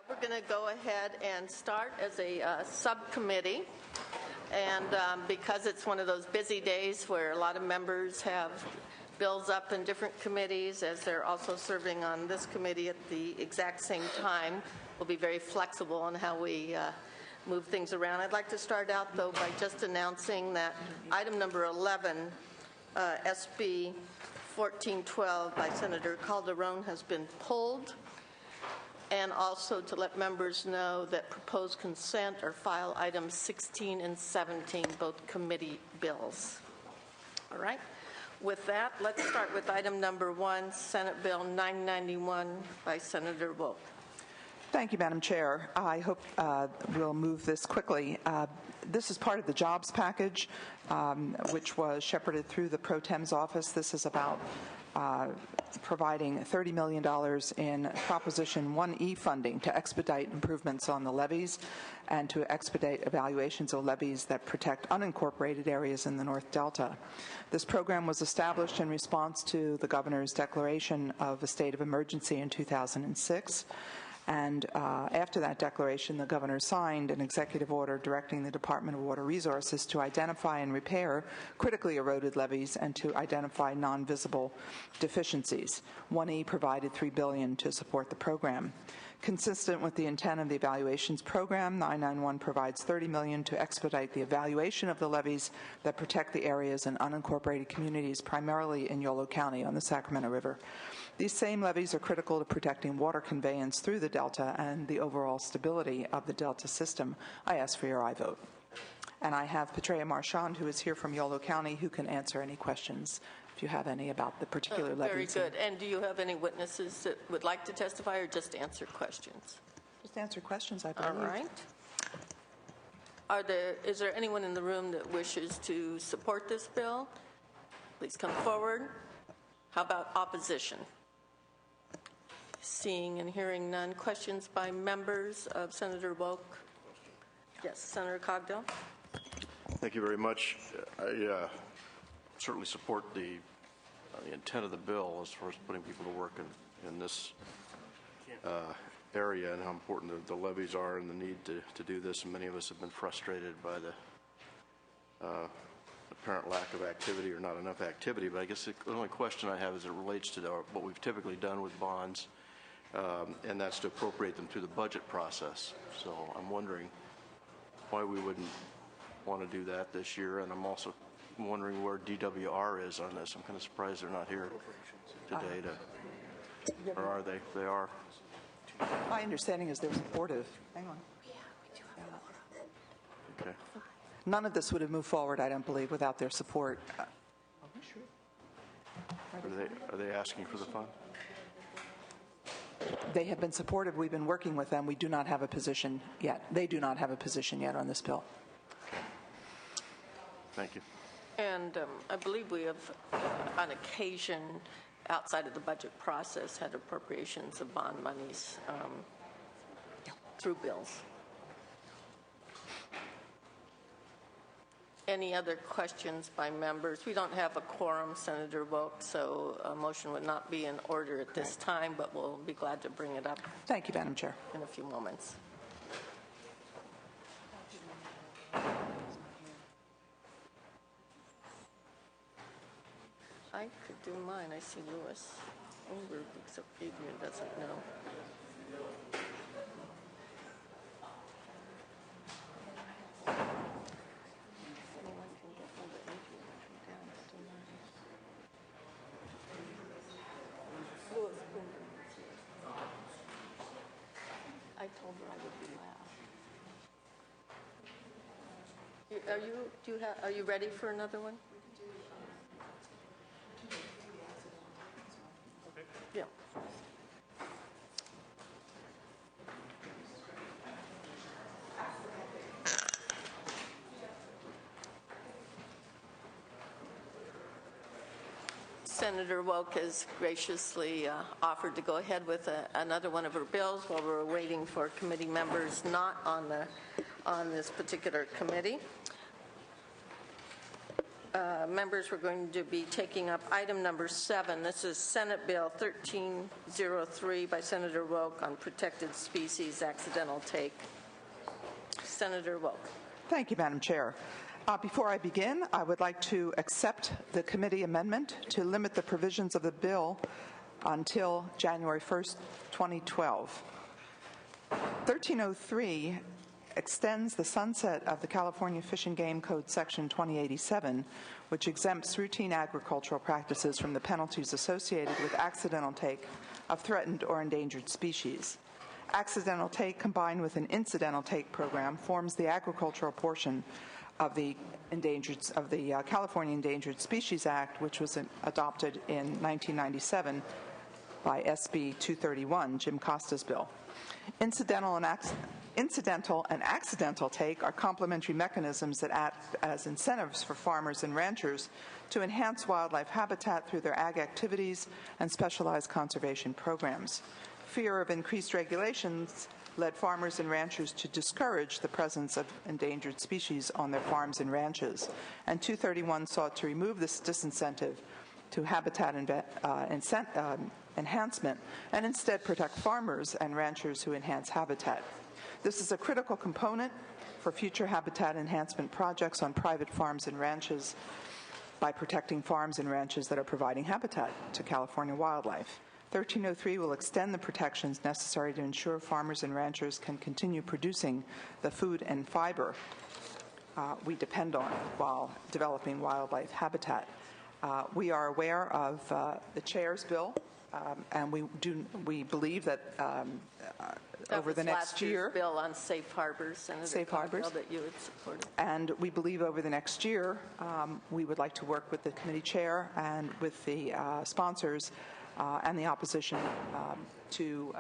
We're going to go ahead and start as a subcommittee. And because it's one of those busy days where a lot of members have bills up in different committees, as they're also serving on this committee at the exact same time, we'll be very flexible on how we move things around. I'd like to start out, though, by just announcing that item number 11, SB 1412 by Senator Calderon, has been pulled. And also to let members know that proposed consent are file items 16 and 17, both committee bills. All right. With that, let's start with item number 1, Senate Bill 991 by Senator Wolk. Thank you, Madam Chair. I hope we'll move this quickly. This is part of the jobs package, which was shepherded through the Pro Tem's office. This is about providing $30 million in Proposition 1E funding to expedite improvements on the levees and to expedite evaluations of levees that protect unincorporated areas in the North Delta. This program was established in response to the governor's declaration of a state of emergency in 2006. And after that declaration, the governor signed an executive order directing the Department of Water Resources to identify and repair critically eroded levees and to identify non-visible deficiencies. 1E provided $3 billion to support the program. Consistent with the intent of the evaluations program, 991 provides $30 million to expedite the evaluation of the levees that protect the areas and unincorporated communities, primarily in Yolo County on the Sacramento River. These same levees are critical to protecting water conveyance through the Delta and the overall stability of the Delta system. I ask for your aye vote. And I have Petrea Marchand, who is here from Yolo County, who can answer any questions, if you have any, about the particular levees. Very good. And do you have any witnesses that would like to testify or just answer questions? Just answer questions, I believe. All right. Is there anyone in the room that wishes to support this bill? Please come forward. How about opposition? Seeing and hearing none. Questions by members of Senator Wolk? Yes, Senator Cogdell. Thank you very much. I certainly support the intent of the bill as far as putting people to work in this area and how important the levees are and the need to do this. And many of us have been frustrated by the apparent lack of activity or not enough activity. But I guess the only question I have is it relates to what we've typically done with bonds, and that's to appropriate them through the budget process. So I'm wondering why we wouldn't want to do that this year, and I'm also wondering where DWR is on this. I'm kind of surprised they're not here today. Or are they? They are. My understanding is they're supportive. Hang on. Okay. None of this would have moved forward, I don't believe, without their support. Are they asking for the fund? They have been supportive. We've been working with them. We do not have a position yet. They do not have a position yet on this bill. Thank you. And I believe we have, on occasion, outside of the budget process, had appropriations of bond monies through bills. Any other questions by members? We don't have a quorum, Senator Wolk, so a motion would not be in order at this time, but we'll be glad to bring it up. Thank you, Madam Chair. In a few moments. I could do mine. I see Lewis over, except Adrian doesn't know. I told her I would be last. Are you ready for another one? Okay. Yeah. Senator Wolk has graciously offered to go ahead with another one of her bills while we're waiting for committee members not on this particular committee. members, we're going to be taking up item number 7. This is Senate Bill 1303 by Senator Wilk on protected species accidental take. Senator Wilk. Thank you, Madam Chair. Before I begin, I would like to accept the committee amendment to limit the provisions of the bill until January 1st, 2012. 1303 extends the sunset of the California Fish and Game Code Section 2087, which exempts routine agricultural practices from the penalties associated with accidental take of threatened or endangered species. Accidental take combined with an incidental take program forms the agricultural portion of the California Endangered Species Act, which was adopted in 1997 by SB 231, Jim Costa's bill. Incidental and accidental take are complementary mechanisms that act as incentives for farmers and ranchers to enhance wildlife habitat through their ag activities and specialized conservation programs. Fear of increased regulations led farmers and ranchers to discourage the presence of endangered species on their farms and ranches, and 231 sought to remove this disincentive to habitat enhancement and instead protect farmers and ranchers who enhance habitat. This is a critical component for future habitat enhancement projects on private farms and ranches by protecting farms and ranches that are providing habitat to California wildlife. 1303 will extend the protections necessary to ensure farmers and ranchers can continue producing the food and fiber we depend on while developing wildlife habitat. We are aware of the chair's bill, and we believe that over the next year, last year's bill on safe harbors, Senator safe harbors, that you had supported. And we believe over the next year, we would like to work with the committee chair and with the sponsors and the opposition to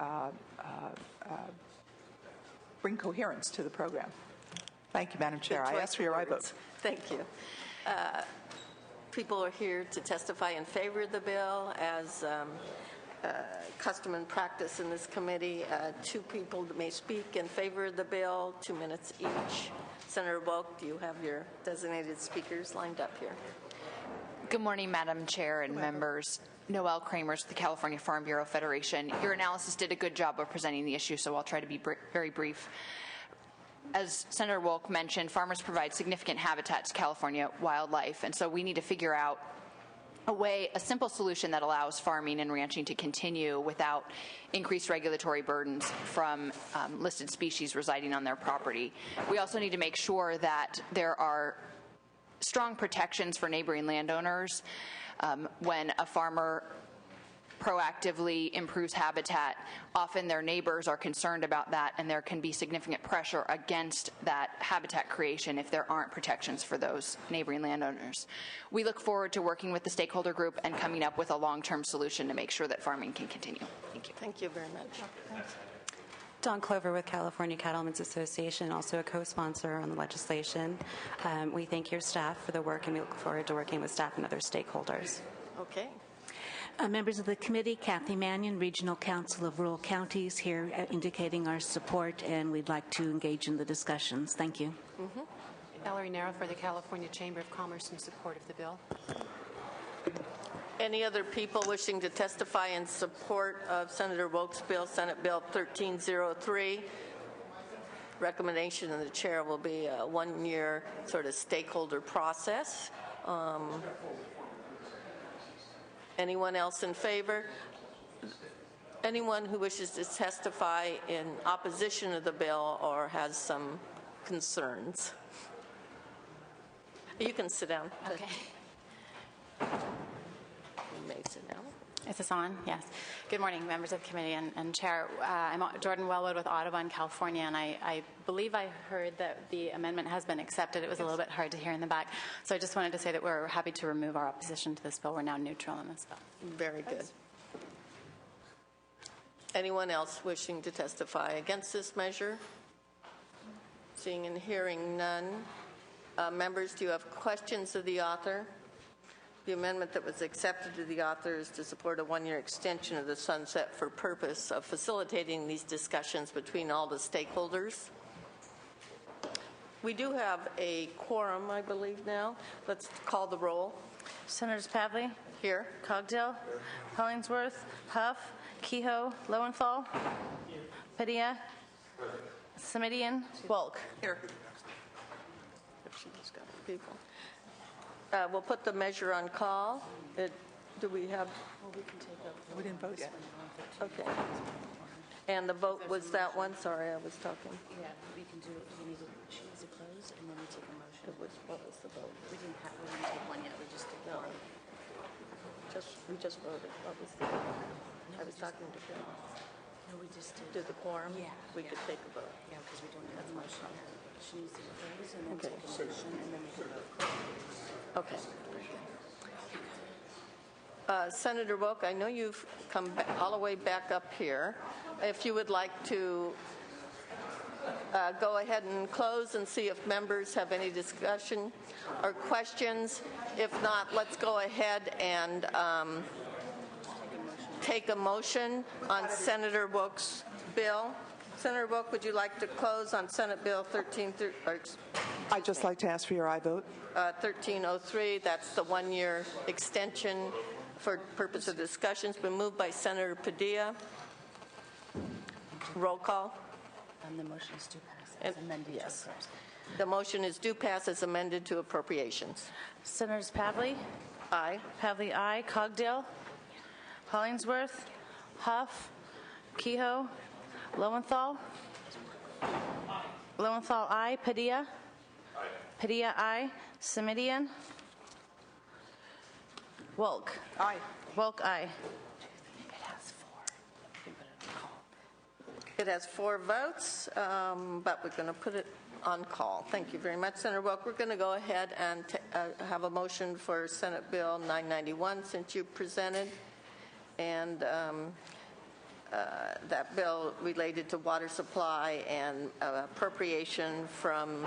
bring coherence to the program. Thank you, Madam Chair. I ask for your aye vote. Thank you. People are here to testify in favor of the bill. As custom and practice in this committee, 2 people may speak in favor of the bill, 2 minutes each. Senator Wilk, do you have your designated speakers lined up here? Good morning, Madam Chair and members. Noelle Kramers, the California Farm Bureau Federation. Your analysis did a good job of presenting the issue, so I'll try to be very brief. As Senator Wilk mentioned, farmers provide significant habitat to California wildlife, and so we need to figure out a simple solution that allows farming and ranching to continue without increased regulatory burdens from listed species residing on their property. We also need to make sure that there are strong protections for neighboring landowners. When a farmer proactively improves habitat, often their neighbors are concerned about that, and there can be significant pressure against that habitat creation if there aren't protections for those neighboring landowners. We look forward to working with the stakeholder group and coming up with a long-term solution to make sure that farming can continue. Thank you. Thank you very much. Dawn Clover with California Cattlemen's Association, also a co-sponsor on the legislation. We thank your staff for the work, and we look forward to working with staff and other stakeholders. Okay. Members of the committee, Kathy Mannion, Regional Council of Rural Counties, here indicating our support, and we'd like to engage in the discussions. Thank you. Ellery Narrow for the California Chamber of Commerce in support of the bill. Any other people wishing to testify in support of Senator Wilk's bill, Senate Bill 1303? Recommendation of the chair will be a 1-year sort of stakeholder process. Anyone else in favor? Anyone who wishes to testify in opposition of the bill or has some concerns? You can sit down. Okay. You may sit down. Is this on? Yes. Good morning, members of the committee and Chair. I'm Jordan Wellwood with Audubon, California, and I believe I heard that the amendment has been accepted. It was a little bit hard to hear in the back. So I just wanted to say that we're happy to remove our opposition to this bill. We're now neutral on this bill. Very good. Anyone else wishing to testify against this measure? Seeing and hearing none. Members, do you have questions of the author? The amendment that was accepted to the author is to support a 1-year extension of the sunset for purpose of facilitating these discussions between all the stakeholders. We do have a quorum, I believe, now. Let's call the roll. Senators Pavley, Here. Cogdill, Hollingsworth, Huff, Kehoe, Lowenthal, Padilla, Semidian, Wolk. Here. She's got people. We'll put the measure on call. Do we have? We didn't vote yet. Okay. And the vote was that one? Sorry, I was talking. Yeah, we can do it. She needs to close, and then we take a motion. What was the vote? We didn't take one yet. We just did No. We just voted. What was the vote? I was talking to Bill. No, we just did. Did the quorum? Yeah. We could take a vote. Yeah, because we don't have the motion yet. She needs to close, and then Okay. take a motion, and then we can vote. Okay. Senator Wilk, I know you've come all the way back up here. If you would like to go ahead and close and see if members have any discussion or questions. If not, let's go ahead and take a motion on Senator Wilk's bill. Senator Wilk, would you like to close on Senate Bill I'd just like to ask for your aye vote. 1303? That's the one-year extension for purpose of discussion. It's been moved by Senator Padilla. Roll call. The motion is to pass as amended. Yes. The motion is due pass as amended to appropriations. Senators Pavley, Aye. Pavley, aye. Cogdill, Hollingsworth, Huff, Kehoe, Lowenthal, Lowenthal, aye. Padilla, Padilla, aye. Semidian, Wolk. Aye. Wolk, aye. It has 4 votes, but we're going to put it on call. Thank you very much, Senator Wilk. We're going to go ahead and have a motion for Senate Bill 991 since you presented. And that bill related to water supply and appropriation from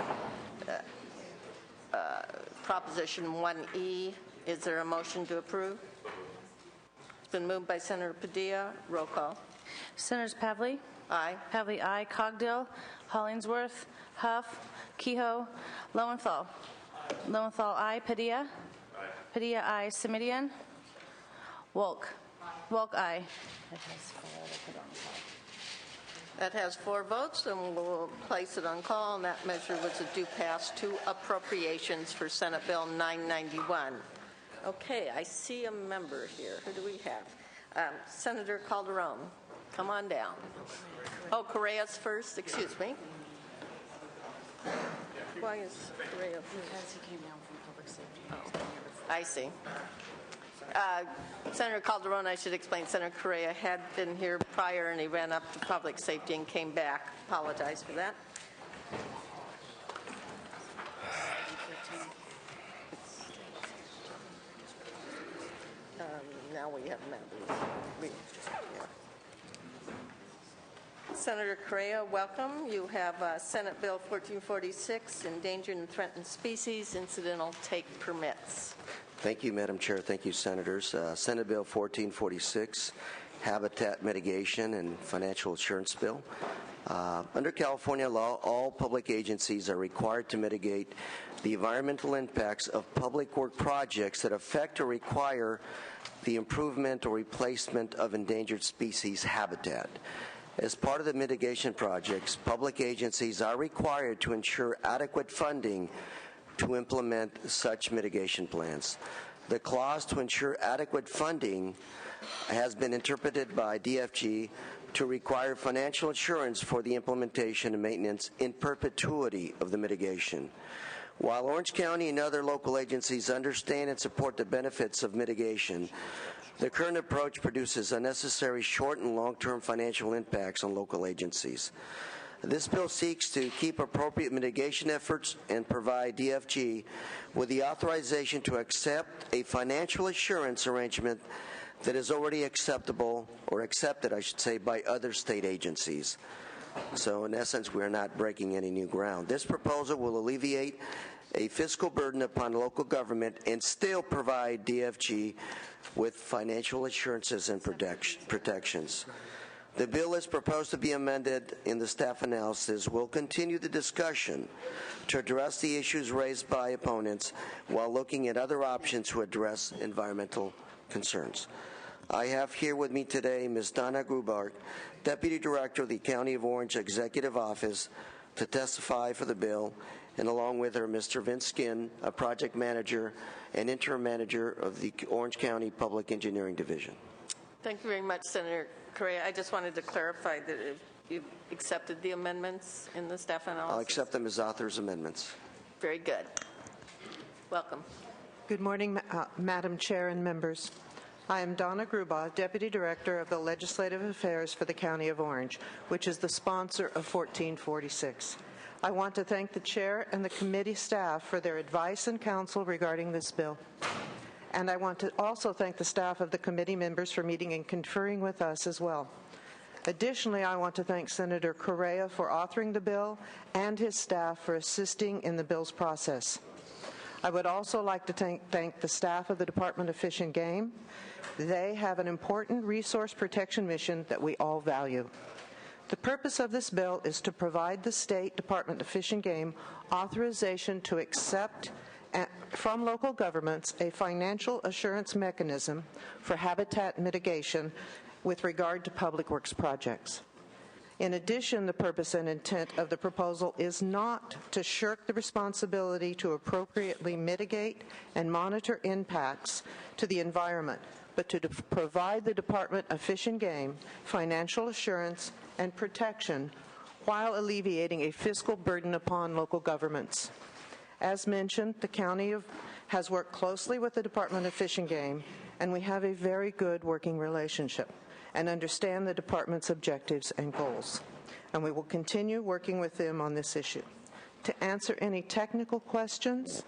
Proposition 1E. Is there a motion to approve? It's been moved by Senator Padilla. Roll call. Senators Pavley, Aye. Pavley, aye. Cogdill, Hollingsworth, Huff, Kehoe, Lowenthal. Lowenthal, aye. Padilla? Padilla, aye. Semidian? Wolk. Wolk, aye. That has 4 votes, and we'll place it on call, and that measure was a due pass to appropriations for Senate Bill 991. Okay, I see a member here. Who do we have? Senator Calderon, come on down. Oh, Correa's first, excuse me. Why is Correa? Because he came down from public safety. I see. Senator Calderon, I should explain, Senator Correa had been here prior and he ran up to public safety and came back. Apologize for that. Now we have members. Senator Correa, welcome. You have Senate Bill 1446, Endangered and Threatened Species Incidental Take Permits. Thank you, Madam Chair. Thank you, Senators. Senate Bill 1446, Habitat Mitigation and Financial Assurance Bill. Under California law, all public agencies are required to mitigate the environmental impacts of public work projects that affect or require the improvement or replacement of endangered species habitat. As part of the mitigation projects, public agencies are required to ensure adequate funding to implement such mitigation plans. The clause to ensure adequate funding has been interpreted by DFG to require financial assurance for the implementation and maintenance in perpetuity of the mitigation. While Orange County and other local agencies understand and support the benefits of mitigation, the current approach produces unnecessary short and long-term financial impacts on local agencies. This bill seeks to keep appropriate mitigation efforts and provide DFG with the authorization to accept a financial assurance arrangement that is already acceptable, or accepted, I should say, by other state agencies. So in essence, we are not breaking any new ground. This proposal will alleviate a fiscal burden upon local government and still provide DFG with financial assurances and protections. The bill is proposed to be amended in the staff analysis. We'll continue the discussion to address the issues raised by opponents while looking at other options to address environmental concerns. I have here with me today Ms. Donna Grubart, Deputy Director of the County of Orange Executive Office, to testify for the bill, and along with her, Mr. Vince Skinn, a project manager and interim manager of the Orange County Public Engineering Division. Thank you very much, Senator Correa. I just wanted to clarify that if you accepted the amendments in the staff analysis. I'll accept them as author's amendments. Very good. Welcome. Good morning, Madam Chair and members. I am Donna Grubaugh, Deputy Director of the Legislative Affairs for the County of Orange, which is the sponsor of 1446. I want to thank the Chair and the committee staff for their advice and counsel regarding this bill. And I want to also thank the staff of the committee members for meeting and conferring with us as well. Additionally, I want to thank Senator Correa for authoring the bill and his staff for assisting in the bill's process. I would also like to thank the staff of the Department of Fish and Game. They have an important resource protection mission that we all value. The purpose of this bill is to provide the State Department of Fish and Game authorization to accept from local governments a financial assurance mechanism for habitat mitigation with regard to public works projects. In addition, the purpose and intent of the proposal is not to shirk the responsibility to appropriately mitigate and monitor impacts to the environment, but to provide the Department of Fish and Game financial assurance and protection while alleviating a fiscal burden upon local governments. As mentioned, the county has worked closely with the Department of Fish and Game, and we have a very good working relationship and understand the department's objectives and goals. And we will continue working with them on this issue. To answer any technical questions,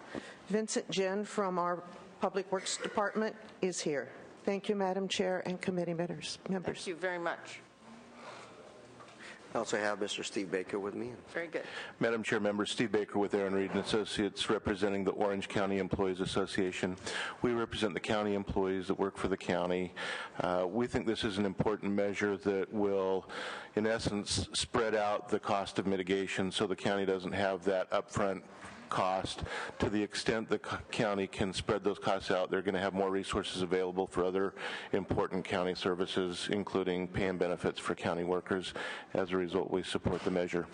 Vincent Jen from our Public Works Department is here. Thank you, Madam Chair and committee members. Thank you very much. I also have Mr. Steve Baker with me. Very good. Madam Chair, members, Steve Baker with Aaron Reed and Associates, representing the Orange County Employees Association. We represent the county employees that work for the county. We think this is an important measure that will, in essence, spread out the cost of mitigation so the county doesn't have that upfront cost. To the extent the county can spread those costs out, they're going to have more resources available for other important county services, including pay and benefits for county workers. As a result, we support the measure.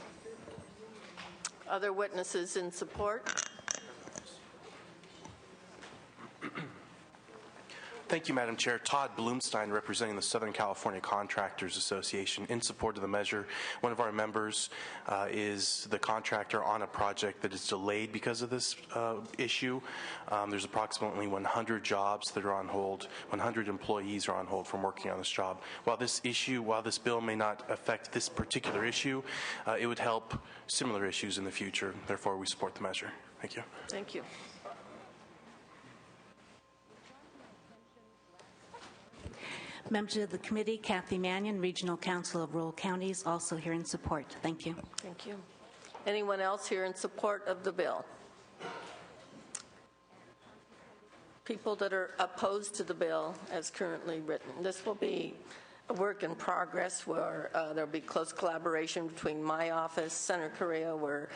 Other witnesses in support? Thank you, Madam Chair. Todd Bloomstein, representing the Southern California Contractors Association, in support of the measure. One of our members is the contractor on a project that is delayed because of this issue. There's approximately 100 jobs that are on hold. 100 employees are on hold from working on this job. While this bill may not affect this particular issue, it would help similar issues in the future. Therefore, we support the measure. Thank you. Thank you. Members of the committee, Kathy Mannion, Regional Council of Rural Counties, also here in support. Thank you. Thank you. Anyone else here in support of the bill? People that are opposed to the bill as currently written. This will be a work in progress where there will be close collaboration between my office, Senator Correa, where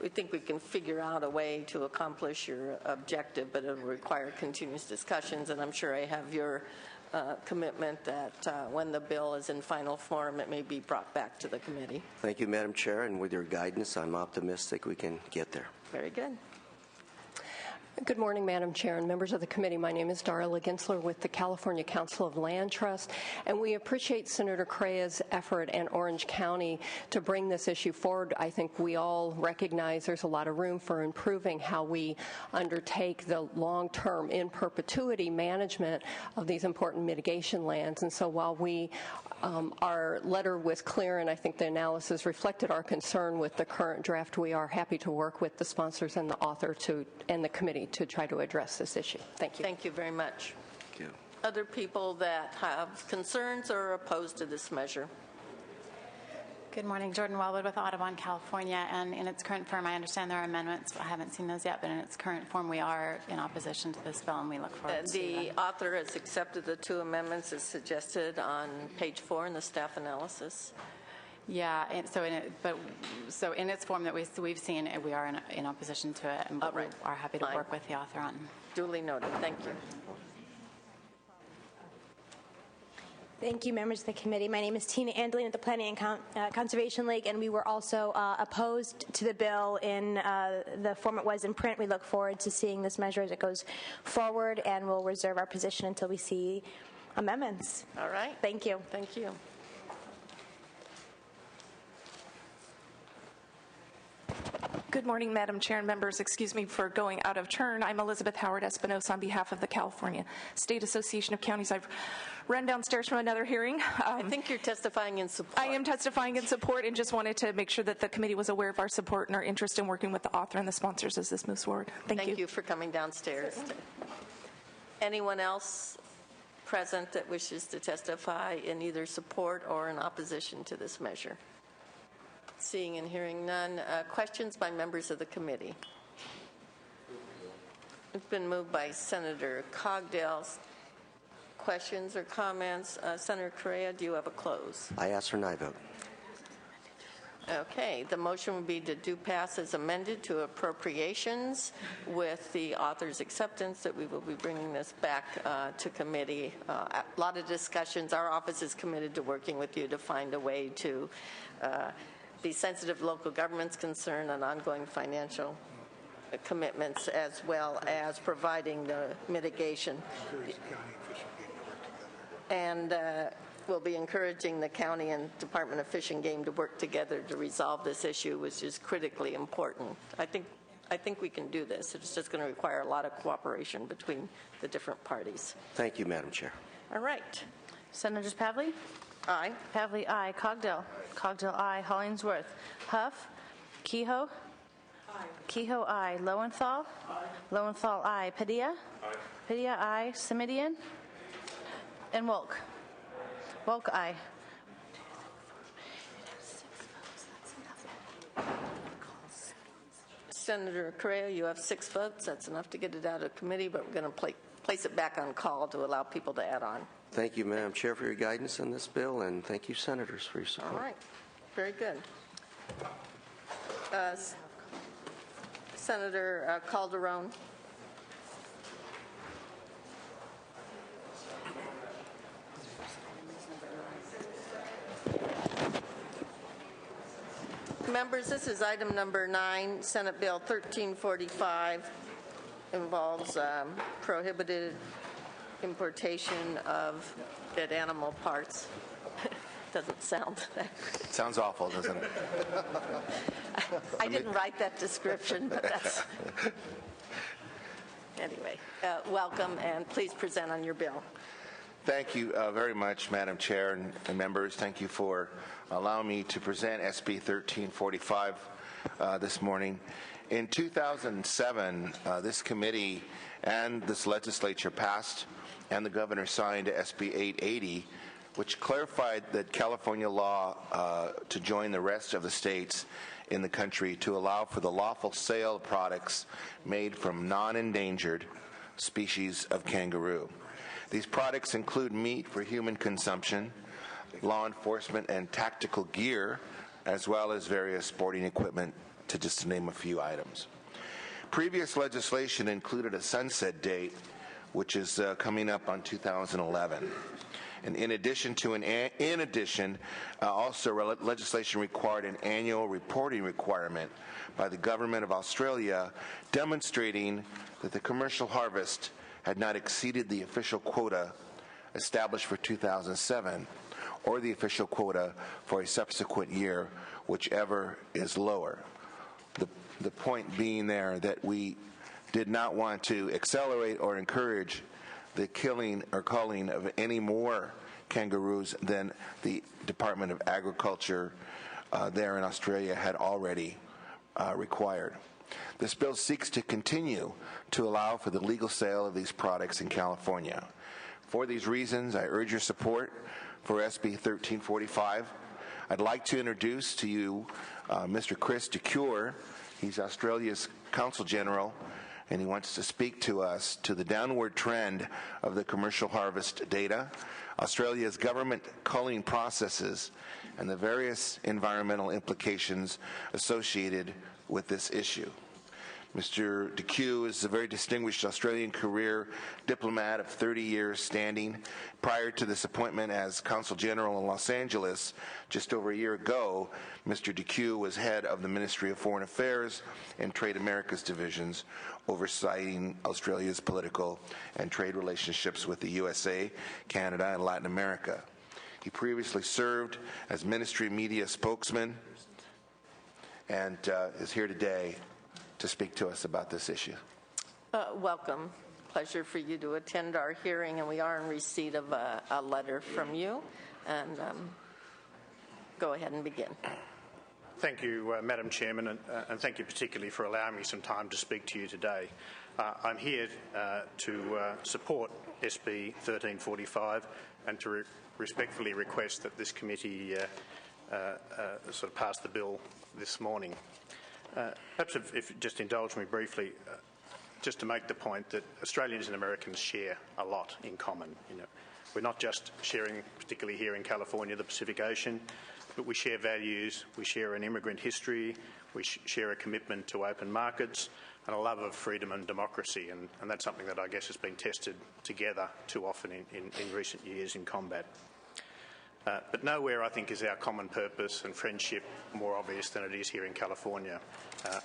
we think we can figure out a way to accomplish your objective, but it will require continuous discussions, and I'm sure I have your commitment that when the bill is in final form, it may be brought back to the committee. Thank you, Madam Chair, and with your guidance, I'm optimistic we can get there. Very good. Good morning, Madam Chair and members of the committee. My name is Darla Ginsler with the California Council of Land Trust, and we appreciate Senator Correa's effort and Orange County to bring this issue forward. I think we all recognize there's a lot of room for improving how we undertake the long-term in perpetuity management of these important mitigation lands. And so while our letter was clear, and I think the analysis reflected our concern with the current draft, we are happy to work with the sponsors and the author and the committee to try to address this issue. Thank you. Thank you very much. Thank you. Other people that have concerns or are opposed to this measure? Good morning. Jordan Wellwood with Audubon, California. And in its current form, I understand there are amendments. I haven't seen those yet, but in its current form, we are in opposition to this bill, and we look forward to The author has accepted the 2 amendments as suggested on page 4 in the staff analysis. Yeah, and so in its form that we've seen, we are in opposition to it, and we are happy to work with the author on. Duly noted. Thank you. Thank you, members of the committee. My name is Tina Andelin with the Planning and Conservation League, and we were also opposed to the bill in the form it was in print. We look forward to seeing this measure as it goes forward, and we'll reserve our position until we see amendments. All right. Thank you. Thank you. Good morning, Madam Chair and members. Excuse me for going out of turn. I'm Elizabeth Howard Espinosa on behalf of the California State Association of Counties. I've run downstairs from another hearing. I think you're testifying in support. I am testifying in support and just wanted to make sure that the committee was aware of our support and our interest in working with the author and the sponsors as this moves forward. Thank you. Thank you for coming downstairs. Anyone else present that wishes to testify in either support or in opposition to this measure? Seeing and hearing none. Questions by members of the committee? It's been moved by Senator Cogdell. Questions or comments? Senator Correa, do you have a close? I ask for an aye vote. Okay. The motion would be to do pass as amended to appropriations with the author's acceptance that we will be bringing this back to committee. A lot of discussions. Our office is committed to working with you to find a way to be sensitive to local government's concern on ongoing financial commitments, as well as providing the mitigation. And we'll be encouraging the county and Department of Fish and Game to work together to resolve this issue, which is critically important. I think we can do this. It's just going to require a lot of cooperation between the different parties. Thank you, Madam Chair. All right. Senators Pavley? Aye. Pavley, aye. Cogdill? Cogdill, aye. Hollingsworth? Huff? Kehoe? Aye. Kehoe, aye. Lowenthal? Aye. Lowenthal, aye. Padilla? Aye. Padilla, aye. Simidian? And Wolk? Wolk, aye. Senator Correa, you have 6 votes. That's enough to get it out of committee, but we're going to place it back on call to allow people to add on. Thank you, Madam Chair, for your guidance on this bill, and thank you, Senators, for your support. All right. Very good. Senator Calderon. Members, this is item number 9, Senate Bill 1345. Involves prohibited importation of dead animal parts. Doesn't sound that good. Sounds awful, doesn't it? I didn't write that description, but that's... Anyway, welcome, and please present on your bill. Thank you very much, Madam Chair and members. Thank you for allowing me to present SB 1345 this morning. In 2007, this committee and this legislature passed, and the governor signed SB 880, which clarified that California law to join the rest of the states in the country to allow for the lawful sale of products made from non-endangered species of kangaroo. These products include meat for human consumption, law enforcement and tactical gear, as well as various sporting equipment, to just name a few items. Previous legislation included a sunset date, which is coming up on 2011. And in addition, legislation required an annual reporting requirement by the Government of Australia, demonstrating that the commercial harvest had not exceeded the official quota established for 2007, or the official quota for a subsequent year, whichever is lower. The point being there that we did not want to accelerate or encourage the killing or culling of any more kangaroos than the Department of Agriculture there in Australia had already required. This bill seeks to continue to allow for the legal sale of these products in California. For these reasons, I urge your support for SB 1345. I'd like to introduce to you Mr. Chris DeCure. He's Australia's Consul General, and he wants to speak to us to the downward trend of the commercial harvest data, Australia's government culling processes, and the various environmental implications associated with this issue. Mr. DeCue is a very distinguished Australian career diplomat of 30 years standing. Prior to this appointment as Consul General in Los Angeles just over a year ago, Mr. DeCue was head of the Ministry of Foreign Affairs and Trade Americas divisions, overseeing Australia's political and trade relationships with the USA, Canada, and Latin America. He previously served as Ministry Media spokesman and is here today to speak to us about this issue. Welcome. Pleasure for you to attend our hearing, and we are in receipt of a letter from you. And go ahead and begin. Thank you, Madam Chairman, and thank you particularly for allowing me some time to speak to you today. I'm here to support SB 1345 and to respectfully request that this committee sort of pass the bill this morning. Perhaps if you just indulge me briefly, just to make the point that Australians and Americans share a lot in common. We're not just sharing, particularly here in California, the Pacific Ocean, but we share values, we share an immigrant history, we share a commitment to open markets and a love of freedom and democracy, and that's something that I guess has been tested together too often in recent years in combat. But nowhere, I think, is our common purpose and friendship more obvious than it is here in California.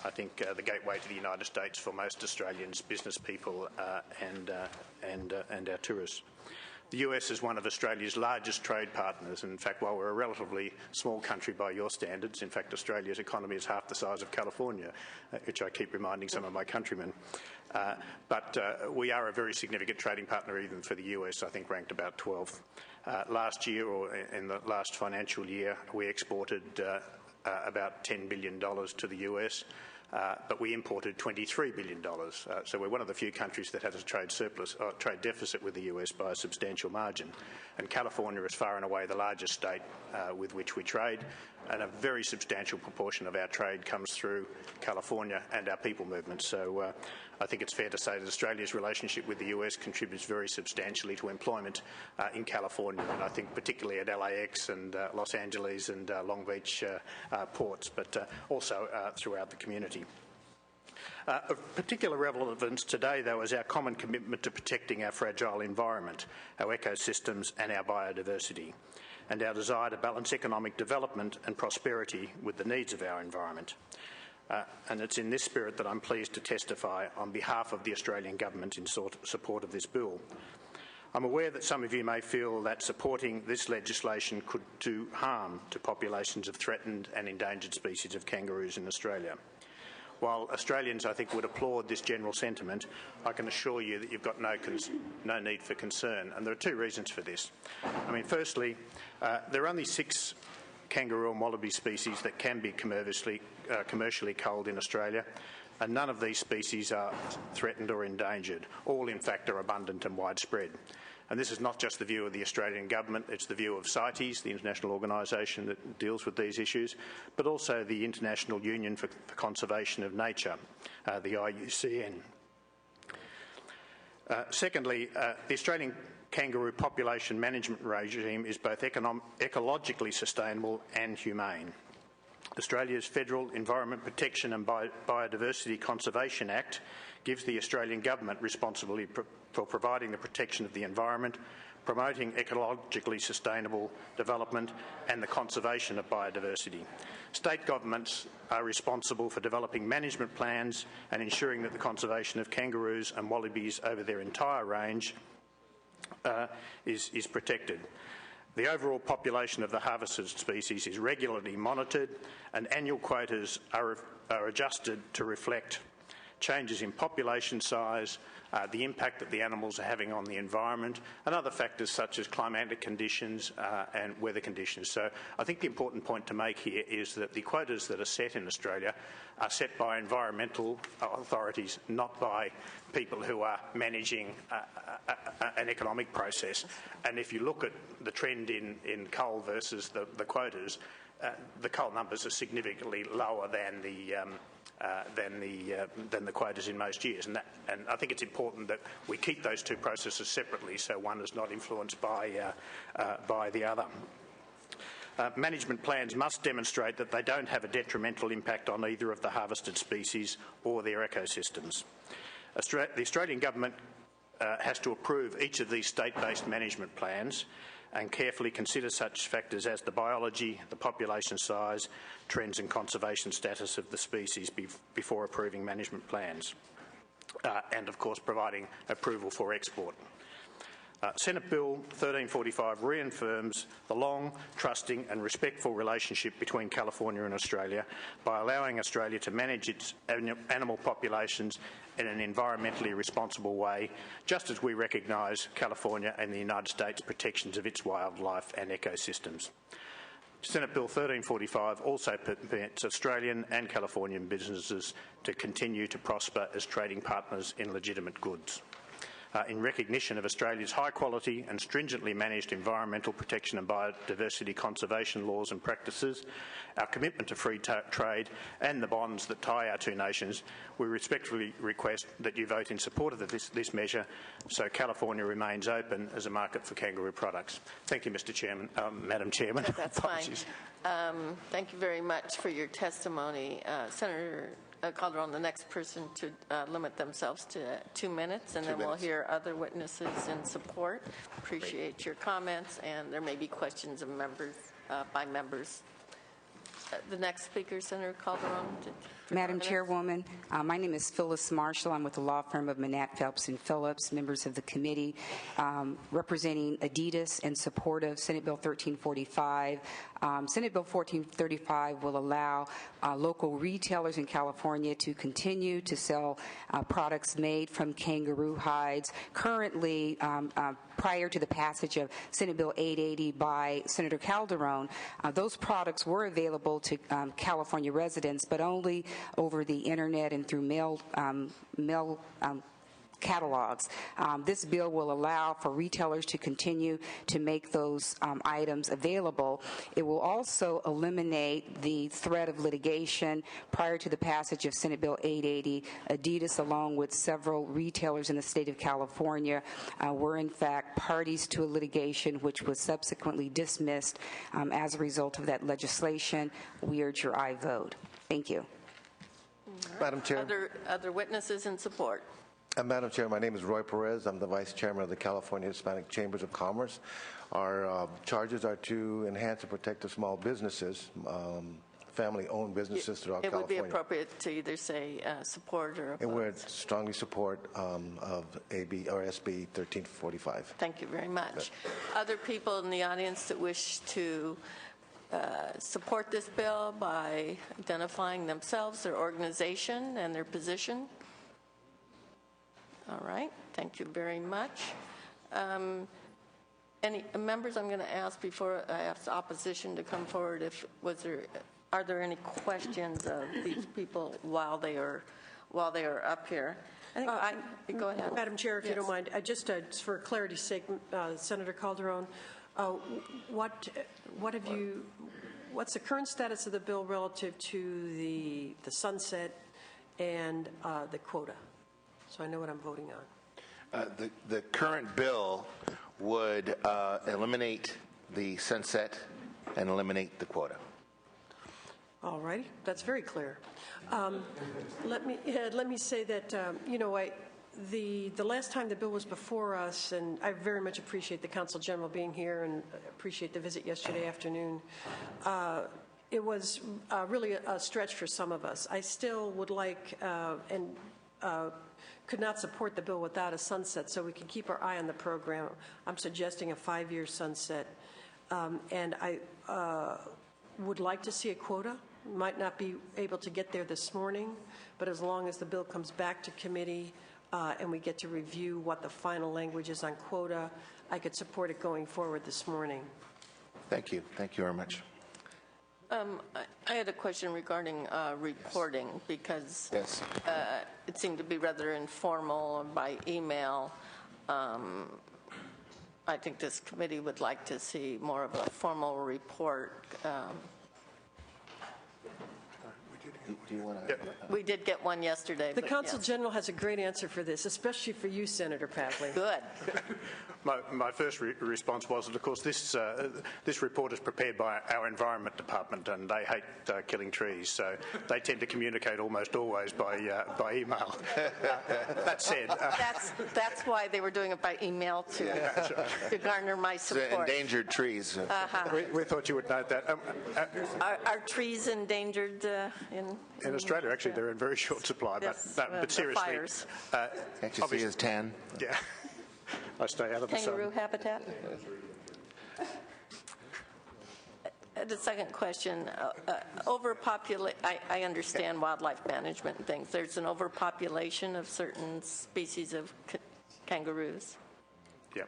I think the gateway to the United States for most Australians, business people and our tourists. The US is one of Australia's largest trade partners. In fact, while we're a relatively small country by your standards, in fact, Australia's economy is half the size of California, which I keep reminding some of my countrymen. But we are a very significant trading partner even for the US, I think ranked about 12th. Last year, or in the last financial year, we exported about $10 billion to the US, but we imported $23 billion. So we're one of the few countries that has a trade surplus, or trade deficit with the US by a substantial margin. And California is far and away the largest state with which we trade, and a very substantial proportion of our trade comes through California and our people movements. So I think it's fair to say that Australia's relationship with the US contributes very substantially to employment in California, and I think particularly at LAX and Los Angeles and Long Beach ports, but also throughout the community. Of particular relevance today, though, is our common commitment to protecting our fragile environment, our ecosystems and our biodiversity, and our desire to balance economic development and prosperity with the needs of our environment. And it's in this spirit that I'm pleased to testify on behalf of the Australian Government in support of this bill. I'm aware that some of you may feel that supporting this legislation could do harm to populations of threatened and endangered species of kangaroos in Australia. While Australians, I think, would applaud this general sentiment, I can assure you that you've got no need for concern, and there are two reasons for this. I mean, firstly, there are only 6 kangaroo and wallaby species that can be commercially culled in Australia, and none of these species are threatened or endangered. All, in fact, are abundant and widespread. And this is not just the view of the Australian Government, it's the view of CITES, the international organisation that deals with these issues, but also the International Union for the Conservation of Nature, the IUCN. Secondly, the Australian kangaroo population management regime is both ecologically sustainable and humane. Australia's Federal Environment Protection and Biodiversity Conservation Act gives the Australian Government responsibility for providing the protection of the environment, promoting ecologically sustainable development and the conservation of biodiversity. State governments are responsible for developing management plans and ensuring that the conservation of kangaroos and wallabies over their entire range is protected. The overall population of the harvested species is regularly monitored, and annual quotas are adjusted to reflect changes in population size, the impact that the animals are having on the environment, and other factors such as climatic conditions and weather conditions. So I think the important point to make here is that the quotas that are set in Australia are set by environmental authorities, not by people who are managing an economic process. And if you look at the trend in cull versus the quotas, the coal numbers are significantly lower than the quotas in most years, and I think it's important that we keep those two processes separately, so one is not influenced by the other. Management plans must demonstrate that they don't have a detrimental impact on either of the harvested species or their ecosystems. The Australian Government has to approve each of these state-based management plans and carefully consider such factors as the biology, the population size, trends and conservation status of the species before approving management plans, and of course providing approval for export. Senate Bill 1345 reaffirms the long, trusting and respectful relationship between California and Australia by allowing Australia to manage its animal populations in an environmentally responsible way, just as we recognise California and the United States' protections of its wildlife and ecosystems. Senate Bill 1345 also permits Australian and Californian businesses to continue to prosper as trading partners in legitimate goods. In recognition of Australia's high quality and stringently managed environmental protection and biodiversity conservation laws and practices, our commitment to free trade and the bonds that tie our two nations, we respectfully request that you vote in support of this measure so California remains open as a market for kangaroo products. Thank you, Madam Chairman. That's fine. Thank you very much for your testimony. Senator Calderon, the next person to limit themselves to 2 minutes, and then we'll hear other witnesses in support. Appreciate your comments, and there may be questions of members by members. The next speaker, Senator Calderon. Madam Chairwoman, my name is Phyllis Marshall. I'm with the law firm of Manatt, Phelps & Phillips, members of the committee, representing Adidas in support of Senate Bill 1345. Senate Bill 1435 will allow local retailers in California to continue to sell products made from kangaroo hides. Currently, prior to the passage of Senate Bill 880 by Senator Calderon, those products were available to California residents, but only over the internet and through mail catalogs. This bill will allow for retailers to continue to make those items available. It will also eliminate the threat of litigation. Prior to the passage of Senate Bill 880, Adidas, along with several retailers in the state of California, were in fact parties to a litigation which was subsequently dismissed as a result of that legislation. We urge your aye vote. Thank you. Madam Chair. Other witnesses in support. Madam Chair, my name is Roy Perez. I'm the Vice Chairman of the California Hispanic Chambers of Commerce. Our charges are to enhance and protect the small businesses, family-owned businesses throughout California. It would be appropriate to either say support or oppose. And we strongly support of SB 1345. Thank you very much. Other people in the audience that wish to support this bill by identifying themselves, their organization, and their position? All right, thank you very much. Any members, I'm going to ask before I ask opposition to come forward, are there any questions of these people while they are up here? I think go ahead. Madam Chair, if you don't mind, just for clarity's sake, Senator Calderon, what's the current status of the bill relative to the sunset and the quota? So I know what I'm voting on. The current bill would eliminate the sunset and eliminate the quota. All righty, that's very clear. Let me say that the last time the bill was before us, and I very much appreciate the Counsel General being here and appreciate the visit yesterday afternoon. It was really a stretch for some of us. I still would like could not support the bill without a sunset, so we can keep our eye on the program. I'm suggesting a 5-year sunset, and I would like to see a quota. Might not be able to get there this morning, but as long as the bill comes back to committee and we get to review what the final language is on quota, I could support it going forward this morning. Thank you. Thank you very much. I had a question regarding reporting because it seemed to be rather informal by email. I think this committee would like to see more of a formal report Do you want to? We did get one yesterday. The but Consul yes. General has a great answer for this, especially for you, Senator Pavley. Good. My first response was that, of course, this report is prepared by our Environment Department, and they hate killing trees, so they tend to communicate almost always by email. That said, that's why they were doing it by email to garner my support. Endangered trees. We thought you would note that. Are trees endangered in Australia? Actually, they're in very short supply. Yes, but seriously, fires. Can't you see his tan? Yeah, I stay out of the sun. Kangaroo habitat? The second question, I understand wildlife management and things. There's an overpopulation of certain species of kangaroos. Yeah.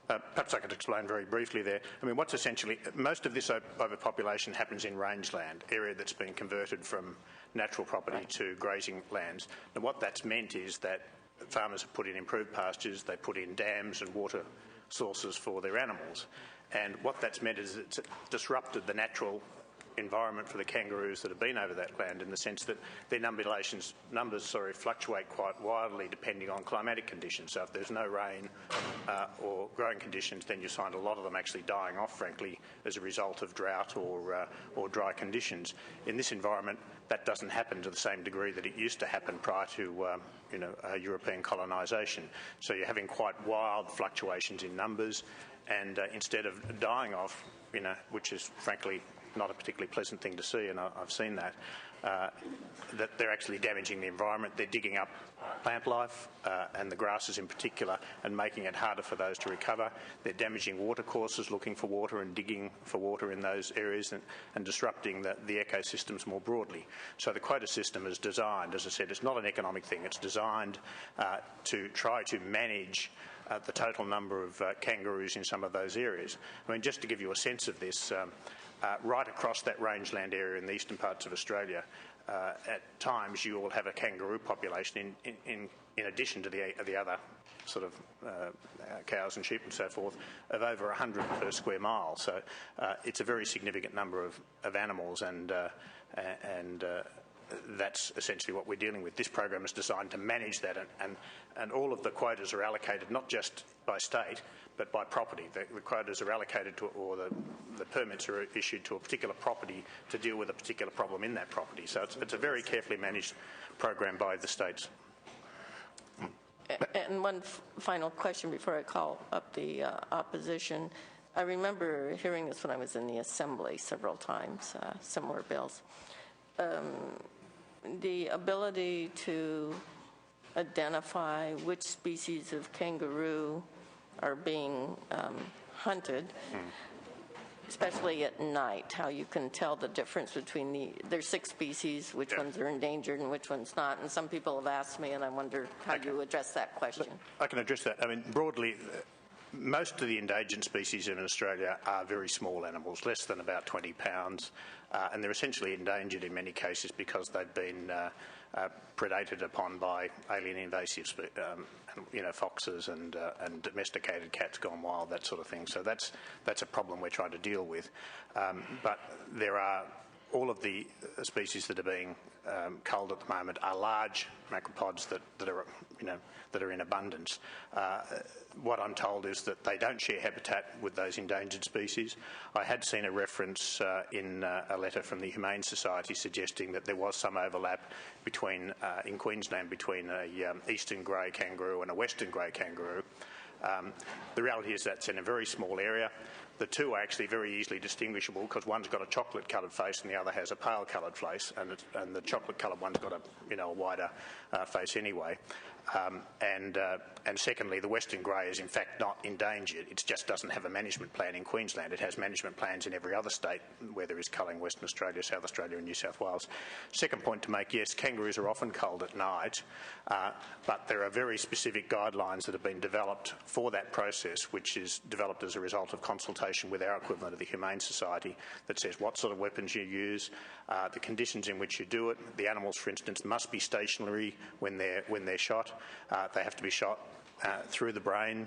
Perhaps I could explain very briefly there. I mean, what's essentially, most of this overpopulation happens in rangeland, area that's been converted from natural property to grazing lands. And what that's meant is that farmers have put in improved pastures, they put in dams and water sources for their animals. And what that's meant is it's disrupted the natural environment for the kangaroos that have been over that land, in the sense that their numbers fluctuate quite wildly depending on climatic conditions. So if there's no rain or growing conditions, then you find a lot of them actually dying off, frankly, as a result of drought or dry conditions. In this environment, that doesn't happen to the same degree that it used to happen prior to European colonisation. So you're having quite wild fluctuations in numbers, and instead of dying off, which is frankly not a particularly pleasant thing to see, and I've seen that they're actually damaging the environment. They're digging up plant life and the grasses in particular, and making it harder for those to recover. They're damaging water courses, looking for water and digging for water in those areas, and disrupting the ecosystems more broadly. So the quota system is designed, as I said, it's not an economic thing. It's designed to try to manage the total number of kangaroos in some of those areas. I mean, just to give you a sense of this, right across that rangeland area in the eastern parts of Australia, at times you will have a kangaroo population in addition to the other sort of cows and sheep and so forth, of over 100 per square mile. So it's a very significant number of animals, and that's essentially what we're dealing with. This program is designed to manage that, and all of the quotas are allocated not just by state, but by property. The quotas are allocated to, or the permits are issued to a particular property to deal with a particular problem in that property. So it's a very carefully managed program by the states. And one final question before I call up the opposition. I remember hearing this when I was in the Assembly several times, similar bills. The ability to identify which species of kangaroo are being hunted, especially at night, how you can tell the difference between there's 6 species, which ones are endangered and which ones not. And some people have asked me, and I wonder how you address that question. I can address that. I mean, broadly, most of the endangered species in Australia are very small animals, less than about 20 pounds, and they're essentially endangered in many cases because they've been predated upon by alien invasive foxes and domesticated cats gone wild, that sort of thing. So that's a problem we're trying to deal with. But there are all of the species that are being culled at the moment are large macropods that are in abundance. What I'm told is that they don't share habitat with those endangered species. I had seen a reference in a letter from the Humane Society suggesting that there was some overlap in Queensland between an eastern grey kangaroo and a western grey kangaroo. The reality is that's in a very small area. The two are actually very easily distinguishable because one's got a chocolate-coloured face and the other has a pale-coloured face, and the chocolate-coloured one's got a wider face anyway. And secondly, the Western grey is in fact not endangered. It just doesn't have a management plan in Queensland. It has management plans in every other state where there is culling: Western Australia, South Australia and New South Wales. Second point to make, yes, kangaroos are often culled at night, but there are very specific guidelines that have been developed for that process, which is developed as a result of consultation with our equivalent of the Humane Society, that says what sort of weapons you use, the conditions in which you do it. The animals, for instance, must be stationary when they're shot. They have to be shot through the brain,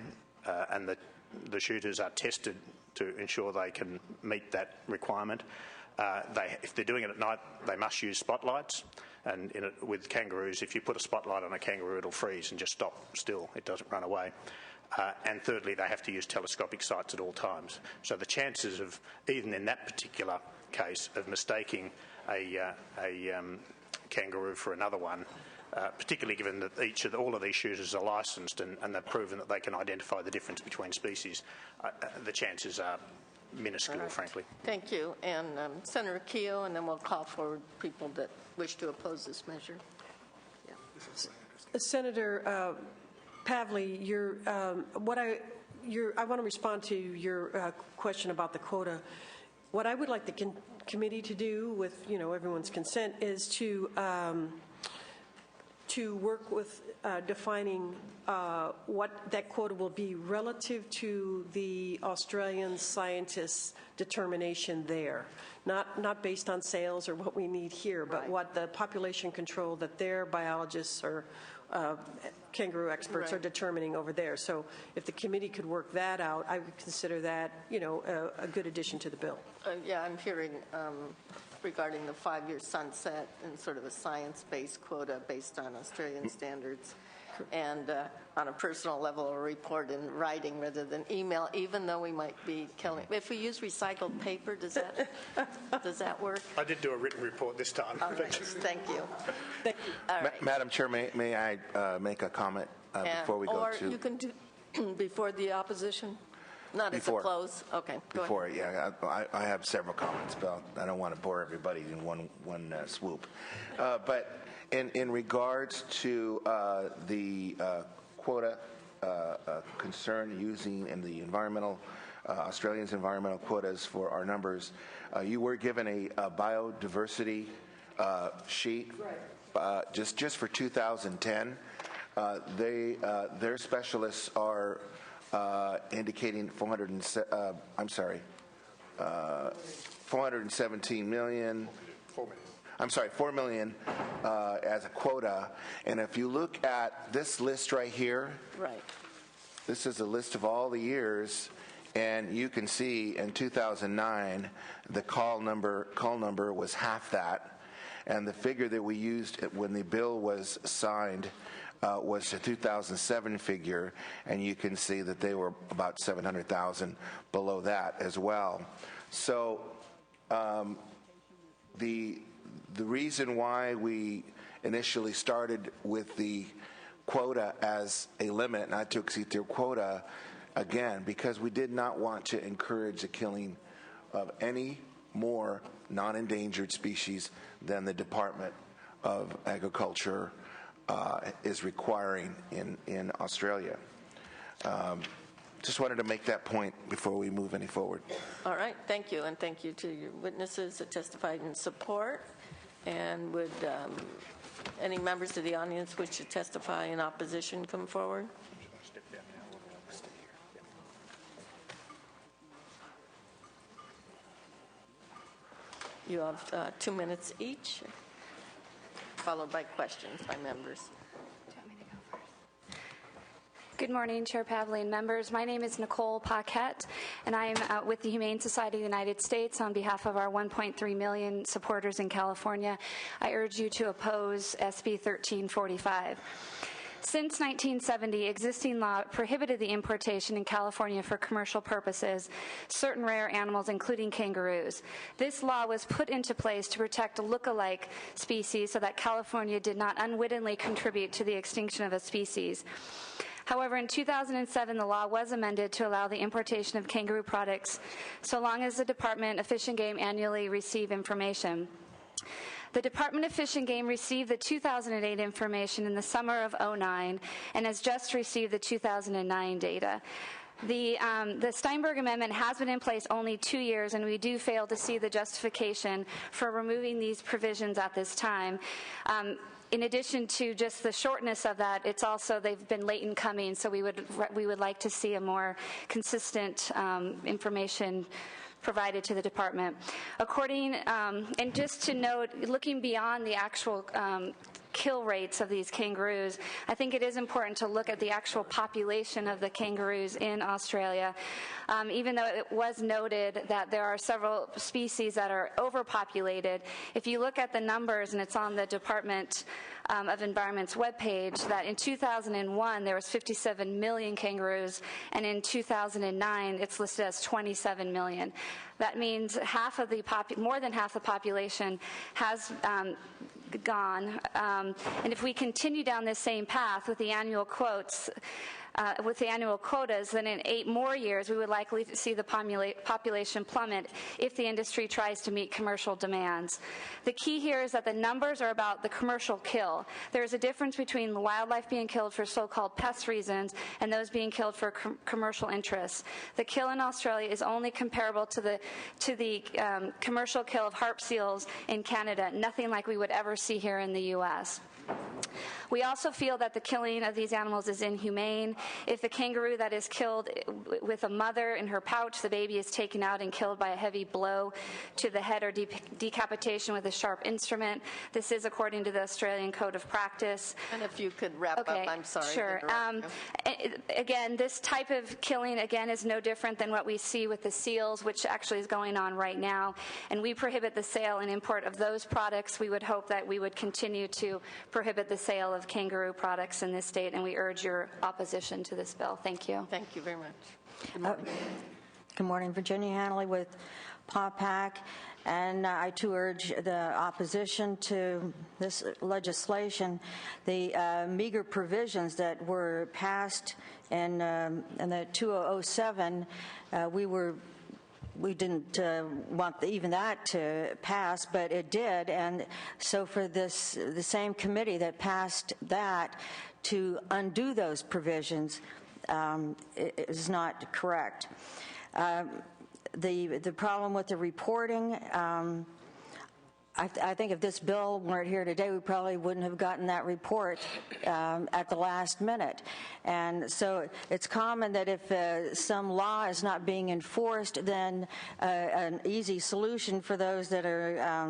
and the shooters are tested to ensure they can meet that requirement. If they're doing it at night, they must use spotlights. And with kangaroos, if you put a spotlight on a kangaroo, it'll freeze and just stop still. It doesn't run away. And thirdly, they have to use telescopic sights at all times. So the chances of, even in that particular case, of mistaking a kangaroo for another one, particularly given that all of these shooters are licensed and they've proven that they can identify the difference between species, the chances are minuscule, frankly. Thank you. And Senator Keogh, and then we'll call forward people that wish to oppose this measure. Yeah. Senator Pavley, I want to respond to your question about the quota. What I would like the committee to do, with everyone's consent, is to work with defining what that quota will be relative to the Australian scientists' determination there. Not based on sales or what we need here, but what the population control that their biologists or kangaroo experts are determining over there. So if the committee could work that out, I would consider that, a good addition to the bill. Yeah, I'm hearing regarding the 5-year sunset and sort of a science-based quota based on Australian standards, and on a personal level, a report in writing rather than email, even though we might be killing. If we use recycled paper, does that work? I did do a written report this time. All right, thank you. All right. Madam Chair, may I make a comment before we go to... Or you can do before the opposition? Not Before. as a close. Okay, go Before, ahead. yeah, I have several comments, but I don't want to bore everybody in one swoop. But in regards to the quota concern using in the environmental, Australians' environmental quotas for our numbers, you were given a biodiversity sheet just for 2010. Their specialists are indicating 417 million. 4 million as a quota. And if you look at this list right here, this is a list of all the years, and you can see in 2009 the call number was half that, and the figure that we used when the bill was signed was the 2007 figure, and you can see that they were about 700,000 below that as well. So the reason why we initially started with the quota as a limit, not to exceed their quota, again, because we did not want to encourage the killing of any more non-endangered species than the Department of Agriculture is requiring in Australia. Just wanted to make that point before we move any forward. All right, thank you, and thank you to your witnesses that testified in support. And would any members of the audience wish to testify in opposition come forward? You have 2 minutes each, followed by questions by members. Good morning, Chair Pavley and members. My name is Nicole Paquette, and I am with the Humane Society of the United States on behalf of our 1.3 million supporters in California. I urge you to oppose SB 1345. Since 1970, existing law prohibited the importation in California for commercial purposes certain rare animals, including kangaroos. This law was put into place to protect look-alike species so that California did not unwittingly contribute to the extinction of a species. However, in 2007, the law was amended to allow the importation of kangaroo products so long as the Department of Fish and Game annually receive information. The Department of Fish and Game received the 2008 information in the summer of 2009 and has just received the 2009 data. The Steinberg Amendment has been in place only 2 years, and we do fail to see the justification for removing these provisions at this time. In addition to just the shortness of that, it's also they've been late in coming, so we would like to see a more consistent information provided to the department. And just to note, looking beyond the actual kill rates of these kangaroos, I think it is important to look at the actual population of the kangaroos in Australia. Even though it was noted that there are several species that are overpopulated, if you look at the numbers, and it's on the Department of Environment's webpage, that in 2001 there was 57 million kangaroos, and in 2009 it's listed as 27 million. That means more than half the population has gone. And if we continue down this same path with the annual quotas, then in 8 more years we would likely see the population plummet if the industry tries to meet commercial demands. The key here is that the numbers are about the commercial kill. There is a difference between the wildlife being killed for so-called pest reasons and those being killed for commercial interests. The kill in Australia is only comparable to the commercial kill of harp seals in Canada, nothing like we would ever see here in the U.S. We also feel that the killing of these animals is inhumane. If the kangaroo that is killed with a mother in her pouch, the baby is taken out and killed by a heavy blow to the head or decapitation with a sharp instrument. This is according to the Australian Code of Practice. And if you could wrap up, I'm sorry. Sure. Again, this type of killing, again, is no different than what we see with the seals, which actually is going on right now. And we prohibit the sale and import of those products. We would hope that we would continue to prohibit the sale of kangaroo products in this state, and we urge your opposition to this bill. Thank you. Thank you very much. Good morning. Good morning. Virginia Hanley with PAWPAC, and I too urge the opposition to this legislation. The meager provisions that were passed in the 2007, we didn't want even that to pass, but it did. And so for the same committee that passed that to undo those provisions is not correct. The problem with the reporting, I think if this bill weren't here today, we probably wouldn't have gotten that report at the last minute. And so it's common that if some law is not being enforced, then an easy solution for those that are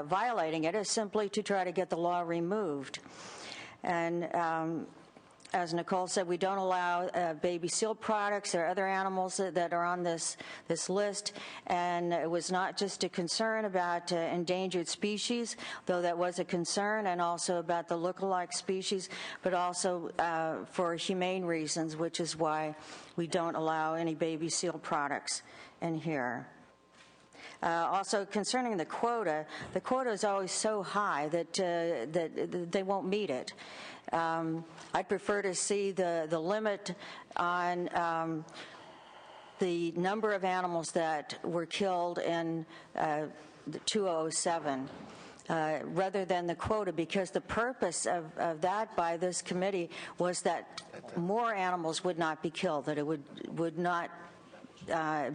violating it is simply to try to get the law removed. And as Nicole said, we don't allow baby seal products or other animals that are on this list. And it was not just a concern about endangered species, though that was a concern, and also about the look-alike species, but also for humane reasons, which is why we don't allow any baby seal products in here. Also, concerning the quota is always so high that they won't meet it. I'd prefer to see the limit on the number of animals that were killed in 2007 rather than the quota, because the purpose of that by this committee was that more animals would not be killed, that it would not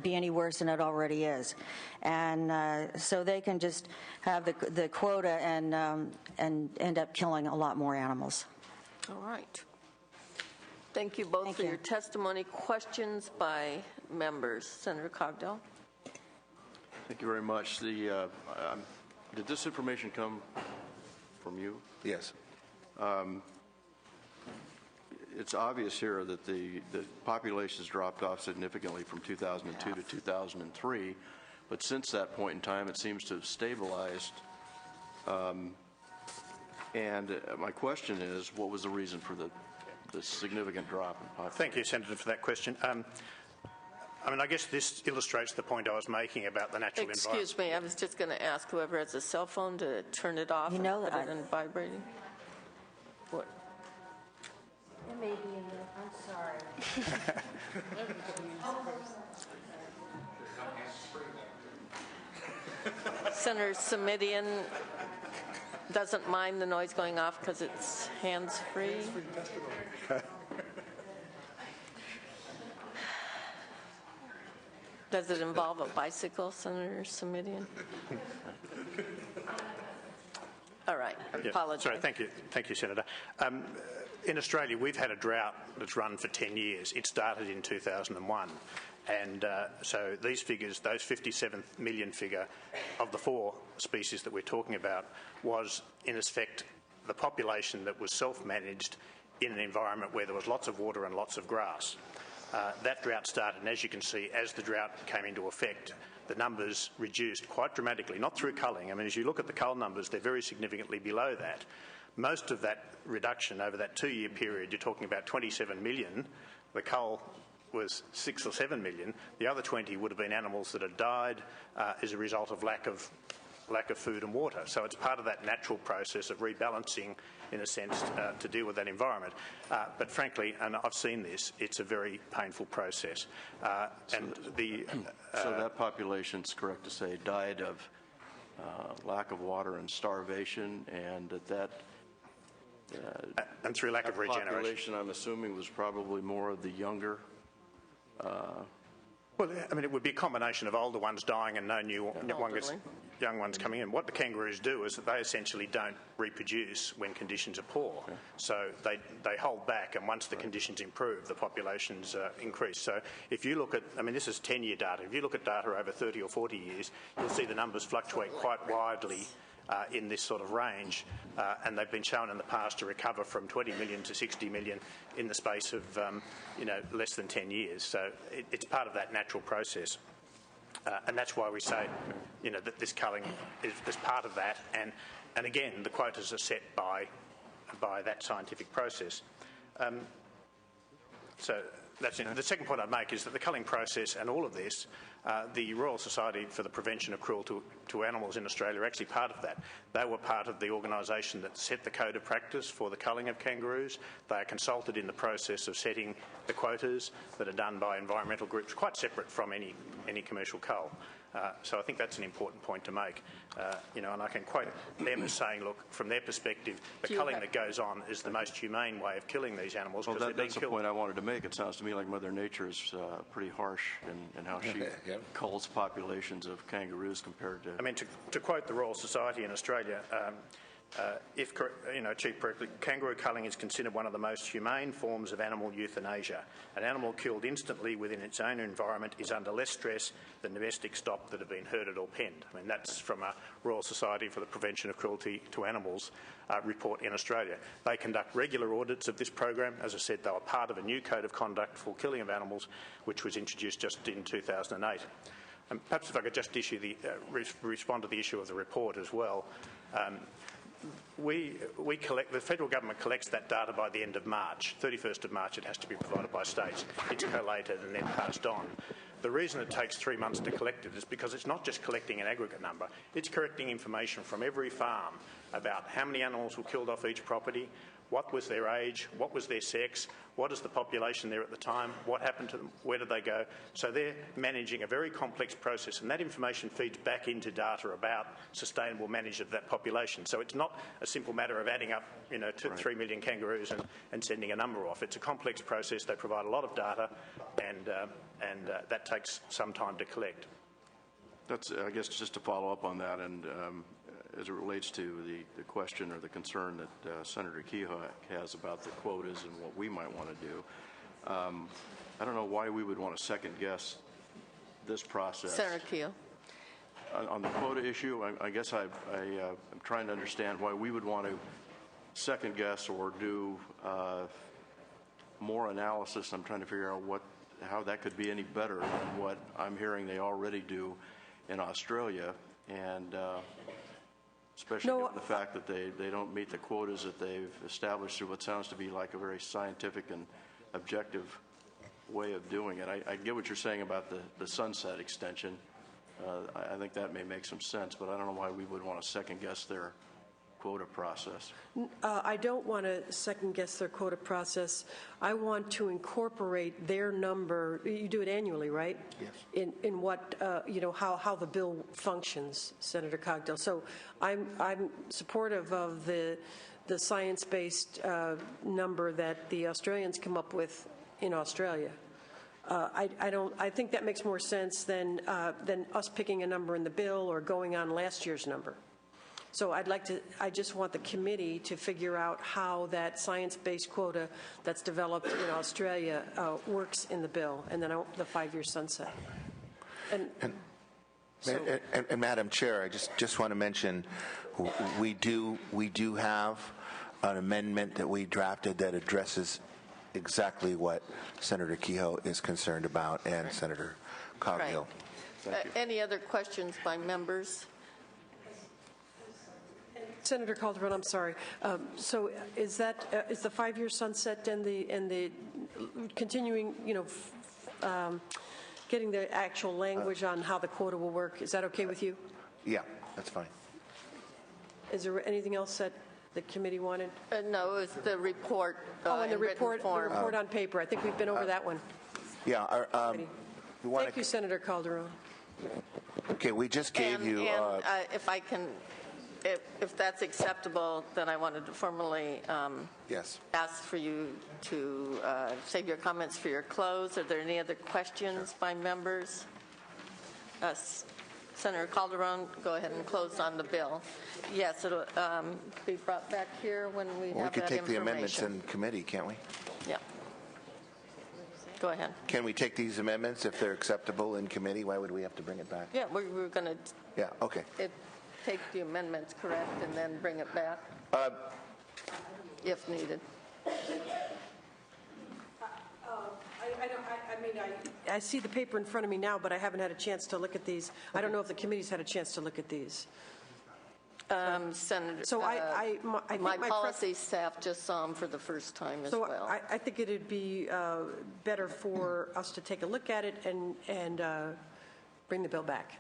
be any worse than it already is. And so they can just have the quota and end up killing a lot more animals. All right. Thank you both for your testimony. Questions by members? Senator Cogdell. Thank you very much. Did this information come from you? Yes. It's obvious here that the population has dropped off significantly from 2002 to 2003, but since that point in time, it seems to have stabilized. And my question is, what was the reason for the significant drop in population? Thank you, Senator, for that question. I guess this illustrates the point I was making about the natural environment. Excuse me, I was just going to ask whoever has a cell phone to turn it off and put it in vibrating. What? It may be in there. I'm sorry. Senator Simitian doesn't mind the noise going off because it's hands-free. Does it involve a bicycle, Senator Simitian? All right, I apologize. Sorry, thank you, Senator. In Australia, we've had a drought that's run for 10 years. It started in 2001. And so these figures, those 57 million figure of the 4 species that we're talking about, was in effect the population that was self-managed in an environment where there was lots of water and lots of grass. That drought started, and as you can see, as the drought came into effect, the numbers reduced quite dramatically, not through culling. I mean, as you look at the cull numbers, they're very significantly below that. Most of that reduction over that 2-year period, you're talking about 27 million. The cull was 6 or 7 million. The other 20 would have been animals that had died as a result of lack of food and water. So it's part of that natural process of rebalancing, in a sense, to deal with that environment. But frankly, and I've seen this, it's a very painful process. So that population's correct to say died of lack of water and starvation, and and through lack of regeneration. Population, I'm assuming, was probably more of the younger. Well, I mean, it would be a combination of older ones dying and no young ones coming in. What the kangaroos do is that they essentially don't reproduce when conditions are poor. Okay. So they hold back, and once the conditions improve, the populations increase. So if you look at, I mean, this is 10-year data. If you look at data over 30 or 40 years, you'll see the numbers fluctuate quite widely in this sort of range, and they've been shown in the past to recover from 20 million to 60 million in the space of less than 10 years. So it's part of that natural process, and that's why we say that this culling is part of that. And again, the quotas are set by that scientific process. So that's it. The second point I'd make is that the culling process and all of this, the Royal Society for the Prevention of Cruelty to Animals in Australia are actually part of that. They were part of the organisation that set the code of practice for the culling of kangaroos. They are consulted in the process of setting the quotas that are done by environmental groups, quite separate from any commercial cull. So I think that's an important point to make. And I can quote them as saying, look, from their perspective, the culling that goes on is the most humane way of killing these animals. Well, that's the point I wanted to make. It sounds to me like Mother Nature is pretty harsh in how she culls populations of kangaroos compared to... I mean, to quote the Royal Society in Australia, if achieved correctly, kangaroo culling is considered one of the most humane forms of animal euthanasia. An animal killed instantly within its own environment is under less stress than domestic stock that have been herded or penned. I mean, that's from a Royal Society for the Prevention of Cruelty to Animals report in Australia. They conduct regular audits of this program. As I said, they were part of a new code of conduct for killing of animals, which was introduced just in 2008. And perhaps if I could just respond to the issue of the report as well. The federal government collects that data by the end of March. 31st of March it has to be provided by states. It's collated and then passed on. The reason it takes 3 months to collect it is because it's not just collecting an aggregate number, it's collecting information from every farm about how many animals were killed off each property, what was their age, what was their sex, what is the population there at the time, what happened to them, where did they go. So they're managing a very complex process, and that information feeds back into data about sustainable management of that population. So it's not a simple matter of adding up 3 million kangaroos and sending a number off. It's a complex process. They provide a lot of data, and that takes some time to collect. That's, I guess, just to follow up on that, and as it relates to the question or the concern that Senator Kehoe has about the quotas and what we might want to do, I don't know why we would want to second-guess this process. Senator Kehoe. On the quota issue, I guess I'm trying to understand why we would want to second-guess or do more analysis. I'm trying to figure out how that could be any better than what I'm hearing they already do in Australia, and especially given the fact that they don't meet the quotas that they've established through what sounds to be like a very scientific and objective way of doing it. I get what you're saying about the sunset extension. I think that may make some sense, but I don't know why we would want to second-guess their quota process. I don't want to second-guess their quota process. I want to incorporate their number. You do it annually, right? Yes. In what how the bill functions, Senator Cogdill. So I'm supportive of the science-based number that the Australians come up with in Australia. I think that makes more sense than us picking a number in the bill or going on last year's number. So I just want the committee to figure out how that science-based quota that's developed in Australia works in the bill, and then the 5-year sunset. And Madam Chair, I just want to mention we do have an amendment that we drafted that addresses exactly what Senator Kehoe is concerned about and Senator Coghill. Any other questions by members? Senator Calderon, I'm sorry. So is that is the 5-year sunset and the continuing, getting the actual language on how the quota will work? Is that okay with you? Yeah, that's fine. Is there anything else that the committee wanted? No, it's the report. And the in report, written form. the report on paper. I think we've been over that one. Yeah. Thank you, Senator Calderon. Okay, we just gave you. If I can, if that's acceptable, then I wanted to formally yes. ask for you to save your comments for your close. Are there any other questions by members? Senator Calderon, go ahead and close on the bill. Yes, it'll be brought back here when we have that information. We could take the amendments in committee, can't we? Yeah. Go ahead. Can we take these amendments if they're acceptable in committee? Why would we have to bring it back? Yeah, we're going to. Yeah. Okay. Take the amendments correct and then bring it back if needed. I see the paper in front of me now, but I haven't had a chance to look at these. I don't know if the committee's had a chance to look at these. Senator, so I think my policy staff just saw them for the first time as well. So I think it would be better for us to take a look at it and bring the bill back.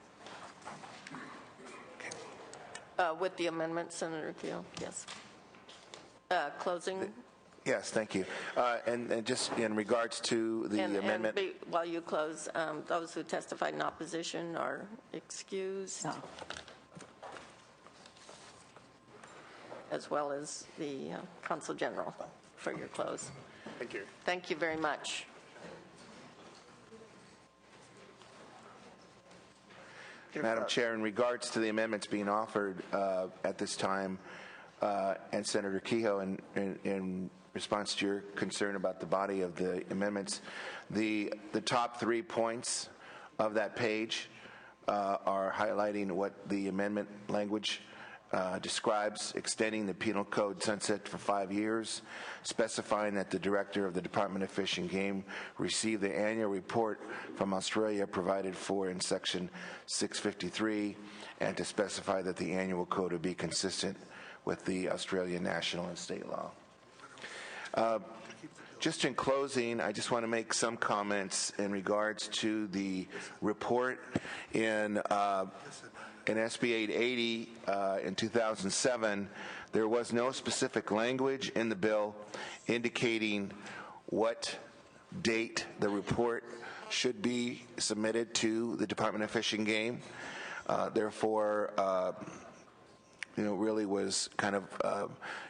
With the amendment, Senator Kehoe, yes. Closing. Yes, thank you. And just in regards to the amendment. While you close, those who testified in opposition are excused. No. As well as the Consul General for your close. Thank you. Thank you very much. Madam Chair, in regards to the amendments being offered at this time, and Senator Kehoe, in response to your concern about the body of the amendments, the top 3 points of that page are highlighting what the amendment language describes: extending the penal code sunset for 5 years, specifying that the director of the Department of Fish and Game receive the annual report from Australia provided for in section 653, and to specify that the annual code will be consistent with the Australian national and state law. Just in closing, I just want to make some comments in regards to the report in SB 880 in 2007. There was no specific language in the bill indicating what date the report should be submitted to the Department of Fish and Game. Therefore, really was kind of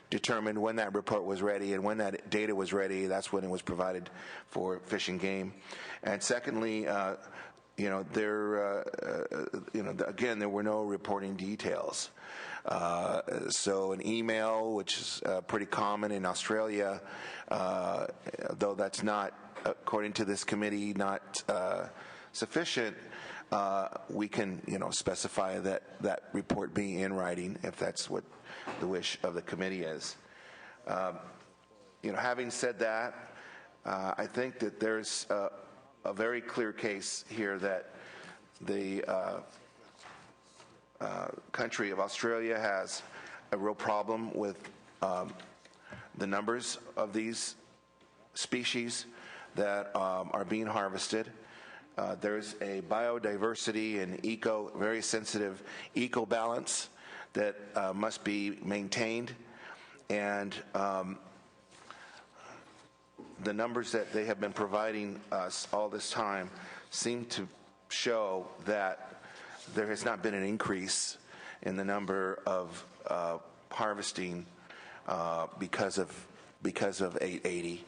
determined when that report was ready, and when that data was ready, that's when it was provided for Fish and Game. And secondly, again, there were no reporting details. So an email, which is pretty common in Australia, though that's not, according to this committee, not sufficient, we can, specify that report being in writing if that's what the wish of the committee is. Having said that, I think that there's a very clear case here that the country of Australia has a real problem with the numbers of these species that are being harvested. There's a biodiversity and very sensitive eco balance that must be maintained, and the numbers that they have been providing us all this time seem to show that there has not been an increase in the number of harvesting because of 880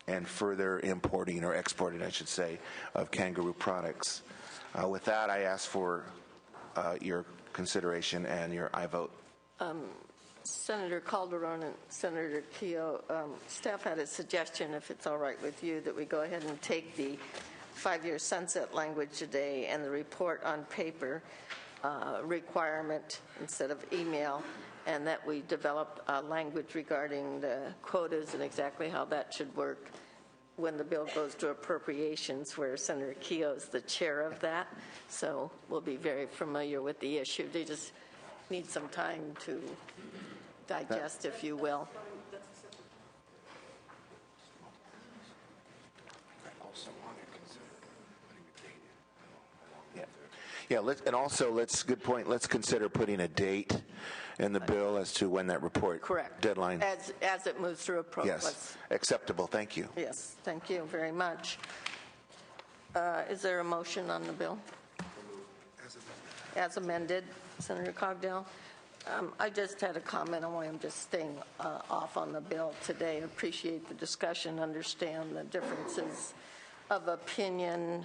and further importing or exporting, I should say, of kangaroo products. With that, I ask for your consideration and your aye vote. Senator Calderon and Senator Kehoe, staff had a suggestion, if it's all right with you, that we go ahead and take the 5-year sunset language today and the report on paper requirement instead of email, and that we develop language regarding the quotas and exactly how that should work when the bill goes to appropriations, where Senator Keough is the chair of that. So we'll be very familiar with the issue. They just need some time to digest, if you will. Yeah, good point. Let's consider putting a date in the bill as to when that report deadline. As it moves through Yes, acceptable. Thank you. Yes, thank you very much. Is there a motion on the bill? As amended, Senator Cogdell. I just had a comment on why I'm just staying off on the bill today. Appreciate the discussion, understand the differences of opinion.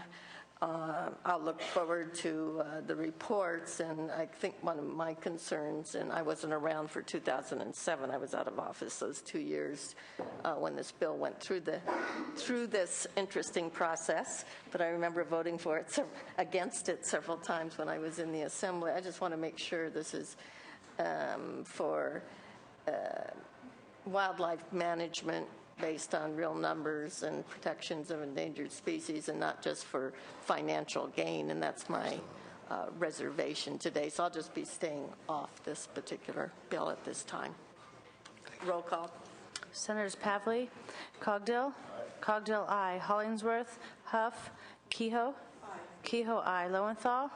I'll look forward to the reports, and I think one of my concerns, and I wasn't around for 2007, I was out of office those 2 years when this bill went through this interesting process, but I remember voting for it against it several times when I was in the Assembly. I just want to make sure this is for wildlife management based on real numbers and protections of endangered species, and not just for financial gain, and that's my reservation today. So I'll just be staying off this particular bill at this time. Roll call. Senators Pavley, Cogdill, Cogdill, aye. Hollingsworth, Huff, Kehoe, Kehoe, aye. Lowenthal,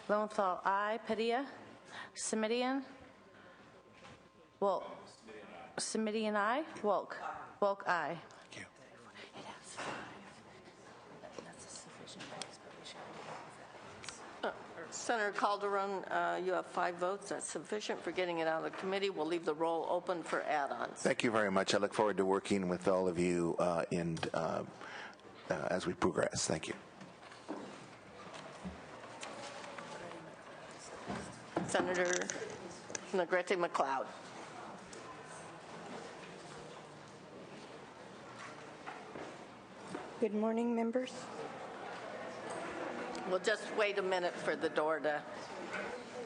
Lowenthal, aye. Padilla, Simidian, Wolk, Simidian, aye. Wolk, Wolk, aye. Thank you. Senator Calderon, you have 5 votes. That's sufficient for getting it out of the committee. We'll leave the roll open for add-ons. Thank you very much. I look forward to working with all of you as we progress. Thank you. Senator Negrete McLeod. Good morning, members. We'll just wait a minute for the door to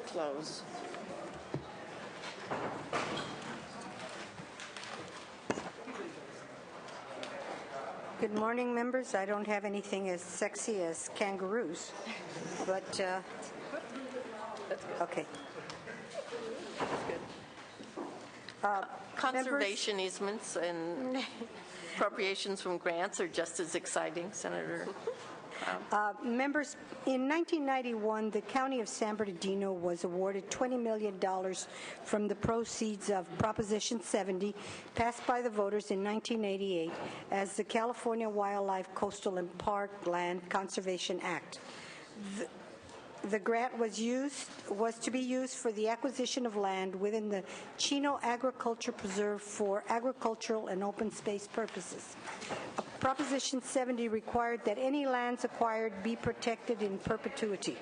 close. Good morning, members. I don't have anything as sexy as kangaroos, but okay. Conservation easements and appropriations from grants are just as exciting, Senator. Members, in 1991, the County of San Bernardino was awarded $20 million from the proceeds of Proposition 70, passed by the voters in 1988 as the California Wildlife, Coastal, and Parkland Conservation Act. The grant was to be used for the acquisition of land within the Chino Agriculture Preserve for agricultural and open space purposes. Proposition 70 required that any lands acquired be protected in perpetuity.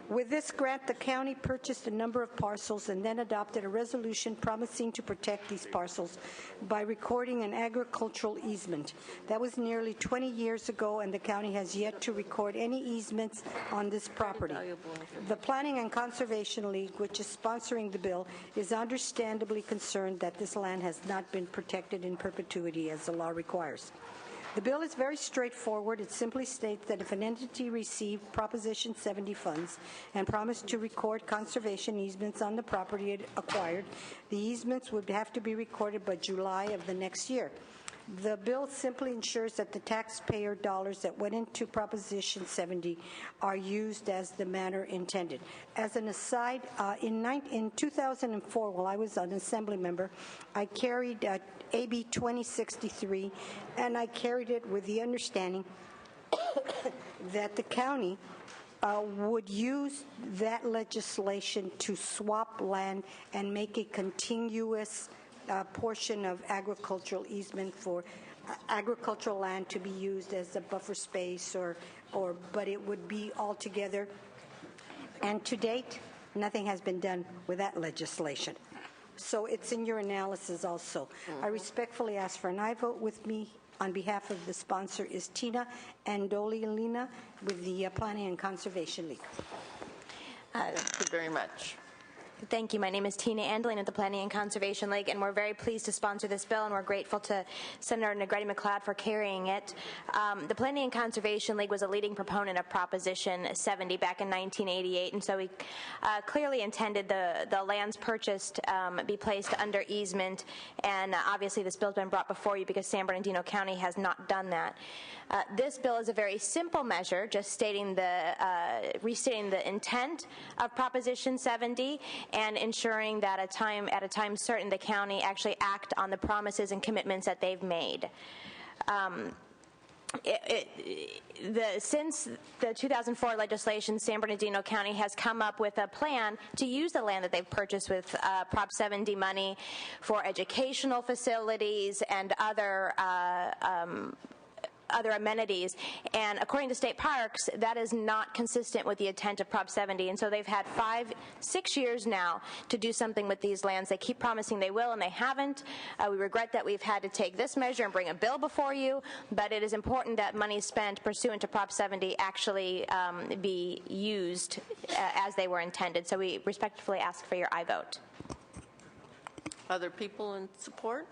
With this grant, the county purchased a number of parcels and then adopted a resolution promising to protect these parcels by recording an agricultural easement. That was nearly 20 years ago, and the county has yet to record any easements on this property. The Planning and Conservation League, which is sponsoring the bill, is understandably concerned that this land has not been protected in perpetuity as the law requires. The bill is very straightforward. It simply states that if an entity received Proposition 70 funds and promised to record conservation easements on the property it acquired, the easements would have to be recorded by July of the next year. The bill simply ensures that the taxpayer dollars that went into Proposition 70 are used as the manner intended. As an aside, in 2004, while I was an assembly member, I carried AB 2063, and I carried it with the understanding that the county would use that legislation to swap land and make a continuous portion of agricultural easement for agricultural land to be used as a buffer space, but it would be all together. And to date, nothing has been done with that legislation. So it's in your analysis also. I respectfully ask for an aye vote with me On behalf of the sponsor is Tina Andolina with the Planning and Conservation League. Thank you very much. Thank you. My name is Tina Andolin at the Planning and Conservation League, and we're very pleased to sponsor this bill, and we're grateful to Senator Negrete McLeod for carrying it. The Planning and Conservation League was a leading proponent of Proposition 70 back in 1988, and so we clearly intended the lands purchased be placed under easement, and obviously this bill's been brought before you because San Bernardino County has not done that. This bill is a very simple measure, just stating restating the intent of Proposition 70 and ensuring that at a time certain the county actually act on the promises and commitments that they've made. Since the 2004 legislation, San Bernardino County has come up with a plan to use the land that they've purchased with Prop 70 money for educational facilities and other amenities, and according to state parks, that is not consistent with the intent of Prop 70, and so they've had 5-6 years now to do something with these lands. They keep promising they will, and they haven't. We regret that we've had to take this measure and bring a bill before you, but it is important that money spent pursuant to Prop 70 actually be used as they were intended, so we respectfully ask for your aye vote. Other people in support?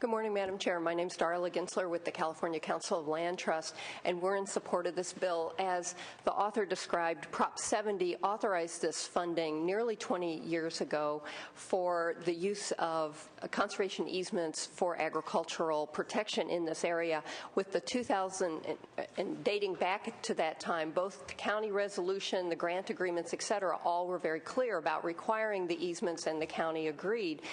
Good morning, Madam Chair. My name is Darla Ginsler with the California Council of Land Trust, and we're in support of this bill. As the author described, Prop 70 authorized this funding nearly 20 years ago for the use of conservation easements for agricultural protection in this area. With the 2000, and dating back to that time, both the county resolution, the grant agreements, et cetera, all were very clear about requiring the easements, and the county agreed.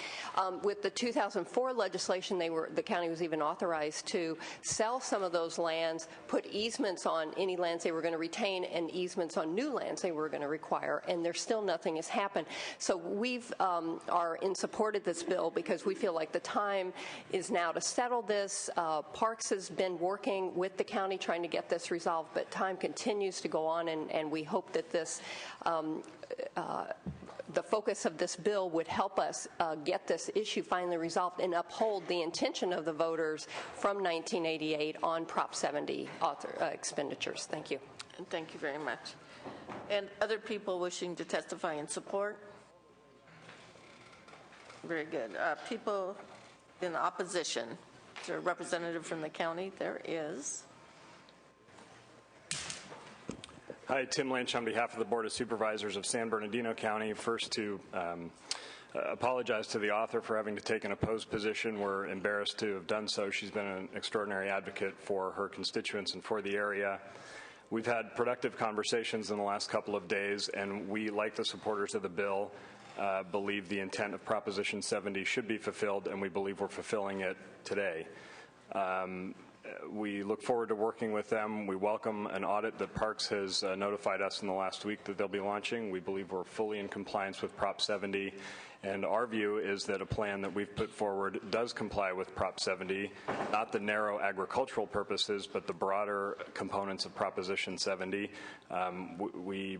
With the 2004 legislation, the county was even authorized to sell some of those lands, put easements on any lands they were going to retain, and easements on new lands they were going to require, and there's still nothing has happened. So we've are in support of this bill because we feel like the time is now to settle this. Parks has been working with the county trying to get this resolved, but time continues to go on, and we hope that this the focus of this bill would help us get this issue finally resolved and uphold the intention of the voters from 1988 on Prop 70 expenditures. Thank you. And thank you very much. And other people wishing to testify in support? Very good. People in opposition? Is there a representative from the county? There is. Hi, Tim Lynch on behalf of the Board of Supervisors of San Bernardino County. First, to apologize to the author for having to take an opposed position. We're embarrassed to have done so. She's been an extraordinary advocate for her constituents and for the area. We've had productive conversations in the last couple of days, and we, like the supporters of the bill, believe the intent of Proposition 70 should be fulfilled, and we believe we're fulfilling it today. We look forward to working with them. We welcome an audit that Parks has notified us in the last week that they'll be launching. We believe we're fully in compliance with Prop 70, and our view is that a plan that we've put forward does comply with Prop 70, not the narrow agricultural purposes, but the broader components of Proposition 70. We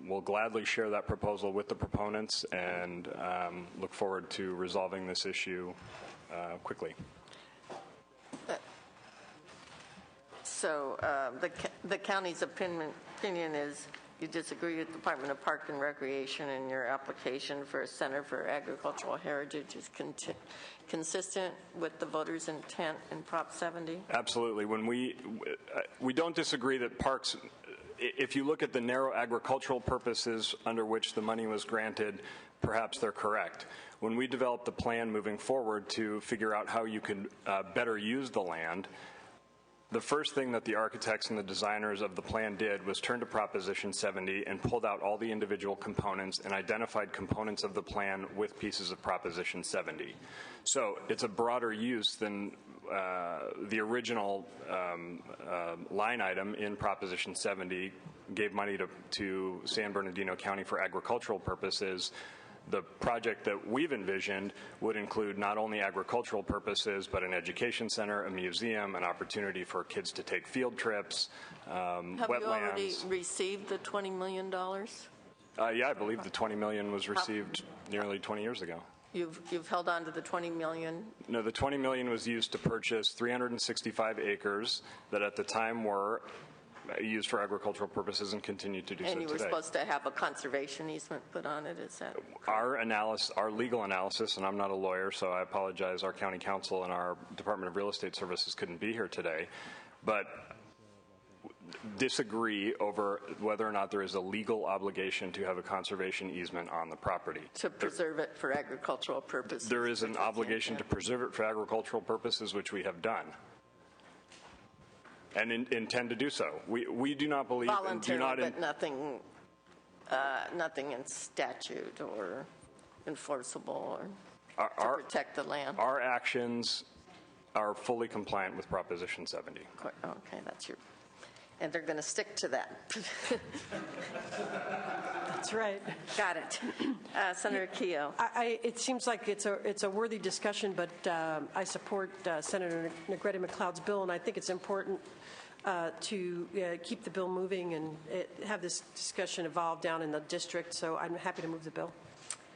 will gladly share that proposal with the proponents and look forward to resolving this issue quickly. So the county's opinion is you disagree with the Department of Park and Recreation, and your application for a Center for Agricultural Heritage is consistent with the voters' intent in Prop 70? Absolutely. When we don't disagree that Parks, if you look at the narrow agricultural purposes under which the money was granted, perhaps they're correct. When we developed the plan moving forward to figure out how you could better use the land, the first thing that the architects and the designers of the plan did was turn to Proposition 70 and pulled out all the individual components and identified components of the plan with pieces of Proposition 70. So it's a broader use than the original line item in Proposition 70 gave money to San Bernardino County for agricultural purposes. The project that we've envisioned would include not only agricultural purposes, but an education center, a museum, an opportunity for kids to take field trips, wetlands. Have you already received the $20 million? Yeah, I believe the $20 million was received nearly 20 years ago. You've held on to the 20 million? No, the 20 million was used to purchase 365 acres that at the time were used for agricultural purposes and continue to do so today. And you were supposed to have a conservation easement put on it, is that? Our legal analysis, and I'm not a lawyer, so I apologize, our county counsel and our Department of Real Estate Services couldn't be here today, but disagree over whether or not there is a legal obligation to have a conservation easement on the property. To preserve it for agricultural purposes. There is an obligation to preserve it for agricultural purposes, which we have done. And intend to do so. We do not believe and do not. Voluntary, but nothing in statute or enforceable or to protect the land. Our actions are fully compliant with Proposition 70. Okay, that's your. And they're going to stick to that. That's right. Got it. Senator Keogh. It seems like it's a worthy discussion, but I support Senator Negrete McLeod's bill, and I think it's important to keep the bill moving and have this discussion evolve down in the district. So I'm happy to move the bill.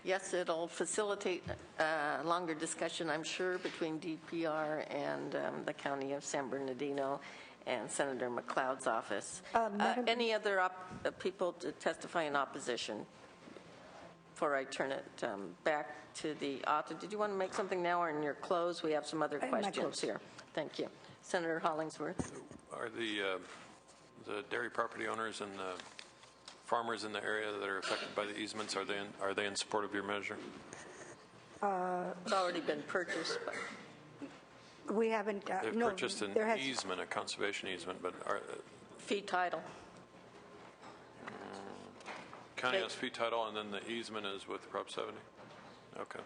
Yes, it'll facilitate a longer discussion, I'm sure, between DPR and the County of San Bernardino and Senator McLeod's office. Any other people to testify in opposition before I turn it back to the author? Did you want to make something now or in your close? We have some other questions here. Thank you. Senator Hollingsworth. Are the dairy property owners and the farmers in the area that are affected by the easements, are they in support of your measure? It's already been purchased. But we haven't. They've no, purchased an easement, a conservation easement, but fee title. County has fee title, and then the easement is with Prop 70. Okay.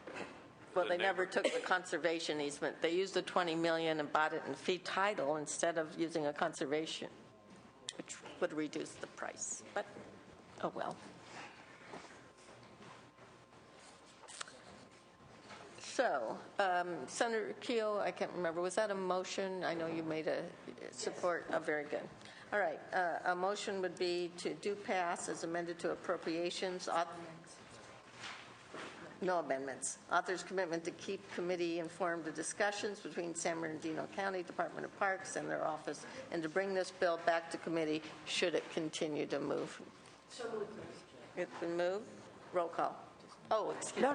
Well, they never took the conservation easement. They used the 20 million and bought it in fee title instead of using a conservation, which would reduce the price. But oh well. So, Senator Keogh, I can't remember, was that a motion? I know you made a support. Oh, very good. All right, a motion would be to do pass as amended to appropriations. No amendments. Author's commitment to keep committee informed of discussions between San Bernardino County Department of Parks and their office, and to bring this bill back to committee should it continue to move. So moved. It's been moved. Roll call. Oh, excuse me.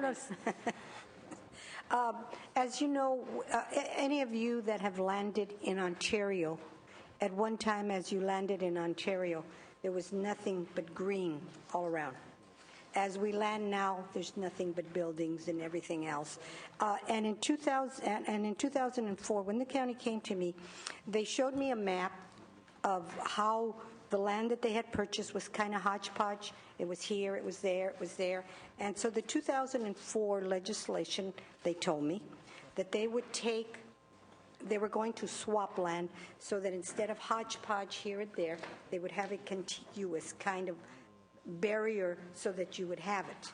No. As you know, any of you that have landed in Ontario, at one time as you landed in Ontario, there was nothing but green all around. As we land now, there's nothing but buildings and everything else. And in 2004, when the county came to me, they showed me a map of how the land that they had purchased was kind of hodgepodge. It was here, it was there, it was there. And so the 2004 legislation, they told me that they were going to swap land so that instead of hodgepodge here and there, they would have a contiguous kind of barrier so that you would have it.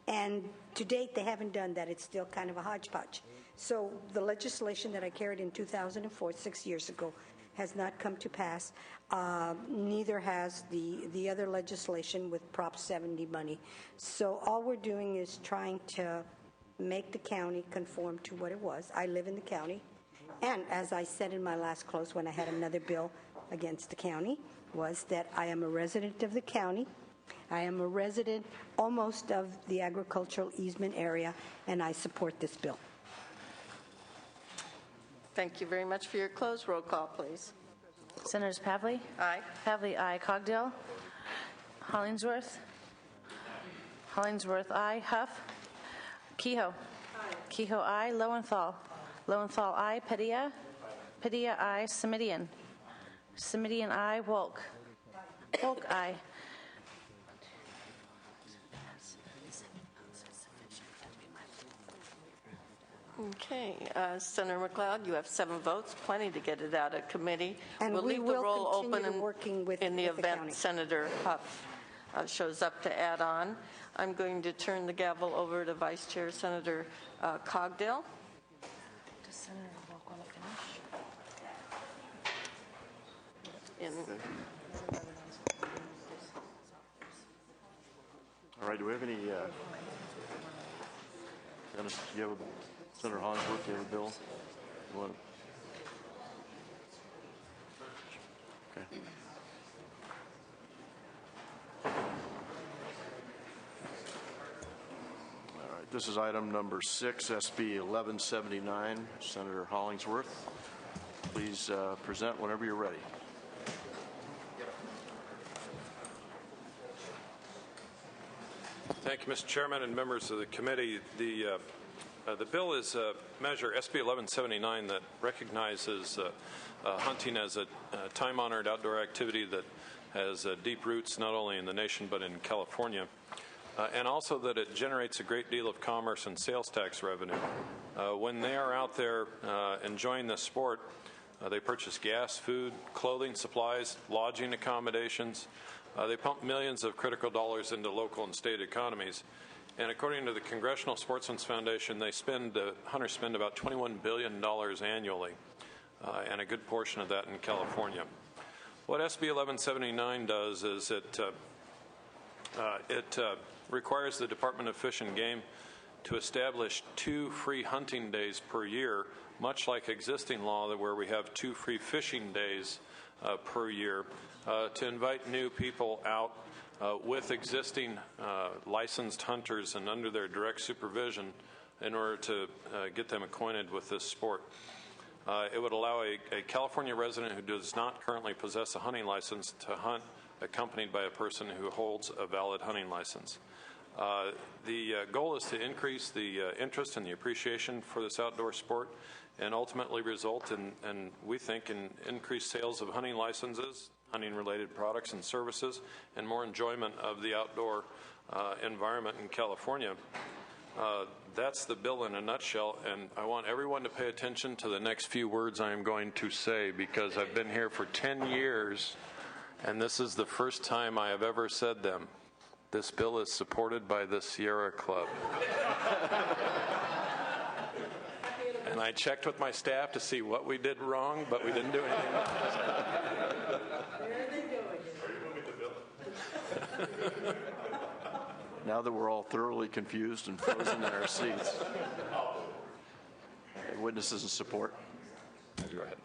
And to date, they haven't done that. It's still kind of a hodgepodge. So the legislation that I carried in 2004, 6 years ago, has not come to pass. Neither has the other legislation with Prop 70 money. So all we're doing is trying to make the county conform to what it was. I live in the county. And as I said in my last close when I had another bill against the county, was that I am a resident of the county. I am a resident almost of the agricultural easement area, and I support this bill. Thank you very much for your close. Roll call, please. Senators Pavley? Aye. Pavley, aye. Cogdill? Hollingsworth? Hollingsworth, aye. Huff? Kehoe? Aye. Kehoe, aye. Lowenthal? Lowenthal, aye. Padilla? Padilla, aye. Simidian? Simidian, aye. Wolk? Wolk, aye. Okay, Senator McLeod, you have 7 votes, plenty to get it out of committee. And we'll we leave the will roll continue open working with in the the event county. Senator Huff shows up to add on. I'm going to turn the gavel over to Vice Chair Senator Cogdill. Does Senator Wolk want to finish? All right, do we have any Dennis, do you have Senator Hollingsworth, do you have a bill? You want to? Okay. All right, this is item number 6, SB 1179. Senator Hollingsworth, please present whenever you're ready. Thank you, Mr. Chairman and members of the committee. The bill is a measure, SB 1179, that recognizes hunting as a time-honored outdoor activity that has deep roots not only in the nation but in California, and also that it generates a great deal of commerce and sales tax revenue. When they are out there enjoying the sport, they purchase gas, food, clothing, supplies, lodging accommodations. They pump millions of critical dollars into local and state economies. And according to the Congressional Sportsmen's Foundation, hunters spend about $21 billion annually, and a good portion of that in California. What SB 1179 does is it requires the Department of Fish and Game to establish 2 free hunting days per year, much like existing law where we have 2 free fishing days per year, to invite new people out with existing licensed hunters and under their direct supervision in order to get them acquainted with this sport. It would allow a California resident who does not currently possess a hunting license to hunt accompanied by a person who holds a valid hunting license. The goal is to increase the interest and the appreciation for this outdoor sport and ultimately result in we think, in increased sales of hunting licenses, hunting-related products and services, and more enjoyment of the outdoor environment in California. That's the bill in a nutshell, and I want everyone to pay attention to the next few words I am going to say, because I've been here for 10 years, and this is the first time I have ever said them. This bill is supported by the Sierra Club. And I checked with my staff to see what we did wrong, but we didn't do anything wrong. Now that we're all thoroughly confused and frozen in our seats. Witnesses in support. Go ahead.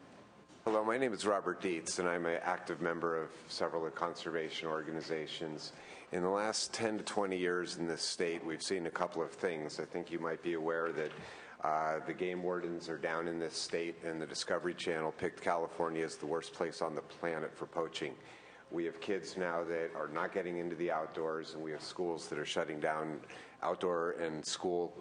Hello, my name is Robert Dietz, and I'm an active member of several conservation organizations. In the last 10 to 20 years in this state, we've seen a couple of things. I think you might be aware that the game wardens are down in this state, and the Discovery Channel picked California as the worst place on the planet for poaching. We have kids now that are not getting into the outdoors, and we have schools that are shutting down outdoor and school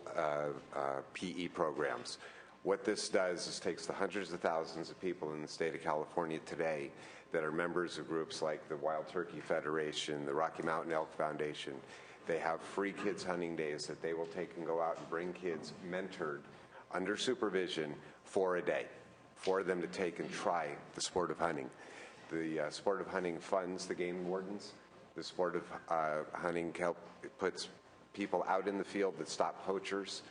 PE programs. What this does is takes the hundreds of thousands of people in the state of California today that are members of groups like the Wild Turkey Federation, the Rocky Mountain Elk Foundation. They have free kids hunting days that they will take and go out and bring kids mentored under supervision for a day for them to take and try the sport of hunting. The sport of hunting funds the game wardens. The sport of hunting puts people out in the field that stop poachers.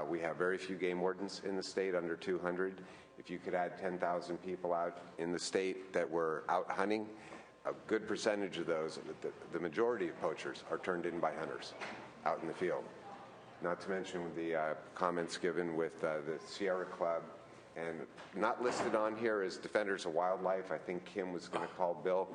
We have very few game wardens in the state, under 200. If you could add 10,000 people out in the state that were out hunting, a good percentage of those, the majority of poachers, are turned in by hunters out in the field. Not to mention the comments given with the Sierra Club, and not listed on here is Defenders of Wildlife. I think Kim was going to call Bill.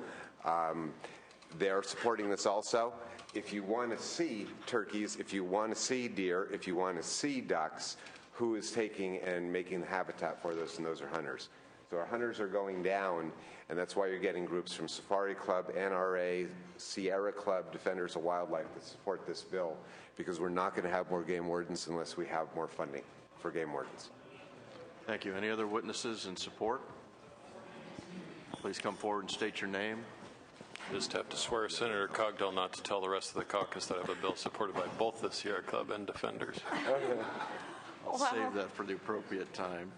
They're supporting this also. If you want to see turkeys, if you want to see deer, if you want to see ducks, who is taking and making the habitat for those, and those are hunters. So our hunters are going down, and that's why you're getting groups from Safari Club, NRA, Sierra Club, Defenders of Wildlife that support this bill, because we're not going to have more game wardens unless we have more funding for game wardens. Thank you. Any other witnesses in support? Please come forward and state your name. Just have to swear Senator Cogdell not to tell the rest of the caucus that I have a bill supported by both the Sierra Club and Defenders. I'll save that for the appropriate time.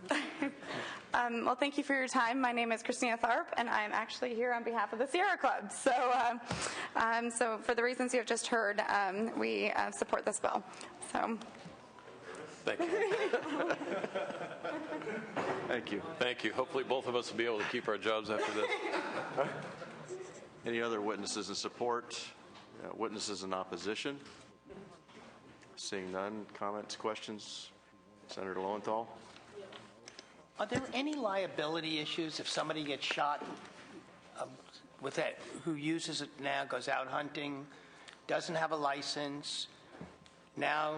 Well, thank you for your time. My name is Christina Tharp, and I'm actually here on behalf of the Sierra Club. So for the reasons you have just heard, we support this bill. So. Thank you. Thank you. Thank you. Hopefully both of us will be able to keep our jobs after this. Any other witnesses in support? Witnesses in opposition? Seeing none, comments, questions? Senator Lowenthal? Are there any liability issues if somebody gets shot with that, who uses it now, goes out hunting, doesn't have a license, now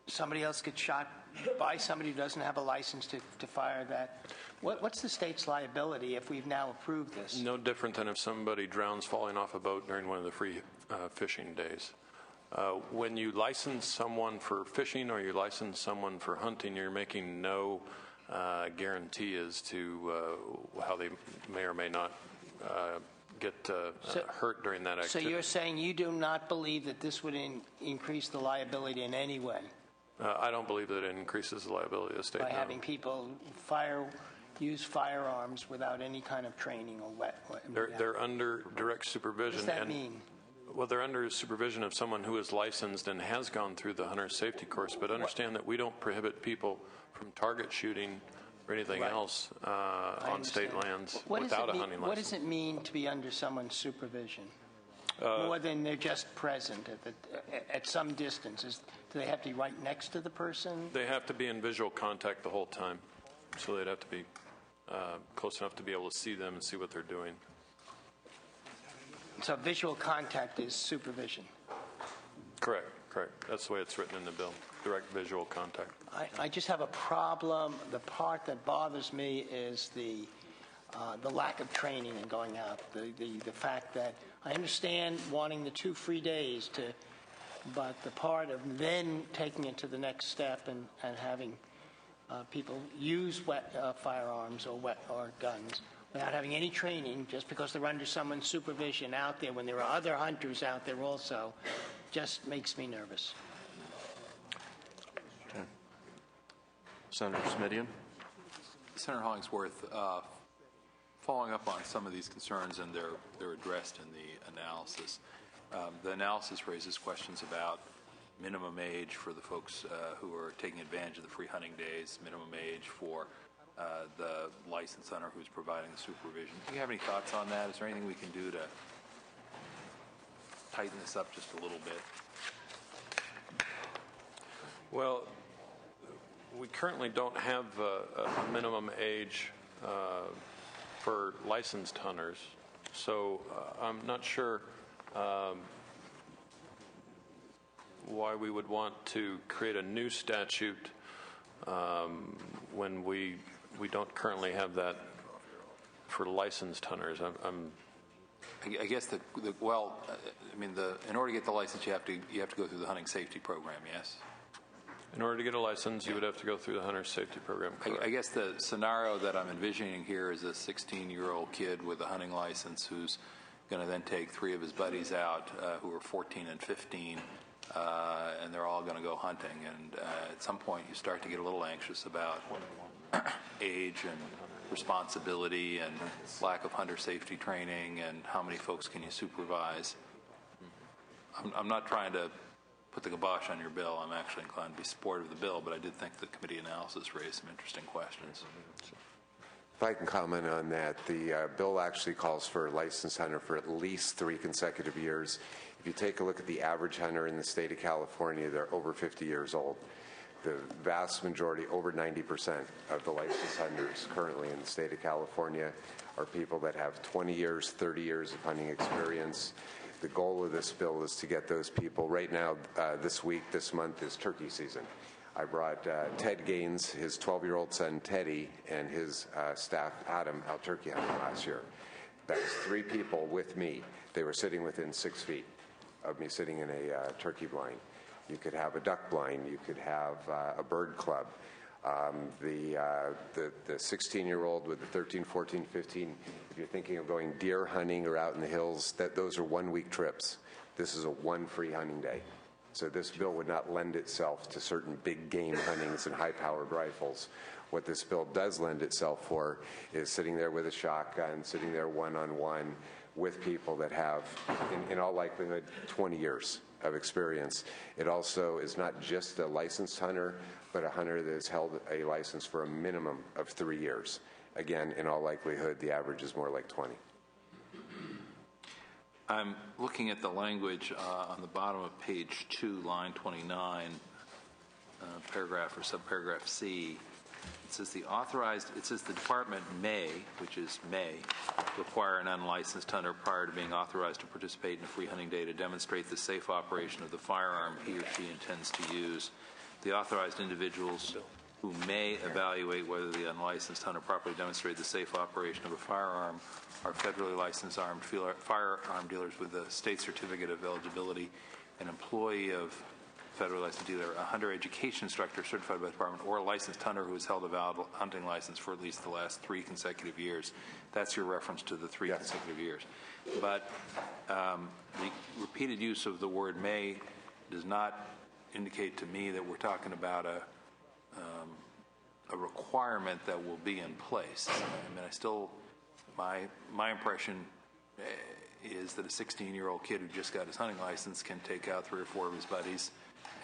somebody else gets shot by somebody who doesn't have a license to fire that? What's the state's liability if we've now approved this? No different than if somebody drowns falling off a boat during one of the free fishing days. When you license someone for fishing or you license someone for hunting, you're making no guarantee as to how they may or may not get hurt during that activity. So you're saying you do not believe that this would increase the liability in any way? I don't believe that it increases the liability of the state. By having people use firearms without any kind of training or They're under direct supervision. What does that mean? Well, they're under supervision of someone who is licensed and has gone through the hunter safety course. But understand that we don't prohibit people from target shooting or anything else on state lands without a hunting license. What does it mean to be under someone's supervision? More than they're just present at some distances. Do they have to be right next to the person? They have to be in visual contact the whole time. So they'd have to be close enough to be able to see them and see what they're doing. So visual contact is supervision? Correct. That's the way it's written in the bill, direct visual contact. I just have a problem. The part that bothers me is the lack of training and going out. The fact that I understand wanting the 2 free days, but the part of then taking it to the next step and having people use firearms or guns without having any training, just because they're under someone's supervision out there when there are other hunters out there also, just makes me nervous. Okay. Senator Smidian? Senator Hollingsworth, following up on some of these concerns, and they're addressed in the analysis. The analysis raises questions about minimum age for the folks who are taking advantage of the free hunting days, minimum age for the licensed hunter who's providing the supervision. Do you have any thoughts on that? Is there anything we can do to tighten this up just a little bit? Well, we currently don't have a minimum age for licensed hunters, so I'm not sure why we would want to create a new statute when we don't currently have that for licensed hunters. I guess in order to get the license, you have to go through the hunting safety program. Yes. In order to get a license, you would have to go through the hunter safety program. I guess the scenario that I'm envisioning here is a 16-year-old kid with a hunting license who's going to then take 3 of his buddies out who are 14 and 15, and they're all going to go hunting. And at some point, you start to get a little anxious about age and responsibility and lack of hunter safety training and how many folks can you supervise. I'm not trying to put the kibosh on your bill. I'm actually inclined to be supportive of the bill, but I did think the committee analysis raised some interesting questions. If I can comment on that, the bill actually calls for a licensed hunter for at least 3 consecutive years. If you take a look at the average hunter in the state of California, they're over 50 years old. The vast majority, over 90% of the licensed hunters currently in the state of California are people that have 20 years, 30 years of hunting experience. The goal of this bill is to get those people. Right now, this month is turkey season. I brought Ted Gaines, his 12-year-old son Teddy, and his staff Adam out turkey hunting last year. That was 3 people with me. They were sitting within 6 feet of me sitting in a turkey blind. You could have a duck blind. You could have a bird club. The 16-year-old with the 13, 14, 15, if you're thinking of going deer hunting or out in the hills, those are 1-week trips. This is a 1 free hunting day. So this bill would not lend itself to certain big game huntings and high-powered rifles. What this bill does lend itself for is sitting there with a shotgun, sitting there one-on-one with people that have, in all likelihood, 20 years of experience. It also is not just a licensed hunter, but a hunter that has held a license for a minimum of 3 years. Again, in all likelihood, the average is more like 20. I'm looking at the language on the bottom of page 2, line 29, paragraph or subparagraph C. It says the department may, which is may, require an unlicensed hunter prior to being authorized to participate in a free hunting day to demonstrate the safe operation of the firearm he or she intends to use. The authorized individuals who may evaluate whether the unlicensed hunter properly demonstrated the safe operation of a firearm are federally licensed firearm dealers with a state certificate of eligibility, an employee of federally licensed dealer, a hunter education instructor certified by the department, or a licensed hunter who has held a valid hunting license for at least the last 3 consecutive years. That's your reference to the 3 consecutive years. But the repeated use of the word may does not indicate to me that we're talking about a requirement that will be in place. I mean, my impression is that a 16-year-old kid who just got his hunting license can take out 3 or 4 of his buddies,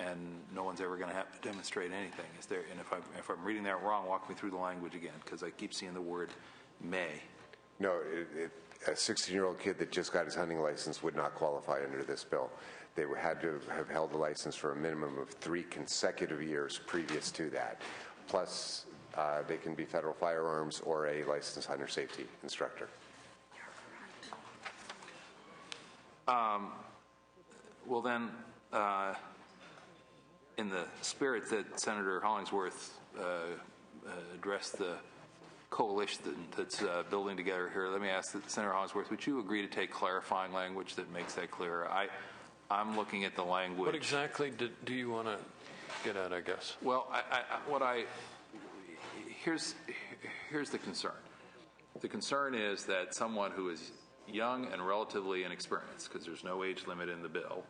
and no one's ever going to have to demonstrate anything. Is there? And if I'm reading that wrong, walk me through the language again, because I keep seeing the word may. No, a 16-year-old kid that just got his hunting license would not qualify under this bill. They had to have held the license for a minimum of 3 consecutive years previous to that. Plus, they can be federal firearms or a licensed hunter safety instructor. Well, then, in the spirit that Senator Hollingsworth addressed the coalition that's building together here, let me ask Senator Hollingsworth, would you agree to take clarifying language that makes that clearer? I'm looking at the language. What exactly do you want to get at, I guess? Well, here's the concern. The concern is that someone who is young and relatively inexperienced, because there's no age limit in the bill,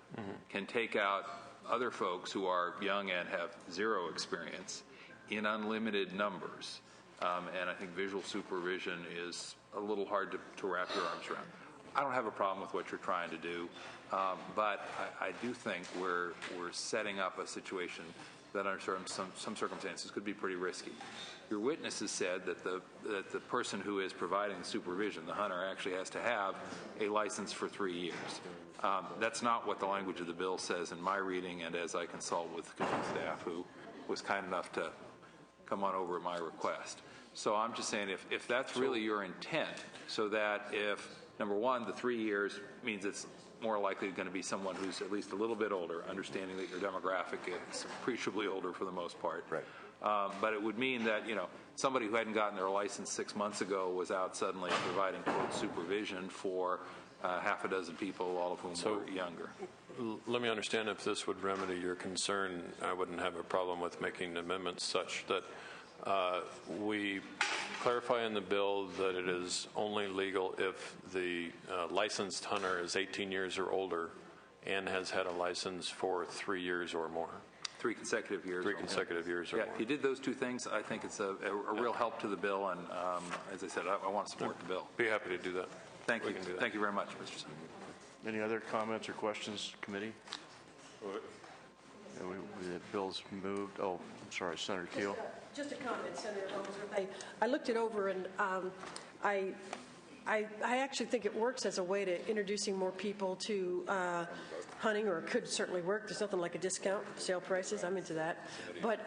can take out other folks who are young and have 0 experience in unlimited numbers. And I think visual supervision is a little hard to wrap your arms around. I don't have a problem with what you're trying to do, but I do think we're setting up a situation that under some circumstances could be pretty risky. Your witnesses said that the person who is providing supervision, the hunter, actually has to have a license for 3 years. That's not what the language of the bill says in my reading, and as I consult with committee staff who was kind enough to come on over at my request. So I'm just saying if that's really your intent, so that if, number one, the 3 years means it's more likely going to be someone who's at least a little bit older, understanding that your demographic is appreciably older for the most part. Right. But it would mean that, somebody who hadn't gotten their license 6 months ago was out suddenly providing, quote, supervision for half a dozen people, all of whom were younger. Let me understand if this would remedy your concern. I wouldn't have a problem with making amendments such that we clarify in the bill that it is only legal if the licensed hunter is 18 years or older and has had a license for 3 years or more. 3 consecutive years. 3 consecutive years or more. If you did those 2 things, I think it's a real help to the bill, and as I said, I want to support the bill. Be happy to do that. Thank you. Thank you very much, Mr. Senator. Any other comments or questions, committee? The bill's moved. Oh, I'm sorry, Senator Keel. Just a comment, Senator Hollingsworth. I looked it over, and I actually think it works as a way to introducing more people to hunting, or it could certainly work. There's nothing like a discount sale prices. I'm into that. But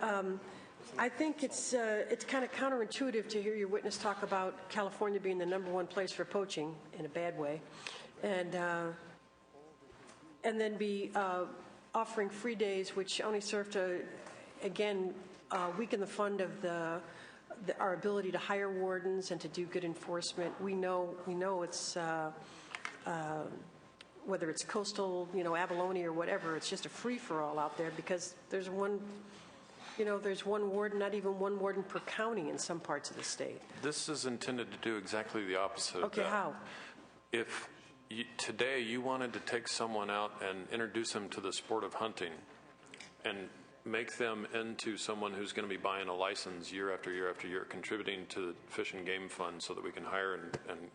I think it's kind of counterintuitive to hear your witness talk about California being the #1 place for poaching in a bad way, and then be offering free days, which only serve to, again, weaken the fund of our ability to hire wardens and to do good enforcement. We know it's whether it's coastal, Abalone or whatever. It's just a free for all out there because there's one warden, not even one warden per county in some parts of the state. This is intended to do exactly the opposite of that. Okay, how? If today you wanted to take someone out and introduce them to the sport of hunting and make them into someone who's going to be buying a license year after year after year, contributing to the Fish and Game Fund so that we can hire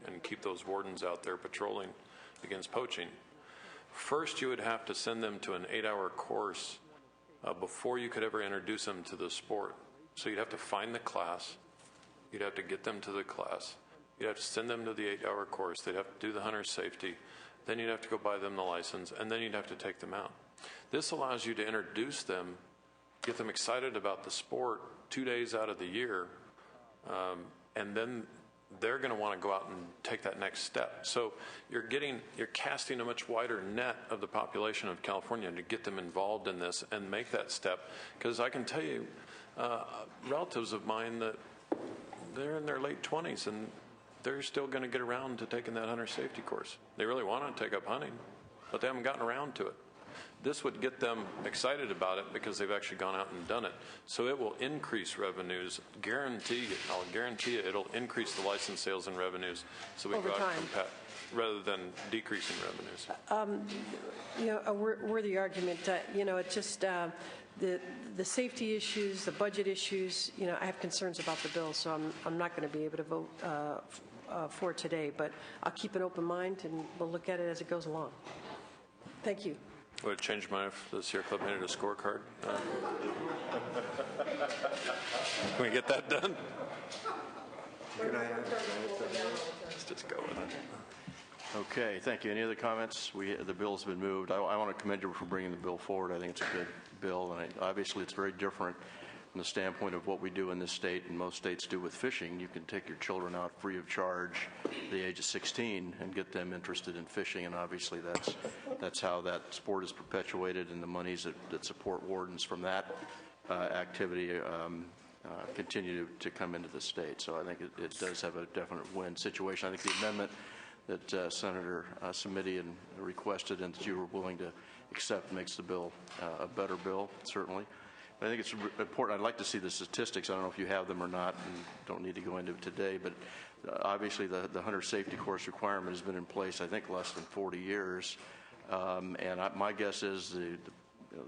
and keep those wardens out there patrolling against poaching, first you would have to send them to an 8-hour course before you could ever introduce them to the sport. So you'd have to find the class, you'd have to get them to the class, you'd have to send them to the 8-hour course, they'd have to do the hunter safety, then you'd have to go buy them the license, and then you'd have to take them out. This allows you to introduce them, get them excited about the sport 2 days out of the year, and then they're going to want to go out and take that next step. So you're casting a much wider net of the population of California to get them involved in this and make that step. Because I can tell you, relatives of mine that they're in their late 20s and they're still going to get around to taking that hunter safety course. They really want to take up hunting, but they haven't gotten around to it. This would get them excited about it because they've actually gone out and done it. So it will increase revenues. I'll guarantee you it'll increase the license sales and revenues so we Over go out time. and rather than decreasing revenues. A worthy argument. It's just the safety issues, the budget issues. I have concerns about the bill, so I'm not going to be able to vote for it today. But I'll keep an open mind, and we'll look at it as it goes along. Thank you. Would it change my if the Sierra Club made it a scorecard? Can we get that done? Let's just go with it. Okay, thank you. Any other comments? The bill's been moved. I want to commend you for bringing the bill forward. I think it's a good bill, and obviously it's very different from the standpoint of what we do in this state and most states do with fishing. You can take your children out free of charge at the age of 16 and get them interested in fishing, and obviously that's how that sport is perpetuated, and the monies that support wardens from that activity continue to come into the state. So I think it does have a definite win situation. I think the amendment that Senator Simitian requested and that you were willing to accept makes the bill a better bill, certainly. I think it's important. I'd like to see the statistics. I don't know if you have them or not, and don't need to go into it today, but obviously the hunter safety course requirement has been in place, I think, less than 40 years. And my guess is the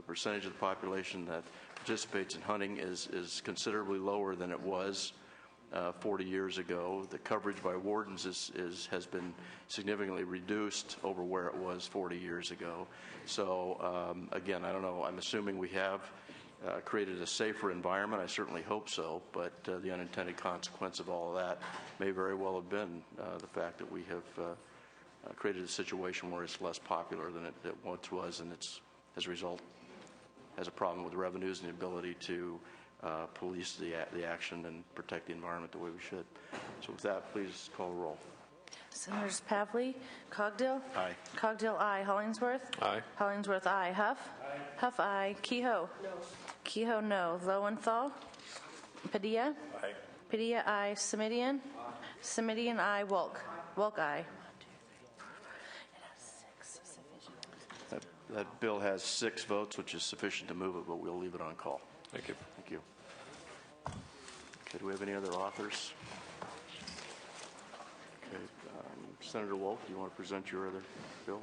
percentage of the population that participates in hunting is considerably lower than it was 40 years ago. The coverage by wardens has been significantly reduced over where it was 40 years ago. So, again, I don't know. I'm assuming we have created a safer environment. I certainly hope so, but the unintended consequence of all of that may very well have been the fact that we have created a situation where it's less popular than it once was, and it's, as a result, has a problem with revenues and the ability to police the action and protect the environment the way we should. So with that, please call the roll. Senators Pavley, Cogdill. Aye. Cogdill, aye. Hollingsworth. Aye. Hollingsworth, aye. Huff. Aye. Huff, aye. Kehoe. No. Kehoe, no. Lowenthal. Padilla. Aye. Padilla, aye. Simitian. Simitian, aye. Wolk. Wolk, aye. That bill has 6 votes, which is sufficient to move it, but we'll leave it on call. Thank you. Thank you. Okay, do we have any other authors? Okay, Senator Wolk, do you want to present your other bill?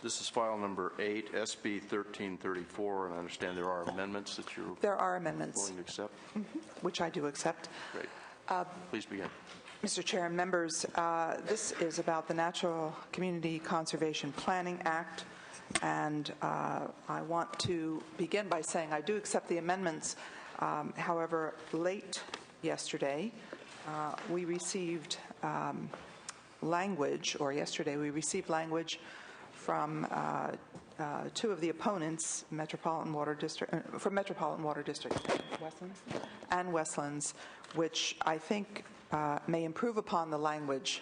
This is file number 8, SB 1334, and I understand there are amendments that you're There are amendments, willing to accept. which I do accept. Great. Please begin. Mr. Chair and members, this is about the Natural Community Conservation Planning Act, and I want to begin by saying I do accept the amendments. However, late yesterday, we received language, or yesterday we received language from 2 of the opponents, Metropolitan Water District, from Metropolitan Water District, Westlands, which I think may improve upon the language.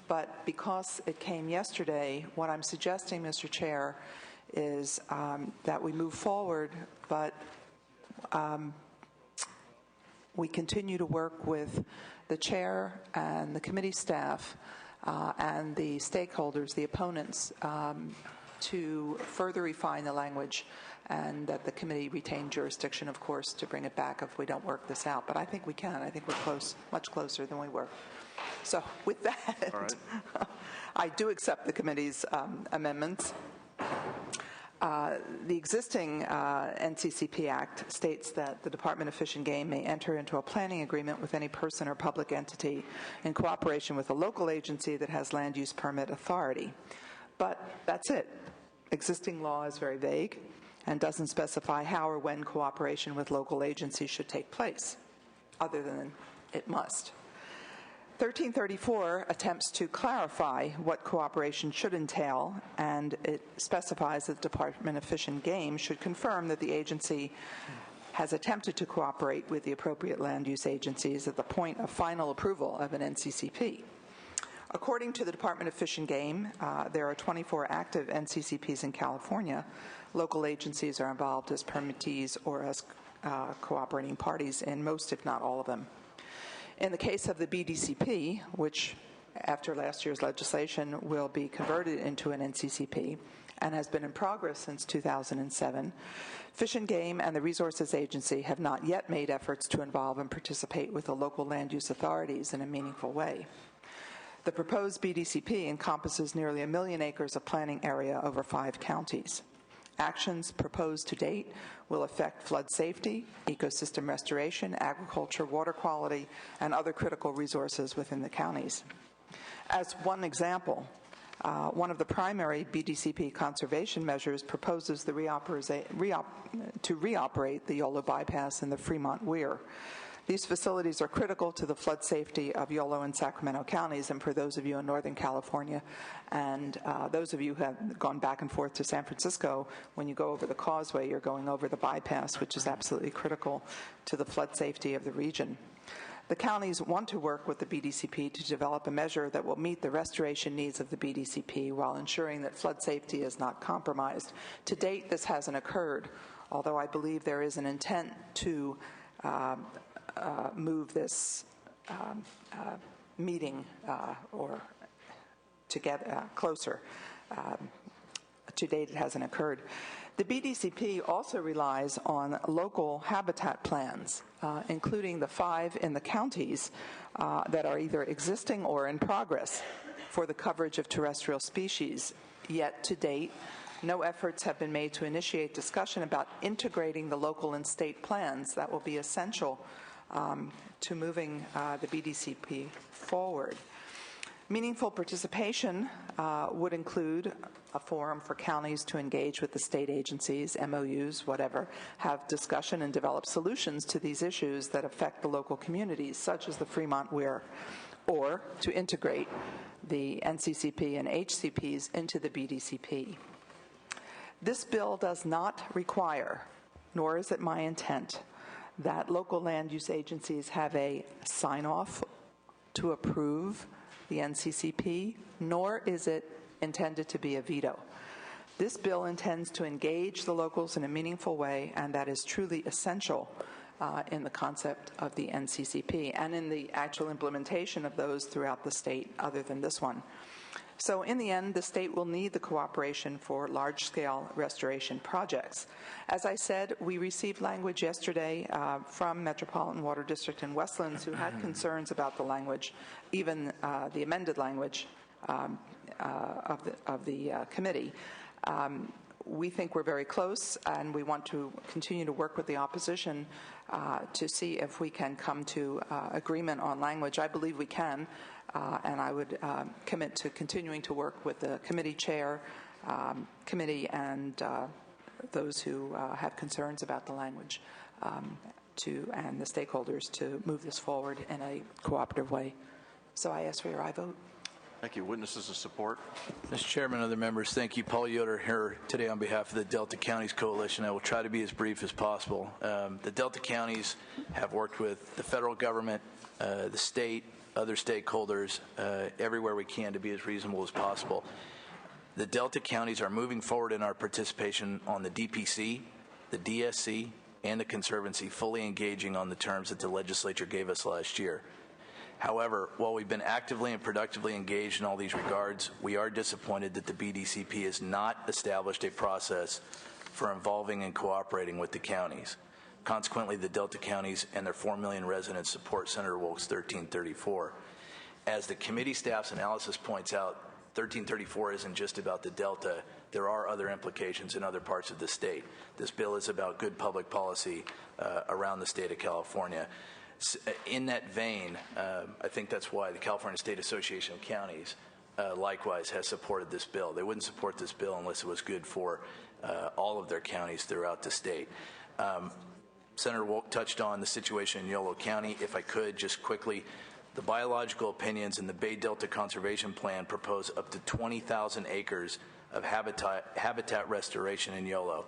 But because it came yesterday, what I'm suggesting, Mr. Chair, is that we move forward, but we continue to work with the chair and the committee staff and the stakeholders, the opponents, to further refine the language, and that the committee retain jurisdiction, of course, to bring it back if we don't work this out. But I think we can. I think we're close, much closer than we were. So with that, I do accept the committee's amendments. The existing NCCP Act states that the Department of Fish and Game may enter into a planning agreement with any person or public entity in cooperation with a local agency that has land use permit authority. But that's it. Existing law is very vague and doesn't specify how or when cooperation with local agencies should take place, other than it must. 1334 attempts to clarify what cooperation should entail, and it specifies that the Department of Fish and Game should confirm that the agency has attempted to cooperate with the appropriate land use agencies at the point of final approval of an NCCP. According to the Department of Fish and Game, there are 24 active NCCPs in California. Local agencies are involved as permittees or as cooperating parties in most, if not all of them. In the case of the BDCP, which after last year's legislation will be converted into an NCCP and has been in progress since 2007, Fish and Game and the Resources Agency have not yet made efforts to involve and participate with the local land use authorities in a meaningful way. The proposed BDCP encompasses nearly 1 million acres of planting area over 5 counties. Actions proposed to date will affect flood safety, ecosystem restoration, agriculture, water quality, and other critical resources within the counties. As one example, one of the primary BDCP conservation measures proposes to reoperate the Yolo Bypass in the Fremont Weir. These facilities are critical to the flood safety of Yolo and Sacramento counties, and for those of you in Northern California and those of you who have gone back and forth to San Francisco, when you go over the causeway, you're going over the bypass, which is absolutely critical to the flood safety of the region. The counties want to work with the BDCP to develop a measure that will meet the restoration needs of the BDCP while ensuring that flood safety is not compromised. To date, this hasn't occurred, although I believe there is an intent to move this meeting or together closer. To date, it hasn't occurred. The BDCP also relies on local habitat plans, including the 5 in the counties that are either existing or in progress for the coverage of terrestrial species. Yet, to date, no efforts have been made to initiate discussion about integrating the local and state plans that will be essential to moving the BDCP forward. Meaningful participation would include a forum for counties to engage with the state agencies, MOUs, whatever, have discussion and develop solutions to these issues that affect the local communities, such as the Fremont Weir, or to integrate the NCCP and HCPs into the BDCP. This bill does not require, nor is it my intent, that local land use agencies have a sign-off to approve the NCCP, nor is it intended to be a veto. This bill intends to engage the locals in a meaningful way, and that is truly essential in the concept of the NCCP and in the actual implementation of those throughout the state, other than this one. So in the end, the state will need the cooperation for large-scale restoration projects. As I said, we received language yesterday from Metropolitan Water District and Westlands who had concerns about the language, even the amended language of the committee. We think we're very close, and we want to continue to work with the opposition to see if we can come to agreement on language. I believe we can. And I would commit to continuing to work with the committee chair, committee, and those who have concerns about the language and the stakeholders to move this forward in a cooperative way. So I ask for your aye vote. Thank you. Witnesses of support. Mr. Chairman, other members, thank you. Paul Yoder here today on behalf of the Delta Counties Coalition. I will try to be as brief as possible. The Delta counties have worked with the federal government, the state, other stakeholders everywhere we can to be as reasonable as possible. The Delta counties are moving forward in our participation on the DPC, the DSC, and the Conservancy, fully engaging on the terms that the legislature gave us last year. However, while we've been actively and productively engaged in all these regards, we are disappointed that the BDCP has not established a process for involving and cooperating with the counties. Consequently, the Delta counties and their 4 million residents support Senator Wolk's 1334. As the committee staff's analysis points out, 1334 isn't just about the Delta. There are other implications in other parts of the state. This bill is about good public policy around the state of California. In that vein, I think that's why the California State Association of Counties likewise has supported this bill. They wouldn't support this bill unless it was good for all of their counties throughout the state. Senator Wolk touched on the situation in Yolo County. If I could, just quickly, the biological opinions in the Bay Delta Conservation Plan propose up to 20,000 acres of habitat restoration in Yolo,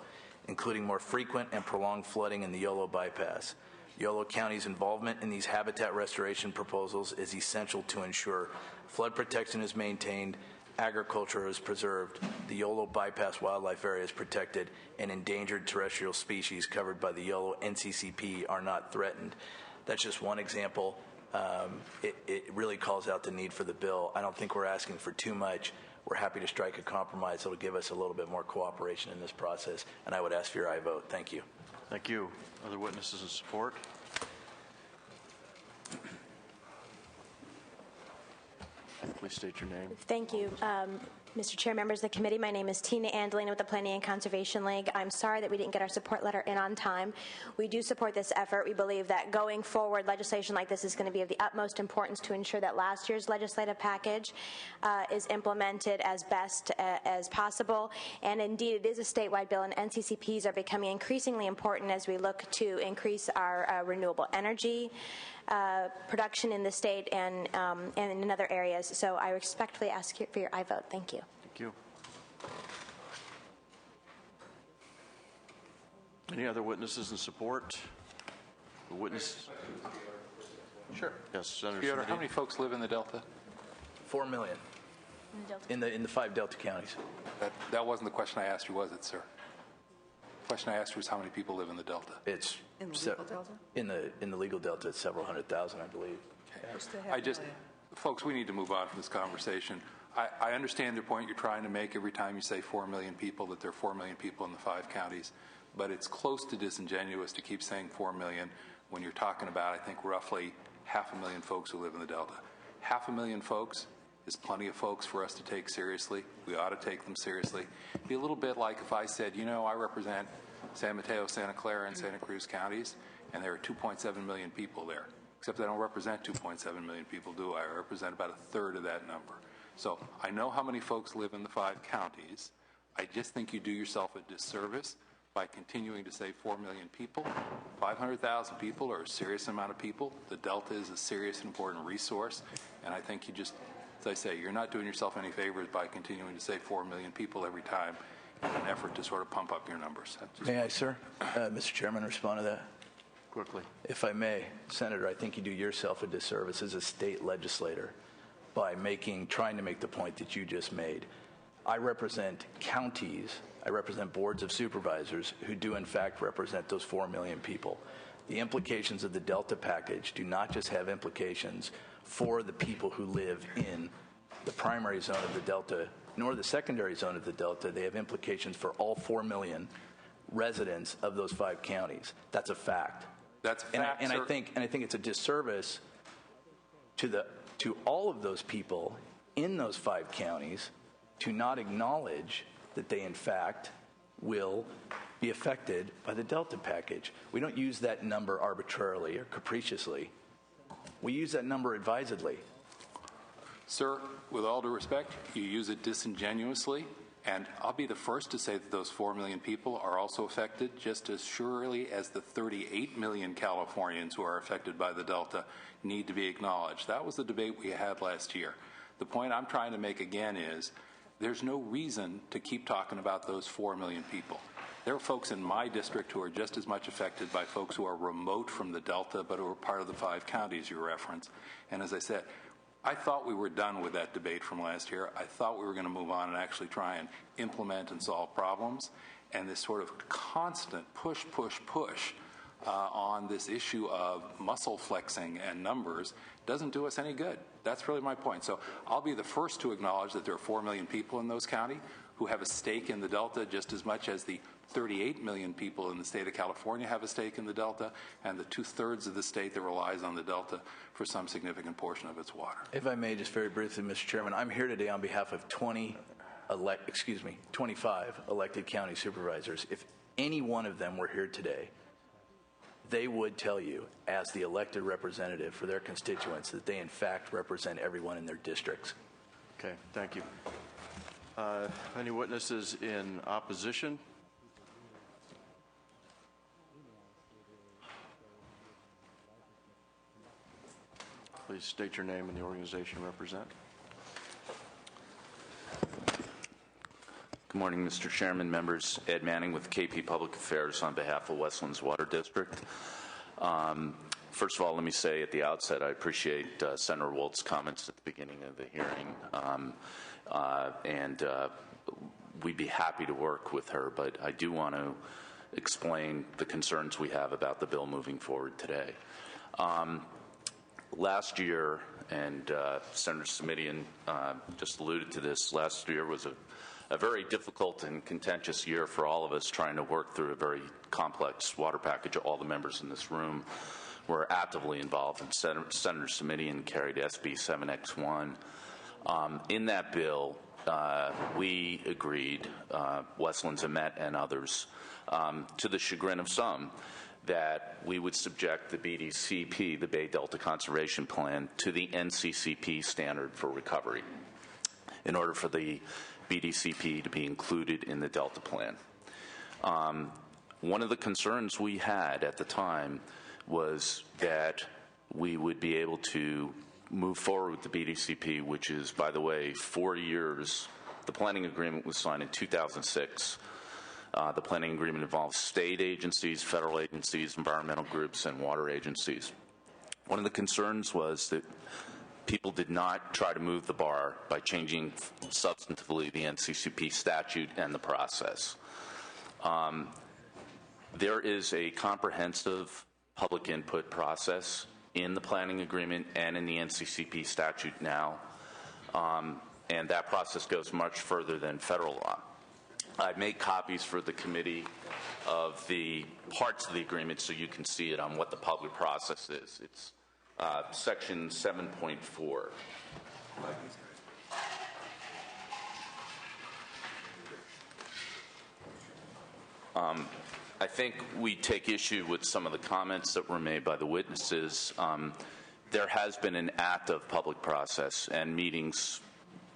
including more frequent and prolonged flooding in the Yolo bypass. Yolo County's involvement in these habitat restoration proposals is essential to ensure flood protection is maintained, agriculture is preserved, the Yolo bypass wildlife area is protected, and endangered terrestrial species covered by the Yolo NCCP are not threatened. That's just one example. It really calls out the need for the bill. I don't think we're asking for too much. We're happy to strike a compromise that will give us a little bit more cooperation in this process, and I would ask for your aye vote. Thank you. Thank you. Other witnesses in support? Please state your name. Thank you. Mr. Chair, members of the committee, my name is Tina Andolina with the Planning and Conservation League. I'm sorry that we didn't get our support letter in on time. We do support this effort. We believe that going forward, legislation like this is going to be of the utmost importance to ensure that last year's legislative package is implemented as best as possible. And indeed, it is a statewide bill, and NCCPs are becoming increasingly important as we look to increase our renewable energy production in the state and in other areas. So I respectfully ask for your aye vote. Thank you. Thank you. Any other witnesses in support? The witness? Sure. Yes, Senator Piotr, Simity. how many folks live in the Delta? 4 million in the 5 Delta counties. That wasn't the question I asked you, was it, sir? The question I asked you was how many people live in the Delta? It's in the legal Delta? In the legal Delta, it's several hundred thousand, I believe. Folks, we need to move on from this conversation. I understand the point you're trying to make every time you say 4 million people, that there are 4 million people in the 5 counties, but it's close to disingenuous to keep saying 4 million when you're talking about, I think, roughly 500,000 folks who live in the Delta. 500,000 folks is plenty of folks for us to take seriously. We ought to take them seriously. It'd be a little bit like if I said, I represent San Mateo, Santa Clara, and Santa Cruz counties, and there are 2.7 million people there. Except I don't represent 2.7 million people, do I? I represent about a third of that number. So I know how many folks live in the 5 counties. I just think you do yourself a disservice by continuing to say 4 million people. 500,000 people are a serious amount of people. The Delta is a serious and important resource, and I think you just, as I say, you're not doing yourself any favors by continuing to say 4 million people every time in an effort to sort of pump up your numbers. May I, sir? Mr. Chairman, respond to that? Quickly. If I may, Senator, I think you do yourself a disservice as a state legislator by trying to make the point that you just made. I represent counties, I represent boards of supervisors who do in fact represent those 4 million people. The implications of the Delta package do not just have implications for the people who live in the primary zone of the Delta, nor the secondary zone of the Delta. They have implications for all 4 million residents of those 5 counties. That's a fact. That's a fact, and sir. I think it's a disservice to all of those people in those 5 counties to not acknowledge that they in fact will be affected by the Delta package. We don't use that number arbitrarily or capriciously. We use that number advisedly. Sir, with all due respect, you use it disingenuously, and I'll be the first to say that those 4 million people are also affected just as surely as the 38 million Californians who are affected by the Delta need to be acknowledged. That was the debate we had last year. The point I'm trying to make again is there's no reason to keep talking about those 4 million people. There are folks in my district who are just as much affected by folks who are remote from the Delta but who are part of the 5 counties you reference. And as I said, I thought we were done with that debate from last year. I thought we were going to move on and actually try and implement and solve problems. And this sort of constant push on this issue of muscle flexing and numbers doesn't do us any good. That's really my point. So I'll be the first to acknowledge that there are 4 million people in those counties. who have a stake in the Delta just as much as the 38 million people in the state of California have a stake in the Delta, and the 2/3 of the state that relies on the Delta for some significant portion of its water. If I may, just very briefly, Mr. Chairman, I'm here today on behalf of 25 elected county supervisors. If any one of them were here today, they would tell you, as the elected representative for their constituents, that they in fact represent everyone in their districts. Okay, thank you. Any witnesses in opposition? Please state your name and the organization you represent. Good morning, Mr. Chairman, members. Ed Manning with KP Public Affairs on behalf of Westlands Water District. First of all, let me say at the outset, I appreciate Senator Wolt's comments at the beginning of the hearing, and we'd be happy to work with her, but I do want to explain the concerns we have about the bill moving forward today. Last year, and Senator Simitian just alluded to this, last year was a very difficult and contentious year for all of us trying to work through a very complex water package. All the members in this room were actively involved, and Senator Simitian carried SB 7X1. In that bill, we agreed, Westlands Amet and others, to the chagrin of some, that we would subject the BDCP, the Bay Delta Conservation Plan, to the NCCP standard for recovery in order for the BDCP to be included in the Delta Plan. One of the concerns we had at the time was that we would be able to move forward with the BDCP, which is, by the way, 4 years. The planning agreement was signed in 2006. The planning agreement involves state agencies, federal agencies, environmental groups, and water agencies. One of the concerns was that people did not try to move the bar by changing substantively the NCCP statute and the process. There is a comprehensive public input process in the planning agreement and in the NCCP statute now, and that process goes much further than federal law. I've made copies for the committee of the parts of the agreement so you can see it on what the public process is. It's section 7.4. I think we take issue with some of the comments that were made by the witnesses. There has been an active public process and meetings,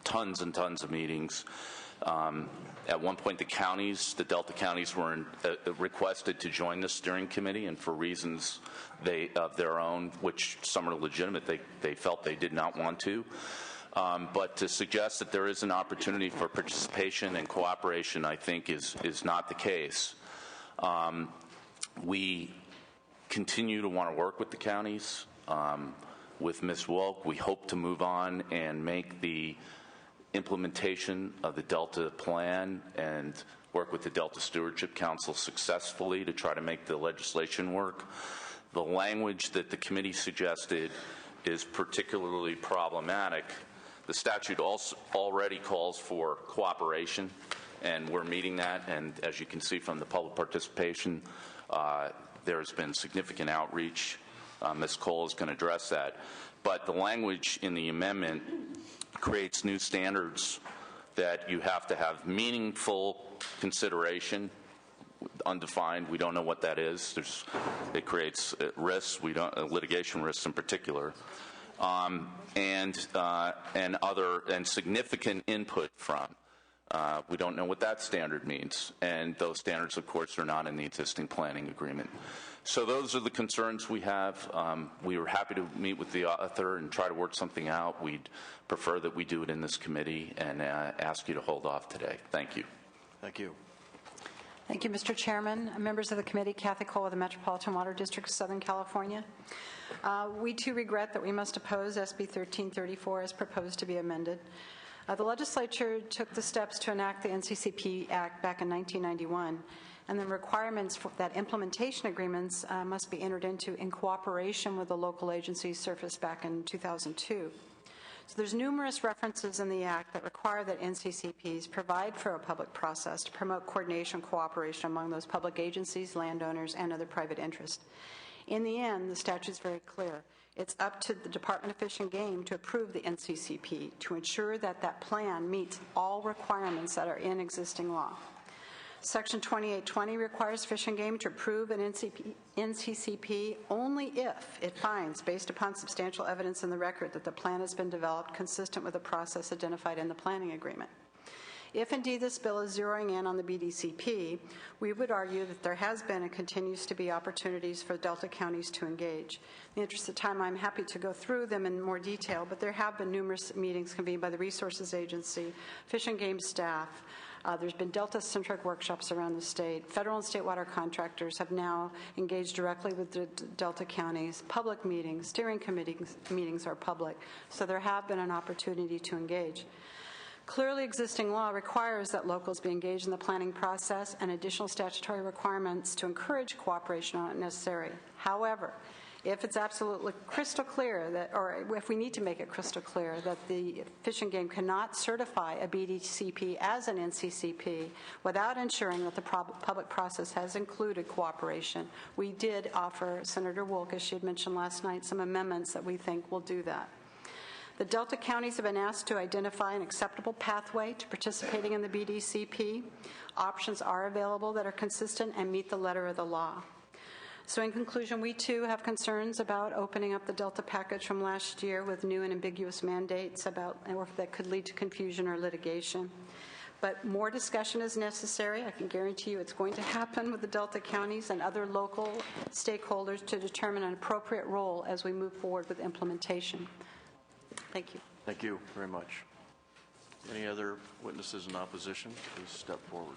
tons and tons of meetings. At one point, the Delta counties were requested to join the steering committee, and for reasons of their own, which some are legitimate, they felt they did not want to. But to suggest that there is an opportunity for participation and cooperation, I think, is not the case. We continue to want to work with the counties. With Ms. Wolk, we hope to move on and make the implementation of the Delta plan and work with the Delta Stewardship Council successfully to try to make the legislation work. The language that the committee suggested is particularly problematic. The statute also already calls for cooperation, and we're meeting that, and as you can see from the public participation, there's been significant outreach. Ms. Cole is going to address that. But the language in the amendment creates new standards that you have to have meaningful consideration, undefined. We don't know what that is. It creates risks. Litigation risks in particular, and significant input from. We don't know what that standard means, and those standards, of course, are not in the existing planning agreement. So those are the concerns we have. We were happy to meet with the author and try to work something out. We'd prefer that we do it in this committee and ask you to hold off today. Thank you. Thank you. Thank you, Mr. Chairman. Members of the committee, Kathy Cole of the Metropolitan Water District of Southern California. We too regret that we must oppose SB 1334 as proposed to be amended. The legislature took the steps to enact the NCCP Act back in 1991, and the requirements for that implementation agreements must be entered into in cooperation with the local agencies surfaced back in 2002. So there's numerous references in the Act that require that NCCPs provide for a public process to promote coordination and cooperation among those public agencies, landowners, and other private interests. In the end, the statute is very clear. It's up to the Department of Fish and Game to approve the NCCP to ensure that that plan meets all requirements that are in existing law. Section 2820 requires Fish and Game to approve an NCCP only if it finds, based upon substantial evidence in the record, that the plan has been developed consistent with the process identified in the planning agreement. If indeed this bill is zeroing in on the BDCP, we would argue that there has been and continues to be opportunities for Delta counties to engage. In the interest of time, I'm happy to go through them in more detail, but there have been numerous meetings convened by the Resources Agency, Fish and Game staff. There's been Delta-centric workshops around the state. Federal and state water contractors have now engaged directly with the Delta counties. Public meetings, steering committee meetings are public, so there have been an opportunity to engage. Clearly, existing law requires that locals be engaged in the planning process, and additional statutory requirements to encourage cooperation are not necessary. However, if it's absolutely crystal clear that, or if we need to make it crystal clear that the Fish and Game cannot certify a BDCP as an NCCP without ensuring that the public process has included cooperation, we did offer Senator Wolk, as she had mentioned last night, some amendments that we think will do that. The Delta counties have been asked to identify an acceptable pathway to participating in the BDCP. Options are available that are consistent and meet the letter of the law. So in conclusion, we too have concerns about opening up the Delta package from last year with new and ambiguous mandates that could lead to confusion or litigation. But more discussion is necessary. I can guarantee you it's going to happen with the Delta counties and other local stakeholders to determine an appropriate role as we move forward with implementation. Thank you. Thank you very much. Any other witnesses in opposition? Please step forward.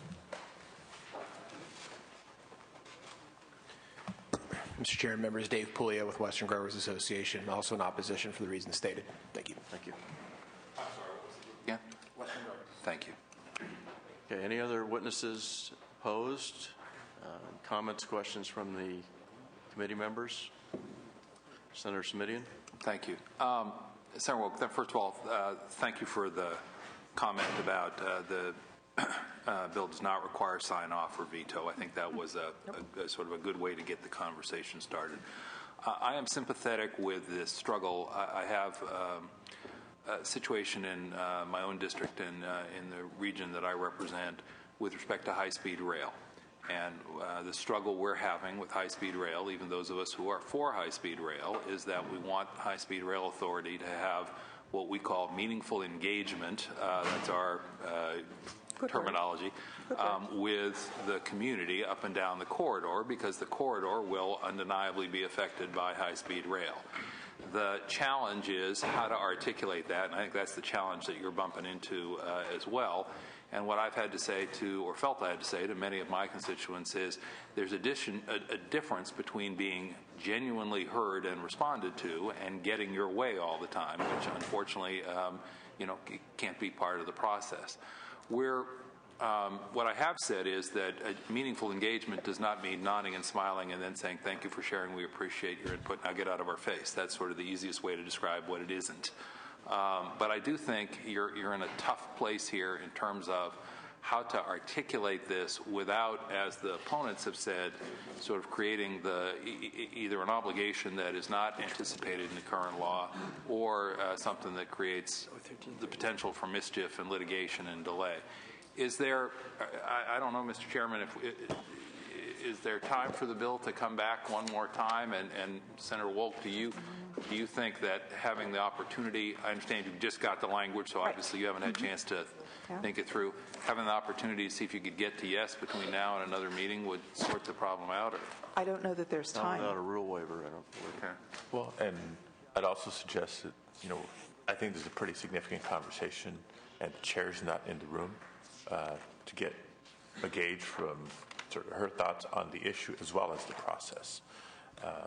Mr. Chair and members, Dave Puglia with Western Growers Association, also in opposition for the reasons stated. Thank you. Thank you. I'm sorry, what was it again? Western Growers. Thank you. Okay, any other witnesses opposed? Comments, questions from the committee members? Senator Simitian. Thank you. Senator Wolk, first of all, thank you for the comment about the bill does not require sign-off or veto. I think that was a sort of a good way to get the conversation started. I am sympathetic with this struggle. I have a situation in my own district and in the region that I represent with respect to high-speed rail. And the struggle we're having with high-speed rail, even those of us who are for high-speed rail, is that we want high-speed rail authority to have what we call meaningful engagement, that's our terminology, with the community up and down the corridor, because the corridor will undeniably be affected by high-speed rail. The challenge is how to articulate that, and I think that's the challenge that you're bumping into as well. And what I've had to say to, or felt I had to say to many of my constituents is there's a difference between being genuinely heard and responded to and getting your way all the time, which unfortunately, can't be part of the process. What I have said is that a meaningful engagement does not mean nodding and smiling and then saying, thank you for sharing, we appreciate your input, now get out of our face. That's sort of the easiest way to describe what it isn't. But I do think you're in a tough place here in terms of how to articulate this without, as the opponents have said, sort of creating either an obligation that is not anticipated in the current law or something that creates the potential for mischief and litigation and delay. Is there, I don't know, Mr. Chairman, is there time for the bill to come back one more time? And Senator Wolk, do you think that having the opportunity, I understand you just got the language, so obviously you haven't had a chance to think it through, having the opportunity to see if you could get to yes between now and another meeting would sort the problem out? Or? I don't know that there's time. Not without a rule waiver, I don't believe. Okay. Well, and I'd also suggest that, I think there's a pretty significant conversation, and the chair's not in the room to get a gauge from sort of her thoughts on the issue as well as the process.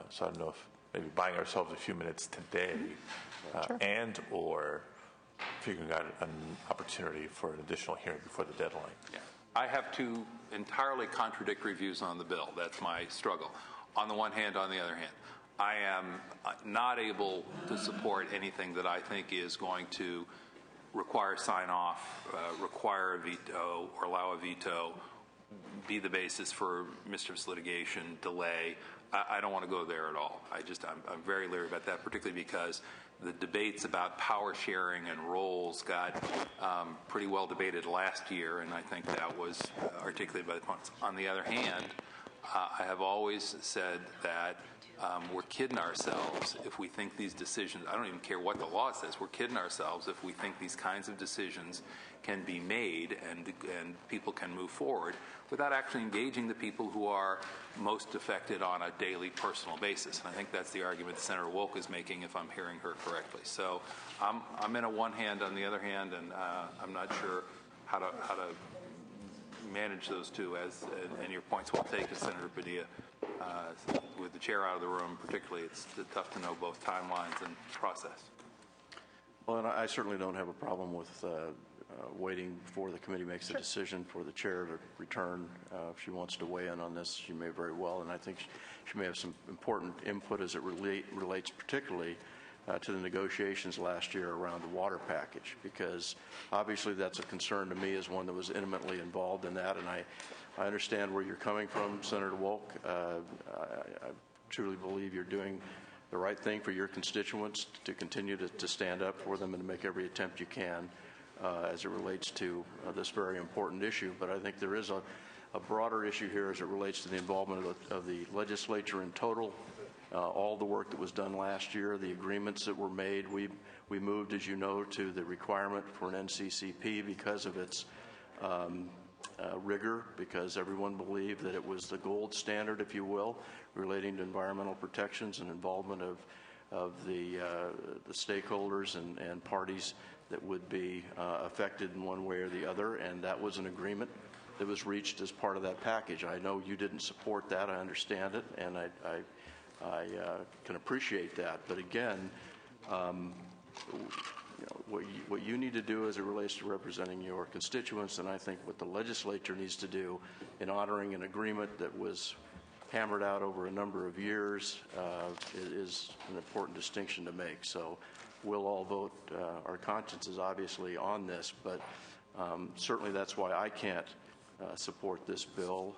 So I don't know if maybe buying ourselves a few minutes today and or figuring out an opportunity for an additional hearing before the deadline. Yeah. I have two entirely contradictory views on the bill. That's my struggle. On the one hand, on the other hand, I am not able to support anything that I think is going to require sign-off, require a veto, or allow a veto, be the basis for mischievous litigation, delay. I don't want to go there at all. I'm very leery about that, particularly because the debates about power sharing and roles got pretty well debated last year, and I think that was articulated by the opponents. On the other hand, I have always said that we're kidding ourselves if we think these decisions, I don't even care what the law says, we're kidding ourselves if we think these kinds of decisions can be made and people can move forward without actually engaging the people who are most affected on a daily personal basis. And I think that's the argument Senator Wolk is making, if I'm hearing her correctly. So I'm in a one hand on the other hand, and I'm not sure how to manage those two, and your point's well taken, Senator Padilla. With the chair out of the room, particularly, it's tough to know both timelines and process. Well, and I certainly don't have a problem with waiting before the committee makes a decision for the chair to return. If she wants to weigh in on this, she may very well, and I think she may have some important input as it relates particularly to the negotiations last year around the water package, because obviously that's a concern to me as one that was intimately involved in that, and I understand where you're coming from, Senator Wolk. I truly believe you're doing the right thing for your constituents, to continue to stand up for them and to make every attempt you can as it relates to this very important issue. But I think there is a broader issue here as it relates to the involvement of the legislature in total. All the work that was done last year, the agreements that were made. We moved, as you know, to the requirement for an NCCP because of its rigor, because everyone believed that it was the gold standard, if you will, relating to environmental protections and involvement of the stakeholders and parties that would be affected in one way or the other, and that was an agreement that was reached as part of that package. I know you didn't support that. I understand it, and I can appreciate that. But again, what you need to do as it relates to representing your constituents, and I think what the legislature needs to do in honoring an agreement that was hammered out over a number of years, is an important distinction to make. So we'll all vote our consciences, obviously, on this, but certainly that's why I can't support this bill,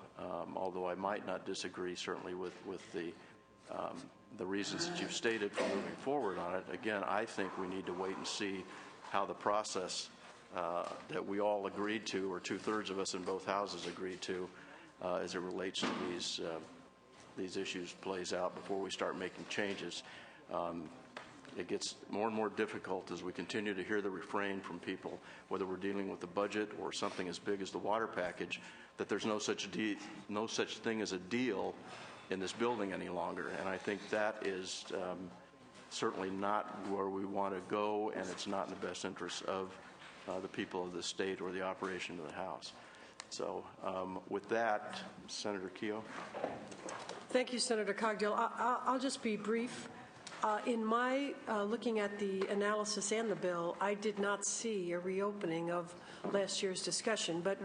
although I might not disagree certainly with the reasons that you've stated for moving forward on it. Again, I think we need to wait and see how the process that we all agreed to, or two-thirds of us in both houses agreed to, as it relates to these issues plays out before we start making changes. It gets more and more difficult as we continue to hear the refrain from people, whether we're dealing with the budget or something as big as the water package, that there's no such thing as a deal in this building any longer. And I think that is certainly not where we want to go, and it's not in the best interest of the people of the state or the operation of the House. So with that, Senator Keogh. Thank you, Senator Cogdill. I'll just be brief. In my looking at the analysis and the bill, I did not see a reopening of last year's discussion, but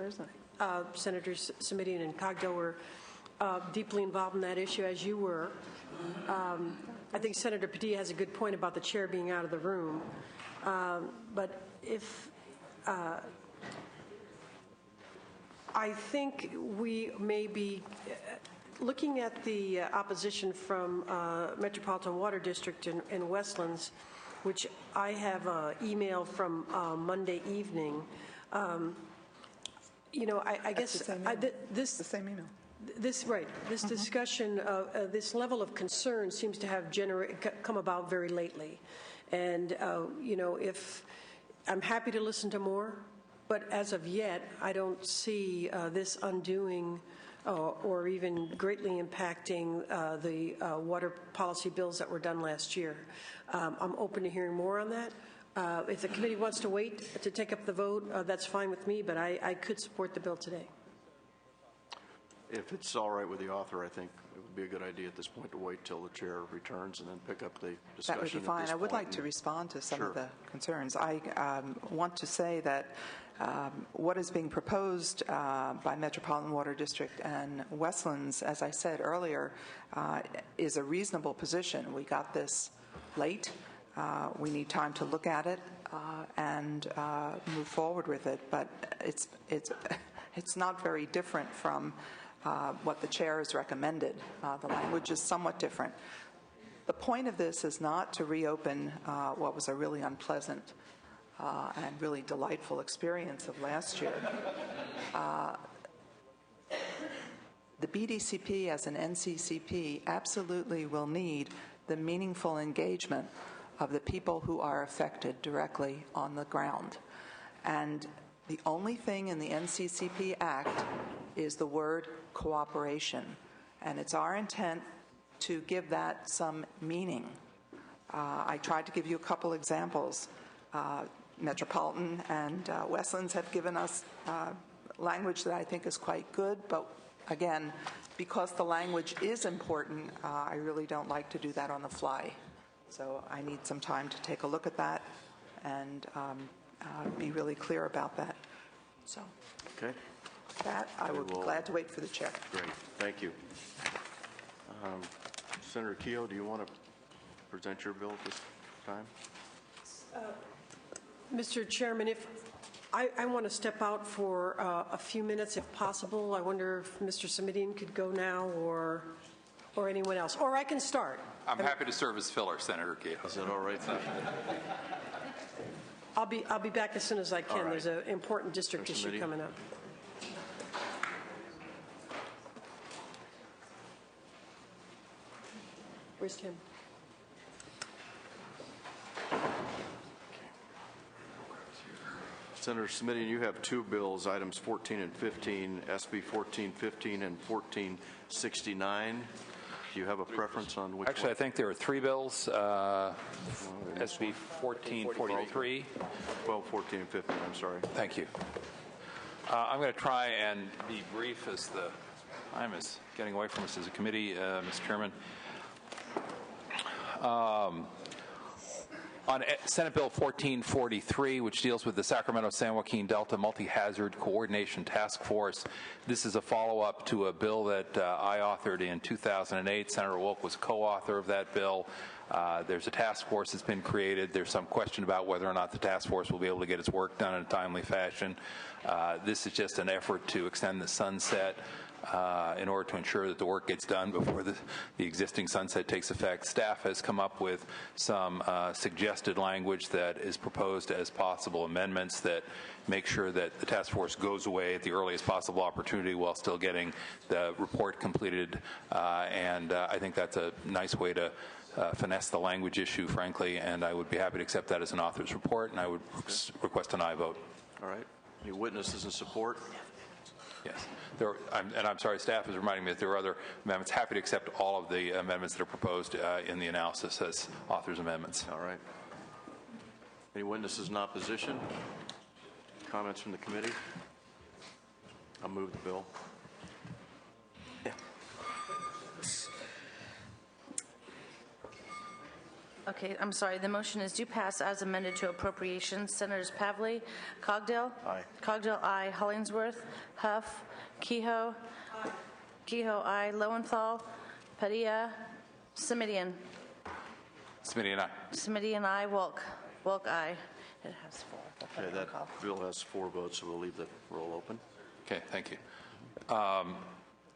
Senators Simitian and Cogdill were deeply involved in that issue, as you were. I think Senator Padilla has a good point about the chair being out of the room. But if I think we may be looking at the opposition from Metropolitan Water District in Westlands, which I have an email from Monday evening. I guess the same email. This discussion, this level of concern seems to have come about very lately, and if I'm happy to listen to more, but as of yet, I don't see this undoing or even greatly impacting the water policy bills that were done last year. I'm open to hearing more on that. If the committee wants to wait to take up the vote, that's fine with me, but I could support the bill today. if it's all right with the author, I think it would be a good idea at this point to wait till the chair returns and then pick up the discussion. That would be fine. I would like to respond to some of the concerns. I want to say that what is being proposed by Metropolitan Water District and Westlands, as I said earlier, is a reasonable position. We got this late. We need time to look at it and move forward with it. But it's not very different from what the chair has recommended. The language is somewhat different. The point of this is not to reopen what was a really unpleasant and really delightful experience of last year. The BDCP as an NCCP absolutely will need the meaningful engagement of the people who are affected directly on the ground. And the only thing in the NCCP Act is the word cooperation. And it's our intent to give that some meaning. I tried to give you a couple examples. Metropolitan and Westlands have given us language that I think is quite good, but again, because the language is important, I really don't like to do that on the fly. So I need some time to take a look at that and be really clear about that. So, okay. That I would be glad to wait for the chair. Great, thank you. Senator Kehoe, do you want to present your bill at this time? Mr. Chairman, if I want to step out for a few minutes, if possible. I wonder if Mr. Simitian could go now, or anyone else, or I can start. I'm happy to serve as filler, Senator Kehoe. Is that all right? I'll be back as soon as I can. Right. There's an important district issue coming up. Where's Tim? Senator Simitian, you have two bills, items 14 and 15, SB 1415 and 1469. Do you have a preference on which Actually, one? I think there are three bills, SB 1443. 12, 14, and 15, I'm sorry. Thank you. I'm going to try and be brief as the time is getting away from us as a committee, Mr. Chairman. On Senate Bill 1443, which deals with the Sacramento-San Joaquin Delta Multi-Hazard Coordination Task Force, this is a follow-up to a bill that I authored in 2008. Senator Wolk was co-author of that bill. There's a task force that's been created. There's some question about whether or not the task force will be able to get its work done in a timely fashion. This is just an effort to extend the sunset in order to ensure that the work gets done before the existing sunset takes effect. Staff has come up with some suggested language that is proposed as possible amendments that make sure that the task force goes away at the earliest possible opportunity while still getting the report completed. And I think that's a nice way to finesse the language issue, frankly, and I would be happy to accept that as an author's report, and I would request an aye vote. All right. Any witnesses in support? Yes. I'm sorry, staff is reminding me that there are other amendments. Happy to accept all of the amendments that are proposed in the analysis as author's amendments. All right. Any witnesses in opposition? Comments from the committee? I'll move the bill. Okay, I'm sorry. The motion is do pass as amended to appropriations. Senators Pavley, Cogdill. Aye. Cogdill, aye. Hollingsworth, Huff, Kehoe. Aye. Kehoe, aye. Lowenthal, Padilla, Simitian. Simitian, aye. Simitian, aye. Wolk. Wolk, aye. It has four. Okay, that bill has 4 votes, so we'll leave the roll open. Okay, thank you.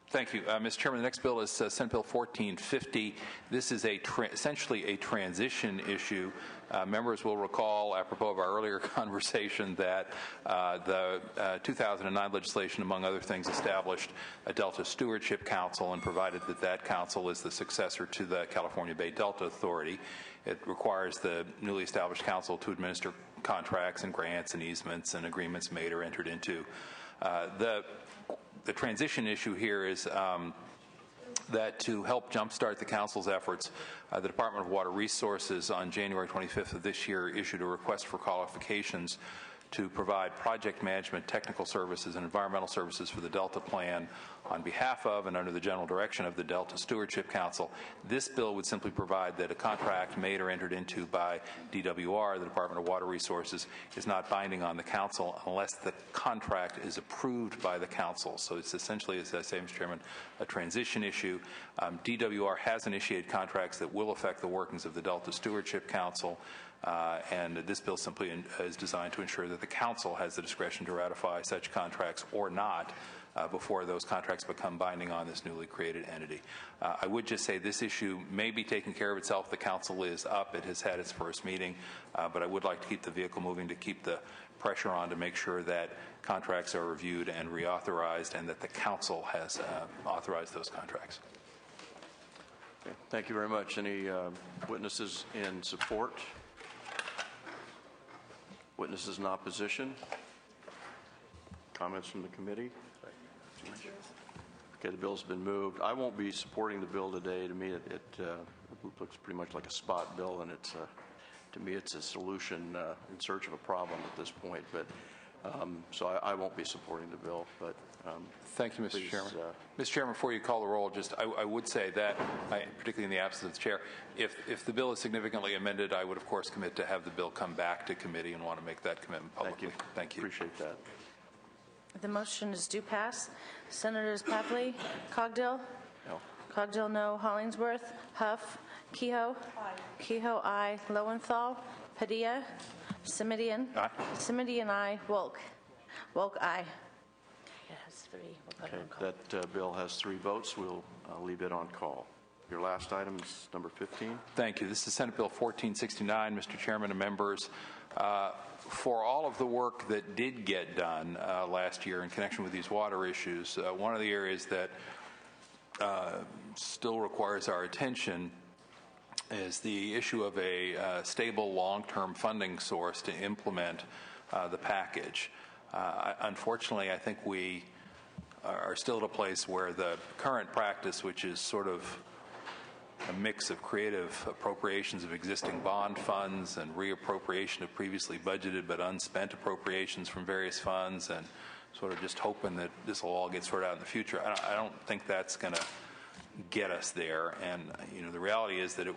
Thank you. Mr. Chairman, the next bill is Senate Bill 1450. This is essentially a transition issue. Members will recall, apropos of our earlier conversation, that the 2009 legislation, among other things, established a Delta Stewardship Council and provided that that council is the successor to the California Bay Delta Authority. It requires the newly established council to administer contracts and grants and easements and agreements made or entered into. The transition issue here is that to help jumpstart the council's efforts, the Department of Water Resources on January 25th of this year issued a request for qualifications to provide project management, technical services, and environmental services for the Delta Plan on behalf of and under the general direction of the Delta Stewardship Council. This bill would simply provide that a contract made or entered into by DWR, the Department of Water Resources, is not binding on the council unless the contract is approved by the council. So it's essentially, as I say, Mr. Chairman, a transition issue. DWR has initiated contracts that will affect the workings of the Delta Stewardship Council. And this bill simply is designed to ensure that the council has the discretion to ratify such contracts or not before those contracts become binding on this newly created entity. I would just say this issue may be taking care of itself. The council is up. It has had its first meeting. But I would like to keep the vehicle moving, to keep the pressure on to make sure that contracts are reviewed and reauthorized and that the council has authorized those contracts. Okay. Thank you very much. Any witnesses in support? Witnesses in opposition? Comments from the committee? Okay, the bill's been moved. I won't be supporting the bill today. To me, it looks pretty much like a spot bill, and it's to me it's a solution in search of a problem at this point. But so I won't be supporting the bill. But thank you, Mr. Chairman. Mr. Chairman, before you call the roll, just I would say that, particularly in the absence of the chair, if the bill is significantly amended, I would of course commit to have the bill come back to committee and want to make that commitment publicly. Thank you. Appreciate that. The motion is due pass. Senators Pavley, Cogdill? No. Cogdill, no. Hollingsworth? Huff? Kehoe? Aye. Kehoe, aye. Lowenthal? Padilla? Simidian? Aye. Simidian, aye. Wolk? Wolk, aye. It has three. We'll put it Okay, on call. that bill has 3 votes. We'll leave it on call. Your last item is number 15. Thank you. This is Senate Bill 1469, Mr. Chairman and members. For all of the work that did get done last year in connection with these water issues, one of the areas that still requires our attention is the issue of a stable long-term funding source to implement the package. Unfortunately, I think we are still at a place where the current practice, which is sort of a mix of creative appropriations of existing bond funds and reappropriation of previously budgeted but unspent appropriations from various funds, and sort of just hoping that this will all get sorted out in the future. I don't think that's going to get us there. And the reality is that it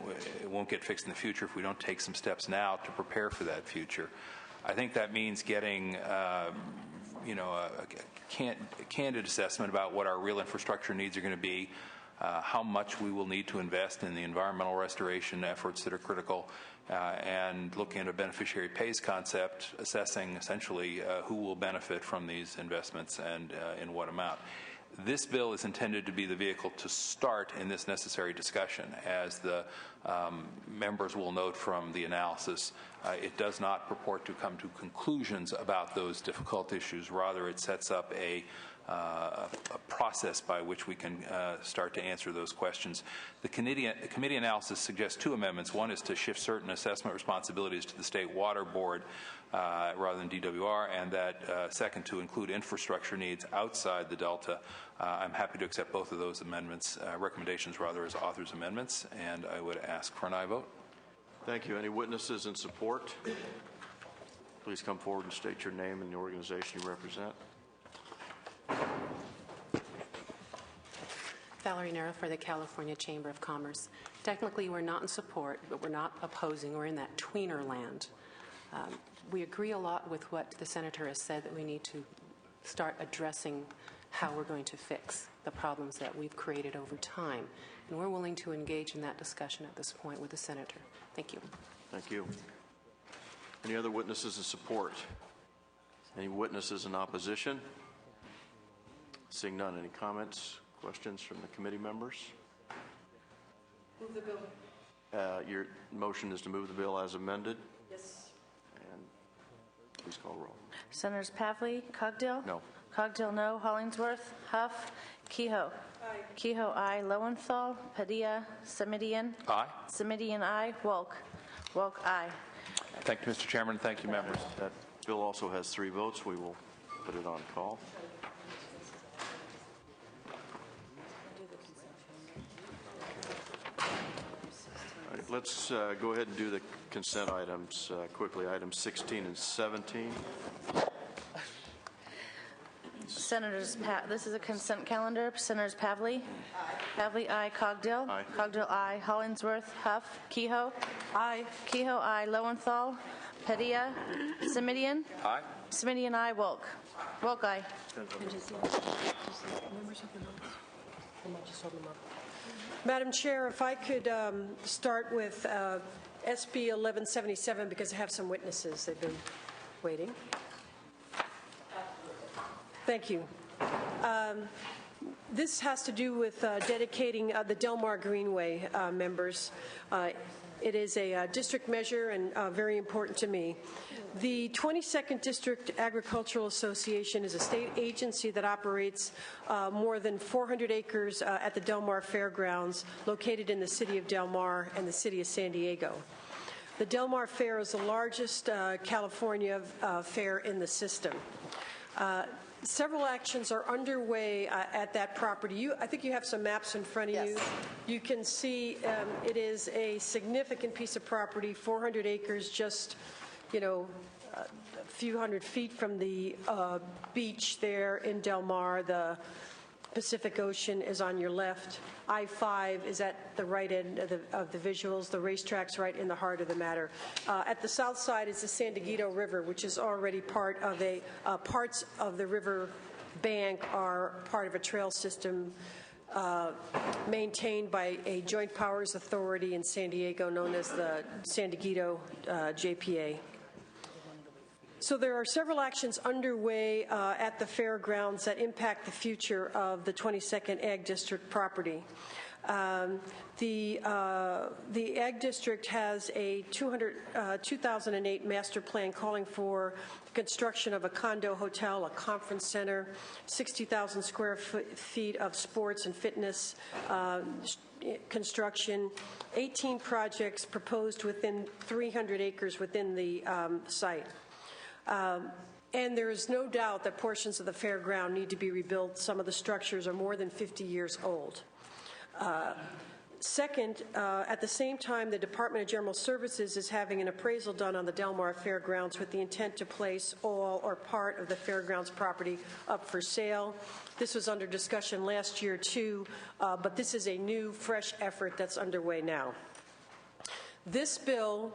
won't get fixed in the future if we don't take some steps now to prepare for that future. I think that means getting a candid assessment about what our real infrastructure needs are going to be, how much we will need to invest in the environmental restoration efforts that are critical, and looking at a beneficiary pays concept, assessing essentially who will benefit from these investments and in what amount. This bill is intended to be the vehicle to start in this necessary discussion. As the members will note from the analysis, it does not purport to come to conclusions about those difficult issues. Rather, it sets up a process by which we can start to answer those questions. The committee analysis suggests 2 amendments. One is to shift certain assessment responsibilities to the State Water Board rather than DWR, and that second, to include infrastructure needs outside the Delta. I'm happy to accept both of those recommendations rather, as authors' amendments, and I would ask for an aye vote. Thank you. Any witnesses in support? Please come forward and state your name and the organization you represent. Valerie Nero for the California Chamber of Commerce. Technically, we're not in support, but we're not opposing. We're in that tweener land. We agree a lot with what the senator has said, that we need to start addressing how we're going to fix the problems that we've created over time. And we're willing to engage in that discussion at this point with the senator. Thank you. Thank you. Any other witnesses in support? Any witnesses in opposition? Seeing none, any comments, questions from the committee members? Move the bill. Your motion is to move the bill as amended? Yes. And please call roll. Senators Pavley, Cogdill? No. Cogdill, no. Hollingsworth? Huff? Kehoe? Aye. Kehoe, aye. Lowenthal? Padilla? Simidian? Aye. Simidian, aye. Wolk? Wolk, aye. Thank you, Mr. Chairman. Thank you, members. That bill also has 3 votes. We will put it on call. Let's go ahead and do the consent items quickly. Items 16 and 17. Senators, this is a consent calendar. Senators Pavley? Aye. Pavley, aye. Cogdill? Aye. Cogdill, aye. Hollingsworth? Huff? Kehoe? Aye. Kehoe, aye. Lowenthal? Padilla? Simidian? Aye. Simidian, aye. Wilk? Wilk, aye. Madam Chair, if I could start with SB 1177 because I have some witnesses. They've been waiting. Thank you. This has to do with dedicating the Delmar Greenway, members. It is a district measure and very important to me. The 22nd District Agricultural Association is a state agency that operates more than 400 acres at the Delmar Fairgrounds, located in the city of Del Mar and the city of San Diego. The Delmar Fair is the largest California fair in the system. Several actions are underway at that property. I think you have some maps in front of you. You can see it is a significant piece of property, 400 acres, just, a few hundred feet from the beach there in Del Mar. The Pacific Ocean is on your left. I-5 is at the right end of the visuals. The racetrack's right in the heart of the matter. At the south side is the San Diego River, which is already part of parts of the river bank are part of a trail system maintained by a joint powers authority in San Diego known as the San Diego JPA. So there are several actions underway at the fairgrounds that impact the future of the 22nd Ag District property. The Ag District has a 2008 master plan calling for the construction of a condo hotel, a conference center, 60,000 square feet of sports and fitness construction, 18 projects proposed within 300 acres within the site. And there is no doubt that portions of the fairground need to be rebuilt. Some of the structures are more than 50 years old. Second, at the same time, the Department of General Services is having an appraisal done on the Del Mar Fairgrounds with the intent to place all or part of the fairgrounds property up for sale. This was under discussion last year, too, but this is a new, fresh effort that's underway now. This bill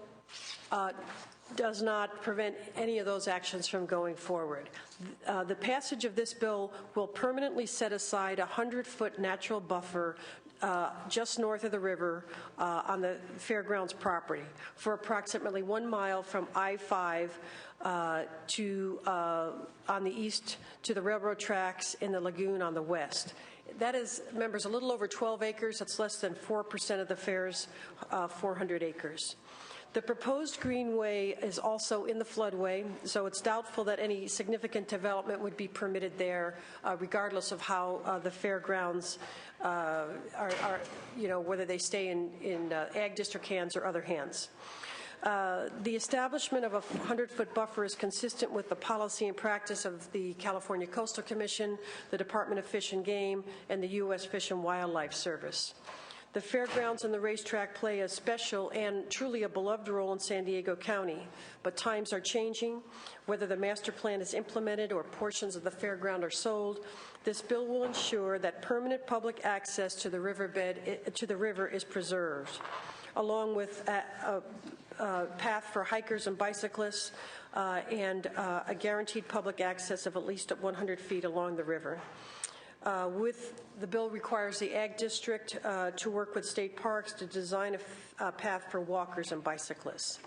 does not prevent any of those actions from going forward. The passage of this bill will permanently set aside a 100-foot natural buffer just north of the river on the fairgrounds property for approximately 1 mile from I-5 on the east to the railroad tracks in the lagoon on the west. That is, members, a little over 12 acres. That's less than 4% of the fair's 400 acres. The proposed greenway is also in the floodway, so it's doubtful that any significant development would be permitted there, regardless of how the fairgrounds are, whether they stay in Ag District hands or other hands. The establishment of a 100-foot buffer is consistent with the policy and practice of the California Coastal Commission, the Department of Fish and Game, and the U.S. Fish and Wildlife Service. The fairgrounds and the racetrack play a special and truly a beloved role in San Diego County, but times are changing. Whether the master plan is implemented or portions of the fairground are sold, this bill will ensure that permanent public access to the river is preserved, along with a path for hikers and bicyclists and a guaranteed public access of at least 100 feet along the river. The bill requires the Ag District to work with state parks to design a path for walkers and bicyclists.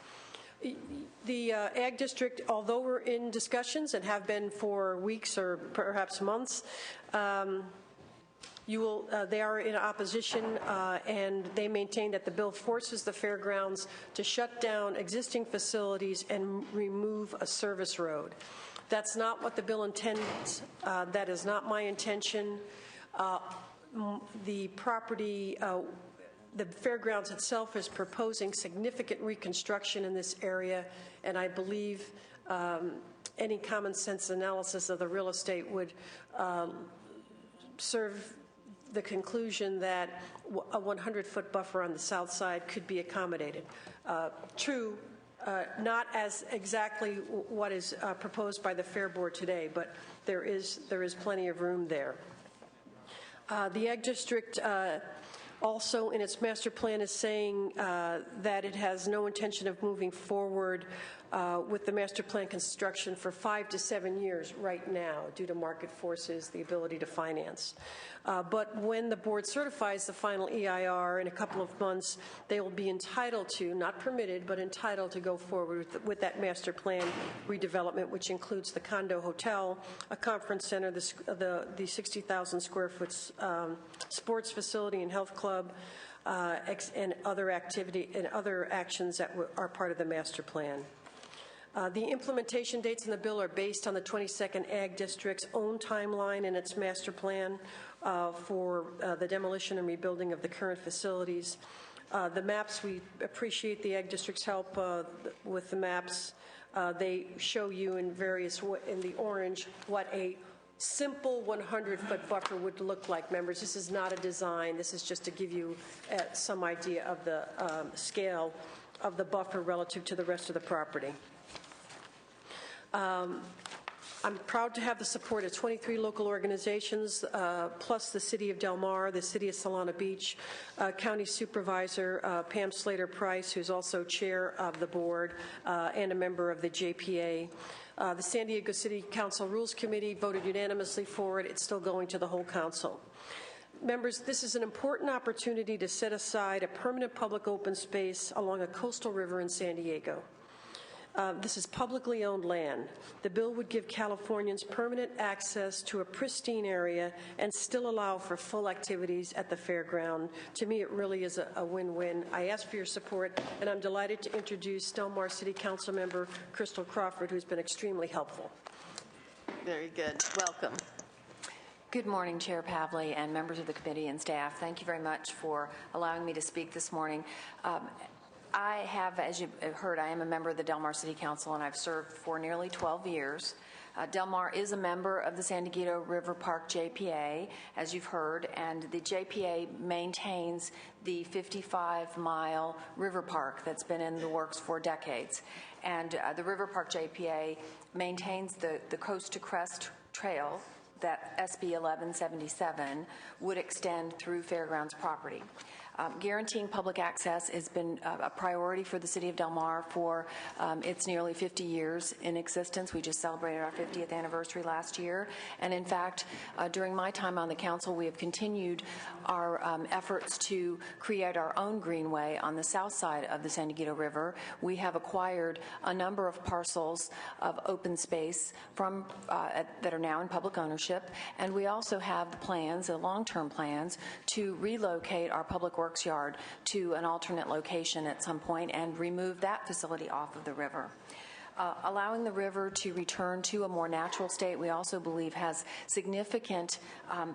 The Ag District, although we're in discussions and have been for weeks or perhaps months, they are in opposition, and they maintain that the bill forces the fairgrounds to shut down existing facilities and remove a service road. That's not what the bill intends. That is not my intention. The property, the fairgrounds itself is proposing significant reconstruction in this area, and I believe any common sense analysis of the real estate would serve the conclusion that a 100-foot buffer on the south side could be accommodated. True, not as exactly what is proposed by the Fair Board today, but there is plenty of room there. The Ag District also in its master plan is saying that it has no intention of moving forward with the master plan construction for 5 to 7 years right now due to market forces, the ability to finance. But when the board certifies the final EIR in a couple of months, they will be entitled to, not permitted, but entitled to go forward with that master plan redevelopment, which includes the condo hotel, a conference center, the 60,000 square foot sports facility and health club, and other activity and other actions that are part of the master plan. The implementation dates in the bill are based on the 22nd Ag District's own timeline and its master plan for the demolition and rebuilding of the current facilities. The maps, we appreciate the Ag District's help with the maps. They show you in the orange what a simple 100-foot buffer would look like, members. This is not a design. This is just to give you some idea of the scale of the buffer relative to the rest of the property. I'm proud to have the support of 23 local organizations, plus the City of Del Mar, the City of Solana Beach, County Supervisor Pam Slater-Price, who's also chair of the board and a member of the JPA. The San Diego City Council Rules Committee voted unanimously for it. It's still going to the whole council. Members, this is an important opportunity to set aside a permanent public open space along a coastal river in San Diego. This is publicly owned land. The bill would give Californians permanent access to a pristine area and still allow for full activities at the fairground. To me, it really is a win-win. I ask for your support, and I'm delighted to introduce Del Mar City Council member Crystal Crawford, who's been extremely helpful. Very good. Welcome. Good morning, Chair Pavley and members of the committee and staff. Thank you very much for allowing me to speak this morning. I have, as you've heard, I am a member of the Del Mar City Council, and I've served for nearly 12 years. Del Mar is a member of the San Diego River Park JPA, as you've heard, and the JPA maintains the 55-mile river park that's been in the works for decades. And the River Park JPA maintains the Coast to Crest Trail that SB 1177 would extend through Fairgrounds property. Guaranteeing public access has been a priority for the City of Del Mar for its nearly 50 years in existence. We just celebrated our 50th anniversary last year. And in fact, during my time on the council, we have continued our efforts to create our own greenway on the south side of the San Diego River. We have acquired a number of parcels of open space from that are now in public ownership. And we also have the plans, the long-term plans, to relocate our public works yard to an alternate location at some point and remove that facility off of the river. Allowing the river to return to a more natural state, we also believe has significant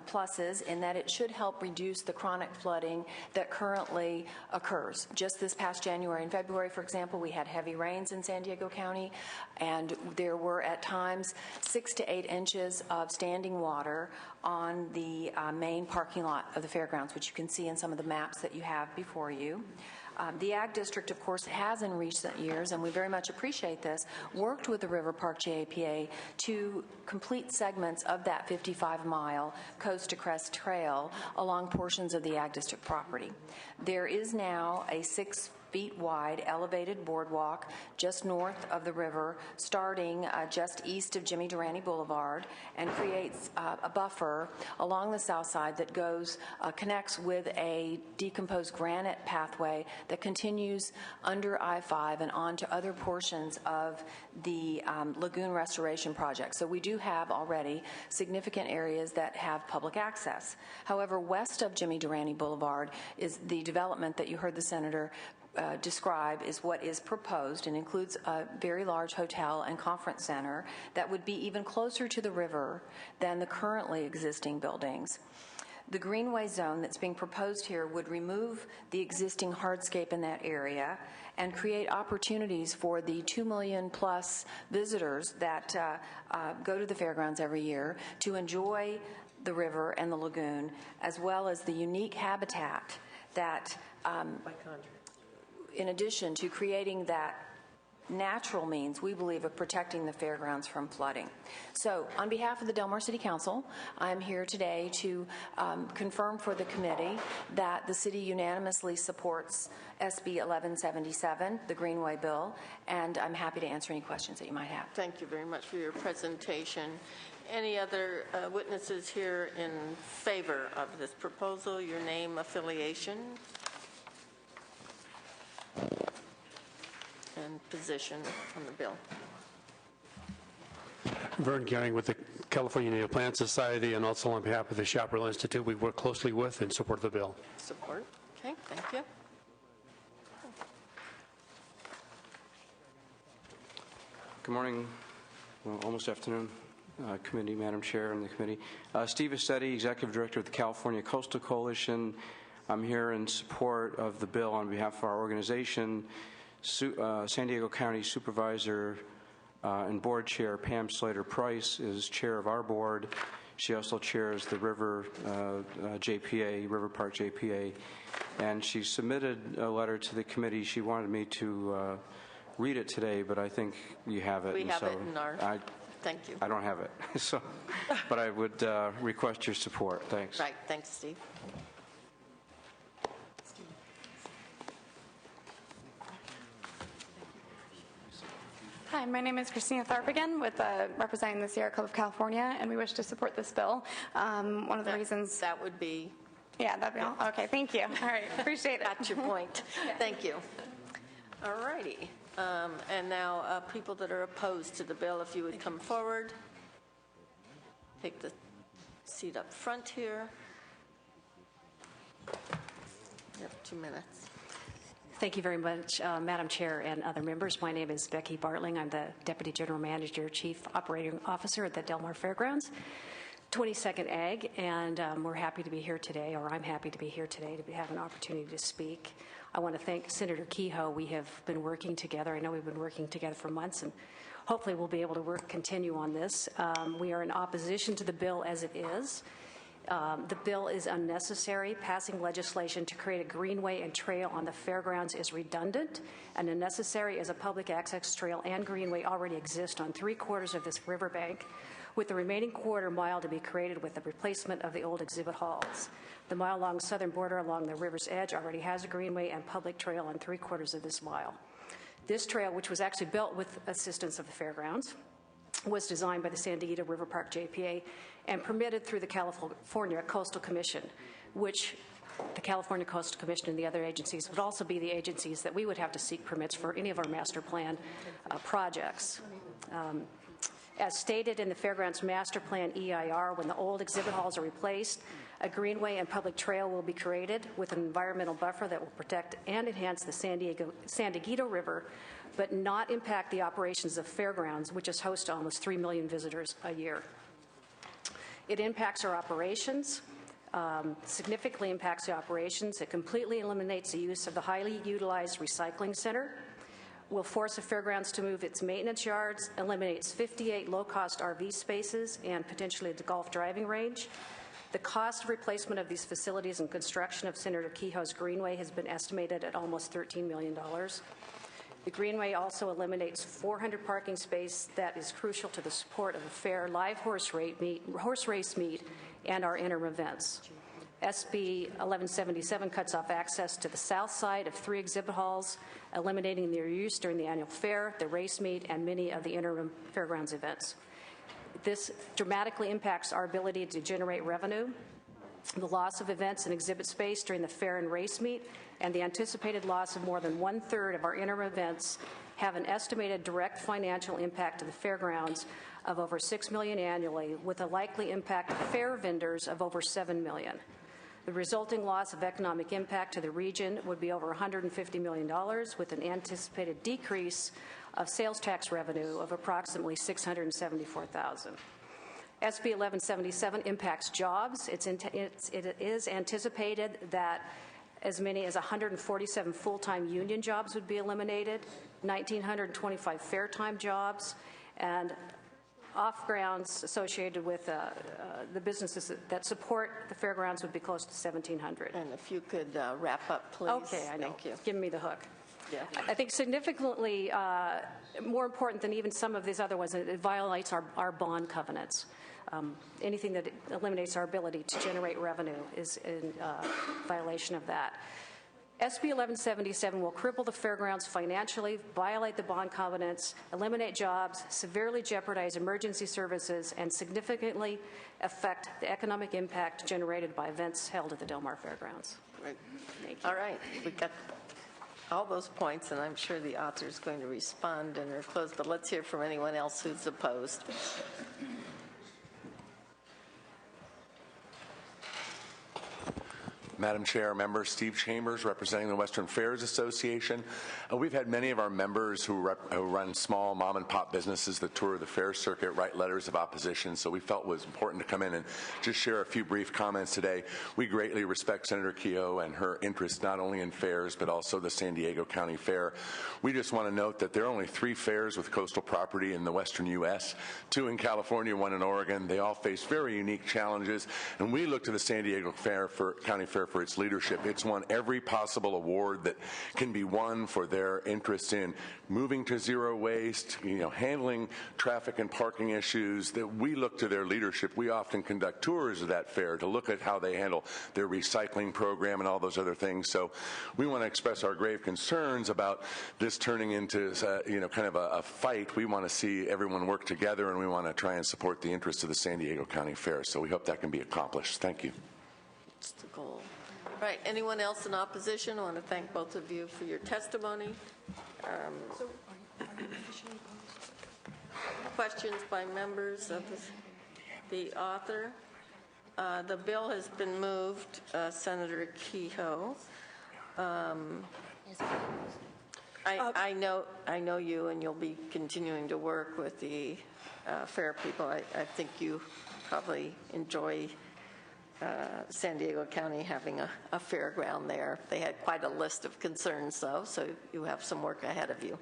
pluses in that it should help reduce the chronic flooding that currently occurs. Just this past January and February, for example, we had heavy rains in San Diego County, and there were at times 6 to 8 inches of standing water on the main parking lot of the fairgrounds, which you can see in some of the maps that you have before you. The Ag District, of course, has in recent years, and we very much appreciate this, worked with the River Park JPA to complete segments of that 55-mile Coast to Crest Trail along portions of the Ag District property. There is now a 6 feet wide elevated boardwalk just north of the river, starting just east of Jimmy Durante Boulevard, and creates a buffer along the south side that connects with a decomposed granite pathway that continues under I-5 and onto other portions of the lagoon restoration project. So we do have already significant areas that have public access. However, west of Jimmy Durante Boulevard is the development that you heard the Senator describe is what is proposed, and includes a very large hotel and conference center that would be even closer to the river than the currently existing buildings. The greenway zone that's being proposed here would remove the existing hardscape in that area and create opportunities for the 2 million plus visitors that go to the fairgrounds every year to enjoy the river and the lagoon, as well as the unique habitat that, in addition to creating that natural means, we believe, of protecting the fairgrounds from flooding. So on behalf of the Del Mar City Council, I'm here today to confirm for the committee that the city unanimously supports SB 1177, the Greenway bill, and I'm happy to answer any questions that you might have. Thank you very much for your presentation. Any other witnesses here in favor of this proposal? Your name, affiliation, and position on the bill. Vern Gehring with the California Native Plant Society, and also on behalf of the Chaparral Institute, we work closely with and support the bill. Support. Okay, thank you. Good morning, well, almost afternoon, committee, Madam Chair, and the committee. Steve Assetti, Executive Director of the California Coastal Coalition. I'm here in support of the bill on behalf of our organization. San Diego County Supervisor and Board Chair Pam Slater Price is chair of our board. She also chairs the River JPA, River Park JPA, and she submitted a letter to the committee. She wanted me to read it today, but I think you have it. We have it in our. Thank you. I don't have it, so, but I would request your support. Thanks. Right. Thanks, Steve. Hi, my name is Christina Tharp again, with representing the Sierra Club of California, and we wish to support this bill. One of the reasons that would be. Yeah, that'd be all. Okay, thank you. All right, appreciate it. Got your point. Thank you. All righty. And now, people that are opposed to the bill, if you would come forward, take the seat up front here. You have 2 minutes. Thank you very much, Madam Chair and other members. My name is Becky Bartling. I'm the Deputy General Manager, Chief Operating Officer at the Del Mar Fairgrounds, 22nd Ag, and we're happy to be here today, or I'm happy to be here today to have an opportunity to speak. I want to thank Senator Kehoe. We have been working together. I know we've been working together for months, and hopefully we'll be able to continue on this. We are in opposition to the bill as it is. The bill is unnecessary. Passing legislation to create a greenway and trail on the fairgrounds is redundant and unnecessary, as a public access trail and greenway already exist on 3/4 of this riverbank, with the remaining quarter mile to be created with the replacement of the old exhibit halls. The mile-long southern border along the river's edge already has a greenway and public trail on 3/4 of this mile. This trail, which was actually built with assistance of the fairgrounds, was designed by the San Diego River Park JPA and permitted through the California Coastal Commission, which the California Coastal Commission and the other agencies would also be the agencies that we would have to seek permits for any of our master plan projects. As stated in the Fairgrounds Master Plan EIR, when the old exhibit halls are replaced, a greenway and public trail will be created with an environmental buffer that will protect and enhance the San Diego River, but not impact the operations of fairgrounds, which is host to almost 3 million visitors a year. It impacts our operations, significantly impacts the operations. It completely eliminates the use of the highly utilized recycling center, will force the fairgrounds to move its maintenance yards, eliminates 58 low-cost RV spaces, and potentially the golf driving range. The cost of replacement of these facilities and construction of Senator Kehoe's Greenway has been estimated at almost $13 million. The Greenway also eliminates 400 parking space that is crucial to the support of a fair live horse race meet and our interim events. SB 1177 cuts off access to the south side of 3 exhibit halls, eliminating their use during the annual fair, the race meet, and many of the interim fairgrounds events. This dramatically impacts our ability to generate revenue. The loss of events and exhibit space during the fair and race meet, and the anticipated loss of more than 1/3 of our interim events have an estimated direct financial impact to the fairgrounds of over $6 million annually, with a likely impact to fair vendors of over $7 million. The resulting loss of economic impact to the region would be over $150 million, with an anticipated decrease of sales tax revenue of approximately $674,000. SB 1177 impacts jobs. It is anticipated that as many as 147 full-time union jobs would be eliminated, 1,925 fair-time jobs, and off-grounds associated with the businesses that support the fairgrounds would be close to 1,700. And if you could wrap up, please. Okay, I know. Thank you. Give me the hook. Yeah. I think significantly more important than even some of these other ones, it violates our bond covenants. Anything that eliminates our ability to generate revenue is in violation of that. SB 1177 will cripple the fairgrounds financially, violate the bond covenants, eliminate jobs, severely jeopardize emergency services, and significantly affect the economic impact generated by events held at the Del Mar Fairgrounds. Right. Thank you. All right. We got all those points, and I'm sure the author is going to respond and are closed, but let's hear from anyone else who's opposed. Madam Chair, members, Steve Chambers, representing the Western Fairs Association. We've had many of our members who run small mom-and-pop businesses that tour the fair circuit write letters of opposition, so we felt it was important to come in and just share a few brief comments today. We greatly respect Senator Kehoe and her interest not only in fairs but also the San Diego County Fair. We just want to note that there are only 3 fairs with coastal property in the western U.S., 2 in California, 1 in Oregon. They all face very unique challenges, and we look to the San Diego County Fair for its leadership. It's won every possible award that can be won for their interest in moving to zero waste, handling traffic and parking issues. That we look to their leadership. We often conduct tours of that fair to look at how they handle their recycling program and all those other things. So we want to express our grave concerns about this turning into kind of a fight. We want to see everyone work together, and we want to try and support the interests of the San Diego County Fair. So we hope that can be accomplished. Thank you. That's the goal. Right. Anyone else in opposition? I want to thank both of you for your testimony. Questions by members of the author? The bill has been moved, Senator Kehoe. I know you, and you'll be continuing to work with the fair people. I think you probably enjoy San Diego County having a fairground there. They had quite a list of concerns, though, so you have some work ahead of you.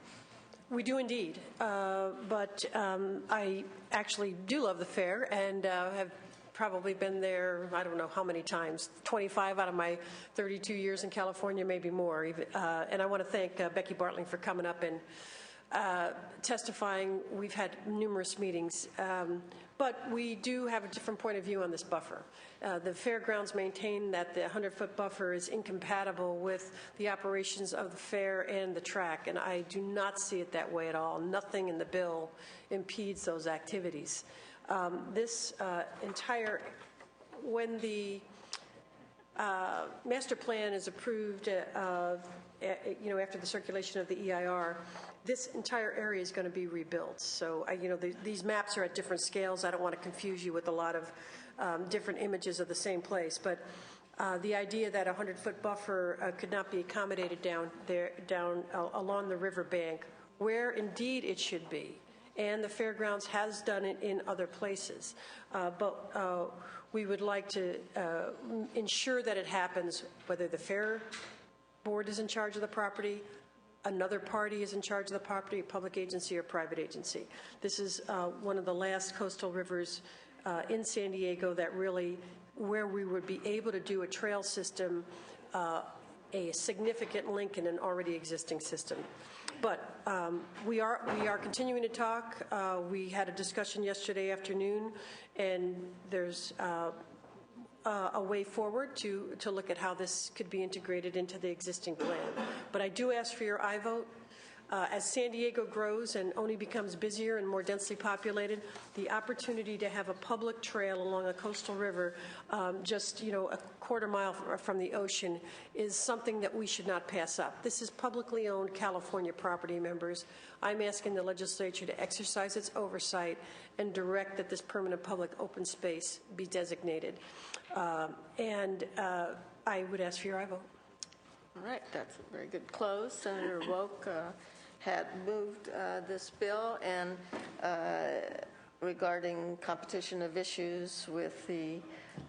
We do indeed, but I actually do love the fair and have probably been there, I don't know how many times, 25 out of my 32 years in California, maybe more. And I want to thank Becky Bartling for coming up and testifying. We've had numerous meetings. But we do have a different point of view on this buffer. The fairgrounds maintain that the 100-foot buffer is incompatible with the operations of the fair and the track, and I do not see it that way at all. Nothing in the bill impedes those activities. When the master plan is approved, after the circulation of the EIR, this entire area is going to be rebuilt. So, these maps are at different scales. I don't want to confuse you with a lot of different images of the same place. But the idea that a 100-foot buffer could not be accommodated down along the riverbank, where indeed it should be, and the fairgrounds has done it in other places. But we would like to ensure that it happens, whether the fair board is in charge of the property, another party is in charge of the property, a public agency or private agency. This is one of the last coastal rivers in San Diego that really, where we would be able to do a trail system, a significant link in an already existing system. But we are continuing to talk. We had a discussion yesterday afternoon, and there's a way forward to look at how this could be integrated into the existing plan. But I do ask for your aye vote. As San Diego grows and only becomes busier and more densely populated, the opportunity to have a public trail along a coastal river just a quarter mile from the ocean is something that we should not pass up. This is publicly owned California property, members. I'm asking the legislature to exercise its oversight and direct that this permanent public open space be designated. And I would ask for your aye vote. All right, that's a very good close. Senator Woke had moved this bill, and regarding competition of issues with the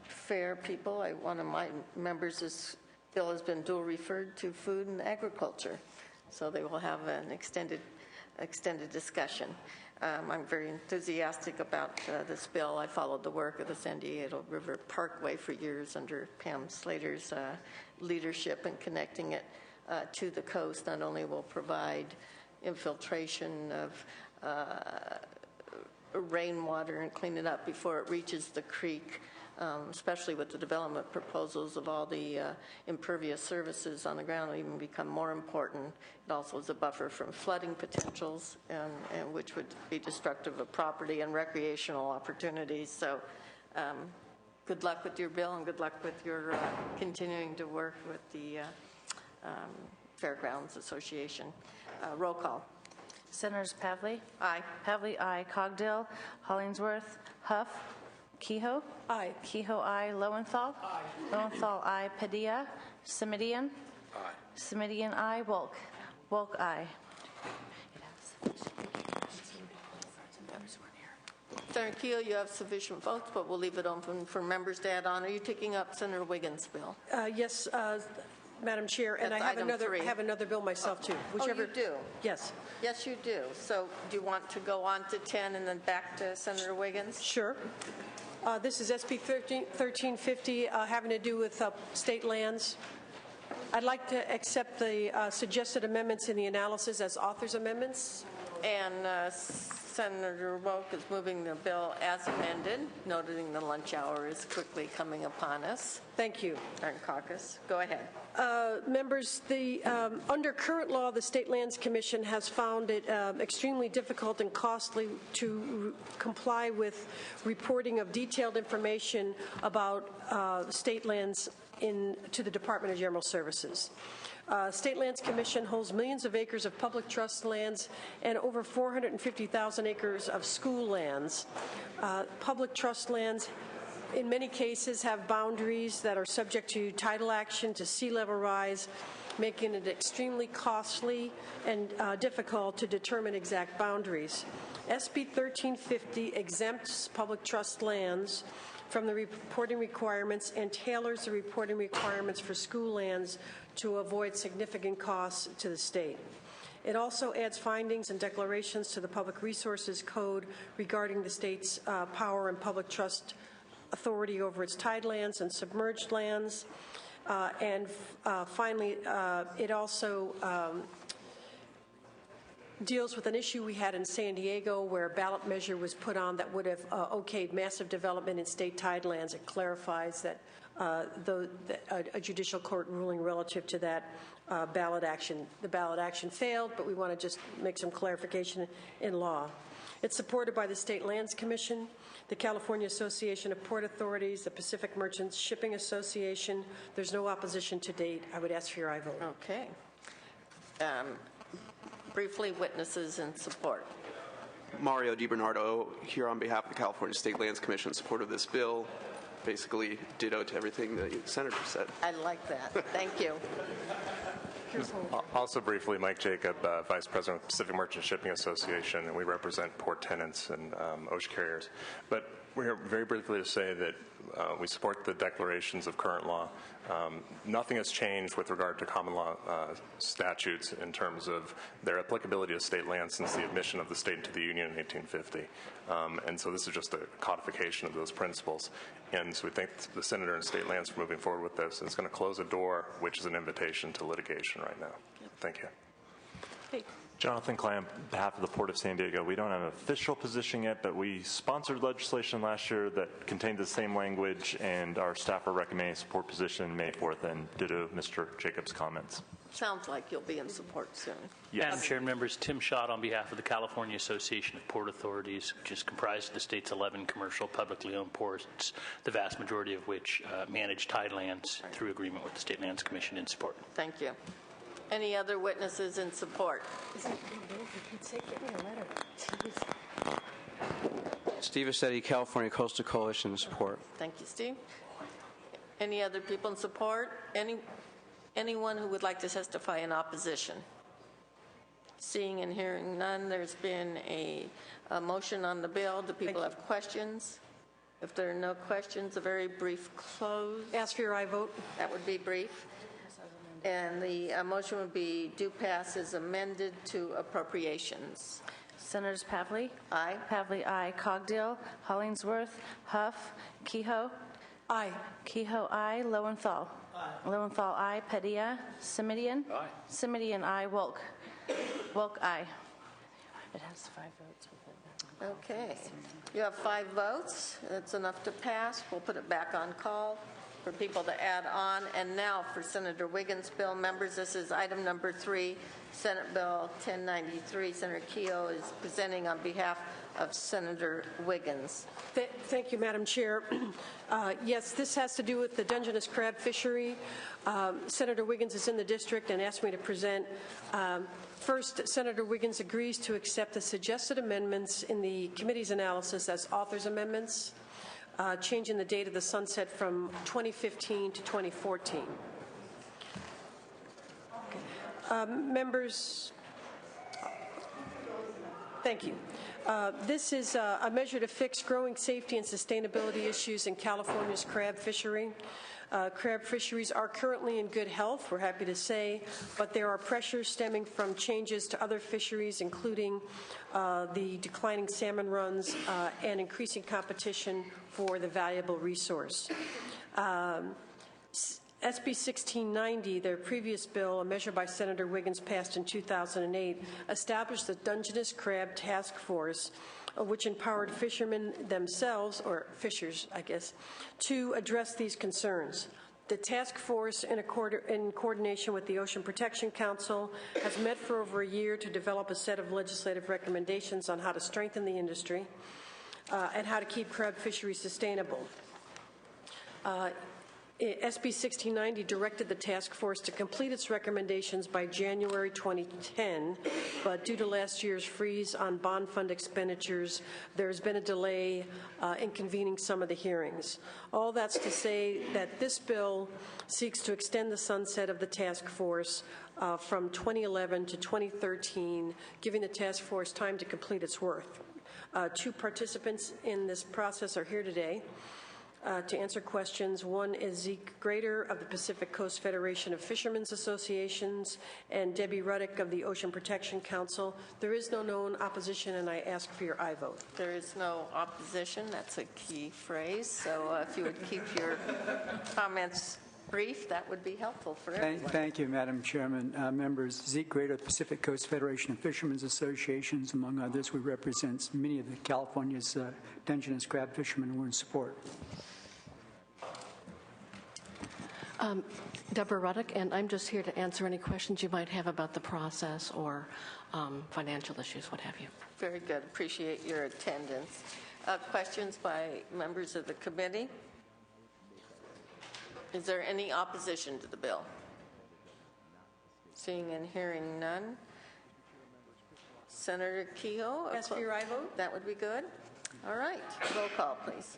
fair people, one of my members, this bill has been dual referred to food and agriculture, so they will have an extended discussion. I'm very enthusiastic about this bill. I followed the work of the San Diego River Parkway for years under Pam Slater's leadership, and connecting it to the coast not only will provide infiltration of rainwater and clean it up before it reaches the creek, especially with the development proposals of all the impervious surfaces on the ground, will even become more important. It also is a buffer from flooding potentials, and which would be destructive of property and recreational opportunities. So good luck with your bill, and good luck with your continuing to work with the Fairgrounds Association. Roll call. Senators Pavley? Aye. Pavley, aye. Cogdill? Hollingsworth? Huff? Kehoe? Aye. Kehoe, aye. Lowenthal? Aye. Lowenthal, aye. Padilla? Simidian? Aye. Simidian, aye. Wolk? Wolk, aye. Senator Keel, you have sufficient votes, but we'll leave it open for members to add on. Are you taking up Senator Wiggins' bill? Yes, Madam Chair, and That's I have item another 3. have another bill myself too. Oh, you do? Yes. Yes, you do. So do you want to go on to 10 and then back to Senator Wiggins? Sure. This is SB 1350, having to do with state lands. I'd like to accept the suggested amendments in the analysis as author's amendments. And Senator Wolk is moving the bill as amended, noting the lunch hour is quickly coming upon us. Thank you. Our caucus. Go ahead. Members, under current law, the State Lands Commission has found it extremely difficult and costly to comply with reporting of detailed information about state lands to the Department of General Services. State Lands Commission holds millions of acres of public trust lands and over 450,000 acres of school lands. Public trust lands, in many cases, have boundaries that are subject to tidal action, to sea level rise, making it extremely costly and difficult to determine exact boundaries. SB 1350 exempts public trust lands from the reporting requirements and tailors the reporting requirements for school lands to avoid significant costs to the state. It also adds findings and declarations to the Public Resources Code regarding the state's power and public trust authority over its tidelands and submerged lands. Finally, it also deals with an issue we had in San Diego where a ballot measure was put on that would have okayed massive development in state tidelands. It clarifies that a judicial court ruling relative to that ballot action. The ballot action failed, but we want to just make some clarification in law. It's supported by the State Lands Commission, the California Association of Port Authorities, the Pacific Merchants Shipping Association. There's no opposition to date. I would ask for your aye vote. Okay. Briefly, witnesses in support. Mario DiBernardo here on behalf of the California State Lands Commission in support of this bill. Basically ditto to everything the senator said. I like that. Thank you. Also briefly, Mike Jacob, Vice President of Pacific Merchant Shipping Association, and we represent port tenants and ocean carriers. But we're here very briefly to say that we support the declarations of current law. Nothing has changed with regard to common law statutes in terms of their applicability to state land since the admission of the state into the Union in 1850. And so this is just a codification of those principles. And so we thank the Senator and state lands for moving forward with this. And it's going to close a door, which is an invitation to litigation right now. Thank you. Hey. Jonathan Clay on behalf of the Port of San Diego. We don't have an official position yet, but we sponsored legislation last year that contained the same language, and our staff are recommending support position May 4th, and ditto Mr. Jacobs' comments. Sounds like you'll be in support soon. Yes. Madam Chair and members, Tim Schott on behalf of the California Association of Port Authorities, which is comprised of the state's 11 commercial publicly owned ports, the vast majority of which manage tidelands through agreement with the State Lands Commission in support. Thank you. Any other witnesses in support? Steve Assetti, California Coastal Coalition, in support. Thank you, Steve. Any other people in support? Anyone who would like to testify in opposition? Seeing and hearing none, there's been a motion on the bill. Do people have questions? If there are no questions, a very brief close. Ask for your aye vote. That would be brief. And the motion would be do pass as amended to appropriations. Senators Pavley? Aye. Pavley, aye. Cogdill? Hollingsworth? Huff? Kehoe? Aye. Kehoe, aye. Lowenthal? Aye. Lowenthal, aye. Padilla? Simidian? Aye. Simidian, aye. Wolk? Wolk, aye. It has 5 votes. Okay. You have 5 votes. That's enough to pass. We'll put it back on call for people to add on. And now for Senator Wiggins' bill. Members, this is item number 3, Senate Bill 1093. Senator Kehoe is presenting on behalf of Senator Wiggins. Thank you, Madam Chair. Yes, this has to do with the Dungeness crab fishery. Senator Wiggins is in the district and asked me to present. First, Senator Wiggins agrees to accept the suggested amendments in the committee's analysis as author's amendments, changing the date of the sunset from 2015 to 2014. Members, thank you. This is a measure to fix growing safety and sustainability issues in California's crab fishery. Crab fisheries are currently in good health, we're happy to say, but there are pressures stemming from changes to other fisheries, including the declining salmon runs and increasing competition for the valuable resource. SB 1690, their previous bill, a measure by Senator Wiggins passed in 2008, established the Dungeness Crab Task Force, which empowered fishermen themselves, or fishers, I guess, to address these concerns. The task force, in coordination with the Ocean Protection Council, has met for over a year to develop a set of legislative recommendations on how to strengthen the industry and how to keep crab fisheries sustainable. SB 1690 directed the task force to complete its recommendations by January 2010, but due to last year's freeze on bond fund expenditures, there's been a delay in convening some of the hearings. All that's to say that this bill seeks to extend the sunset of the task force from 2011 to 2013, giving the task force time to complete its work. 2 participants in this process are here today. To answer questions. One is Zeke Grader of the Pacific Coast Federation of Fishermen's Associations and Debbie Ruddick of the Ocean Protection Council. There is no known opposition, and I ask for your aye vote. There is no opposition. That's a key phrase. So if you would keep your comments brief, that would be helpful for everyone. Thank you, Madam Chairman. Members, Zeke Grader of the Pacific Coast Federation of Fishermen's Associations, among others. We represent many of the California's Dungeness crab fishermen who are in support. Deborah Ruddick, and I'm just here to answer any questions you might have about the process or financial issues, what have you. Very good. Appreciate your attendance. Questions by members of the committee? Is there any opposition to the bill? Seeing and hearing none. Senator Kehoe? Ask for your aye vote. That would be good. All right. Roll call, please.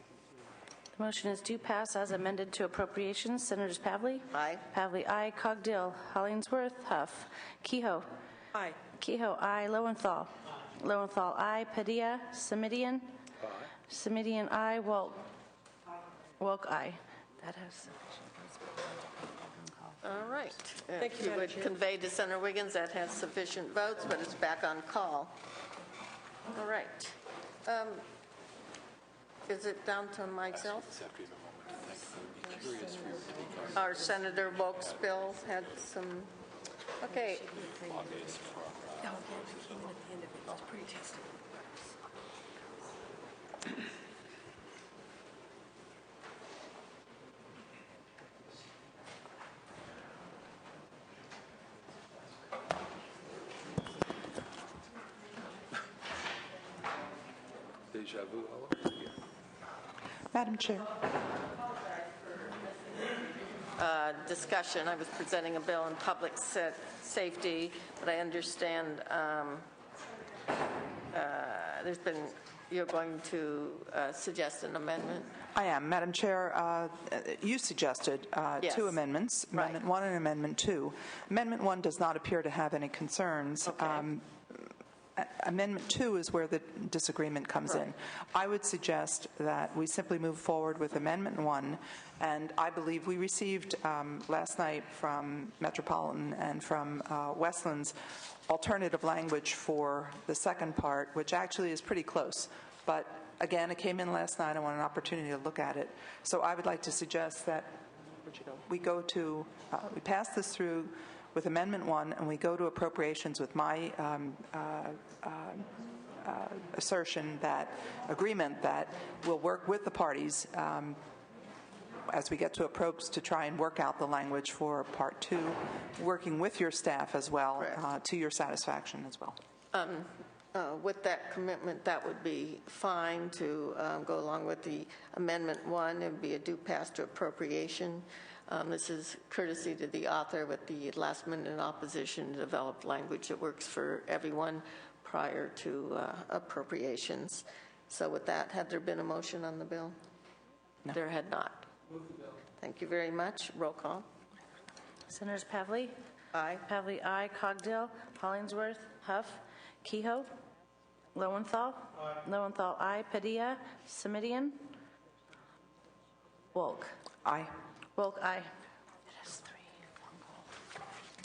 The motion is to pass as amended to appropriations. Senators Pavley? Aye. Pavley, aye. Cogdill? Hollingsworth? Huff? Kehoe? Aye. Kehoe, aye. Lowenthal? Aye. Lowenthal, aye. Padilla? Simidian? Aye. Simidian, aye. Wolk? Aye. Wolk, aye. That has sufficient votes. All right. Thank you, If you would convey to Senator Wiggins that has sufficient votes, but it's back on call. All right. Is it down to myself? Our Senator Wolk's bill had some. Okay. Deja vu. Madam Chair. Discussion. I was presenting a bill in public safety, but I understand you're going to suggest an amendment. I am. Madam Chair, you suggested Yes. 2 amendments, Amendment 1 and Amendment 2. Amendment 1 does not appear to have any concerns. Okay. Amendment 2 is where the disagreement comes in. I would suggest that we simply move forward with Amendment 1, and I believe we received last night from Metropolitan and from Westlands alternative language for the second part, which actually is pretty close. But again, it came in last night. I want an opportunity to look at it. So I would like to suggest that we we pass this through with Amendment 1, and we go to appropriations with my assertion agreement that we'll work with the parties as we get to approach to try and work out the language for Part 2, working with your staff as well to your satisfaction as well. With that commitment, that would be fine to go along with the Amendment 1. It would be a due pass to appropriation. This is courtesy to the author with the last-minute opposition to develop language that works for everyone prior to appropriations. So with that, had there been a motion on the bill? No. There had not. Move the bill. Thank you very much. Roll call. Senators Pavley? Aye. Pavley, aye. Cogdill? Hollingsworth? Huff? Kehoe? Lowenthal? Aye. Lowenthal, aye. Padilla? Simidian? Wolk? Aye. Wolk, aye. It is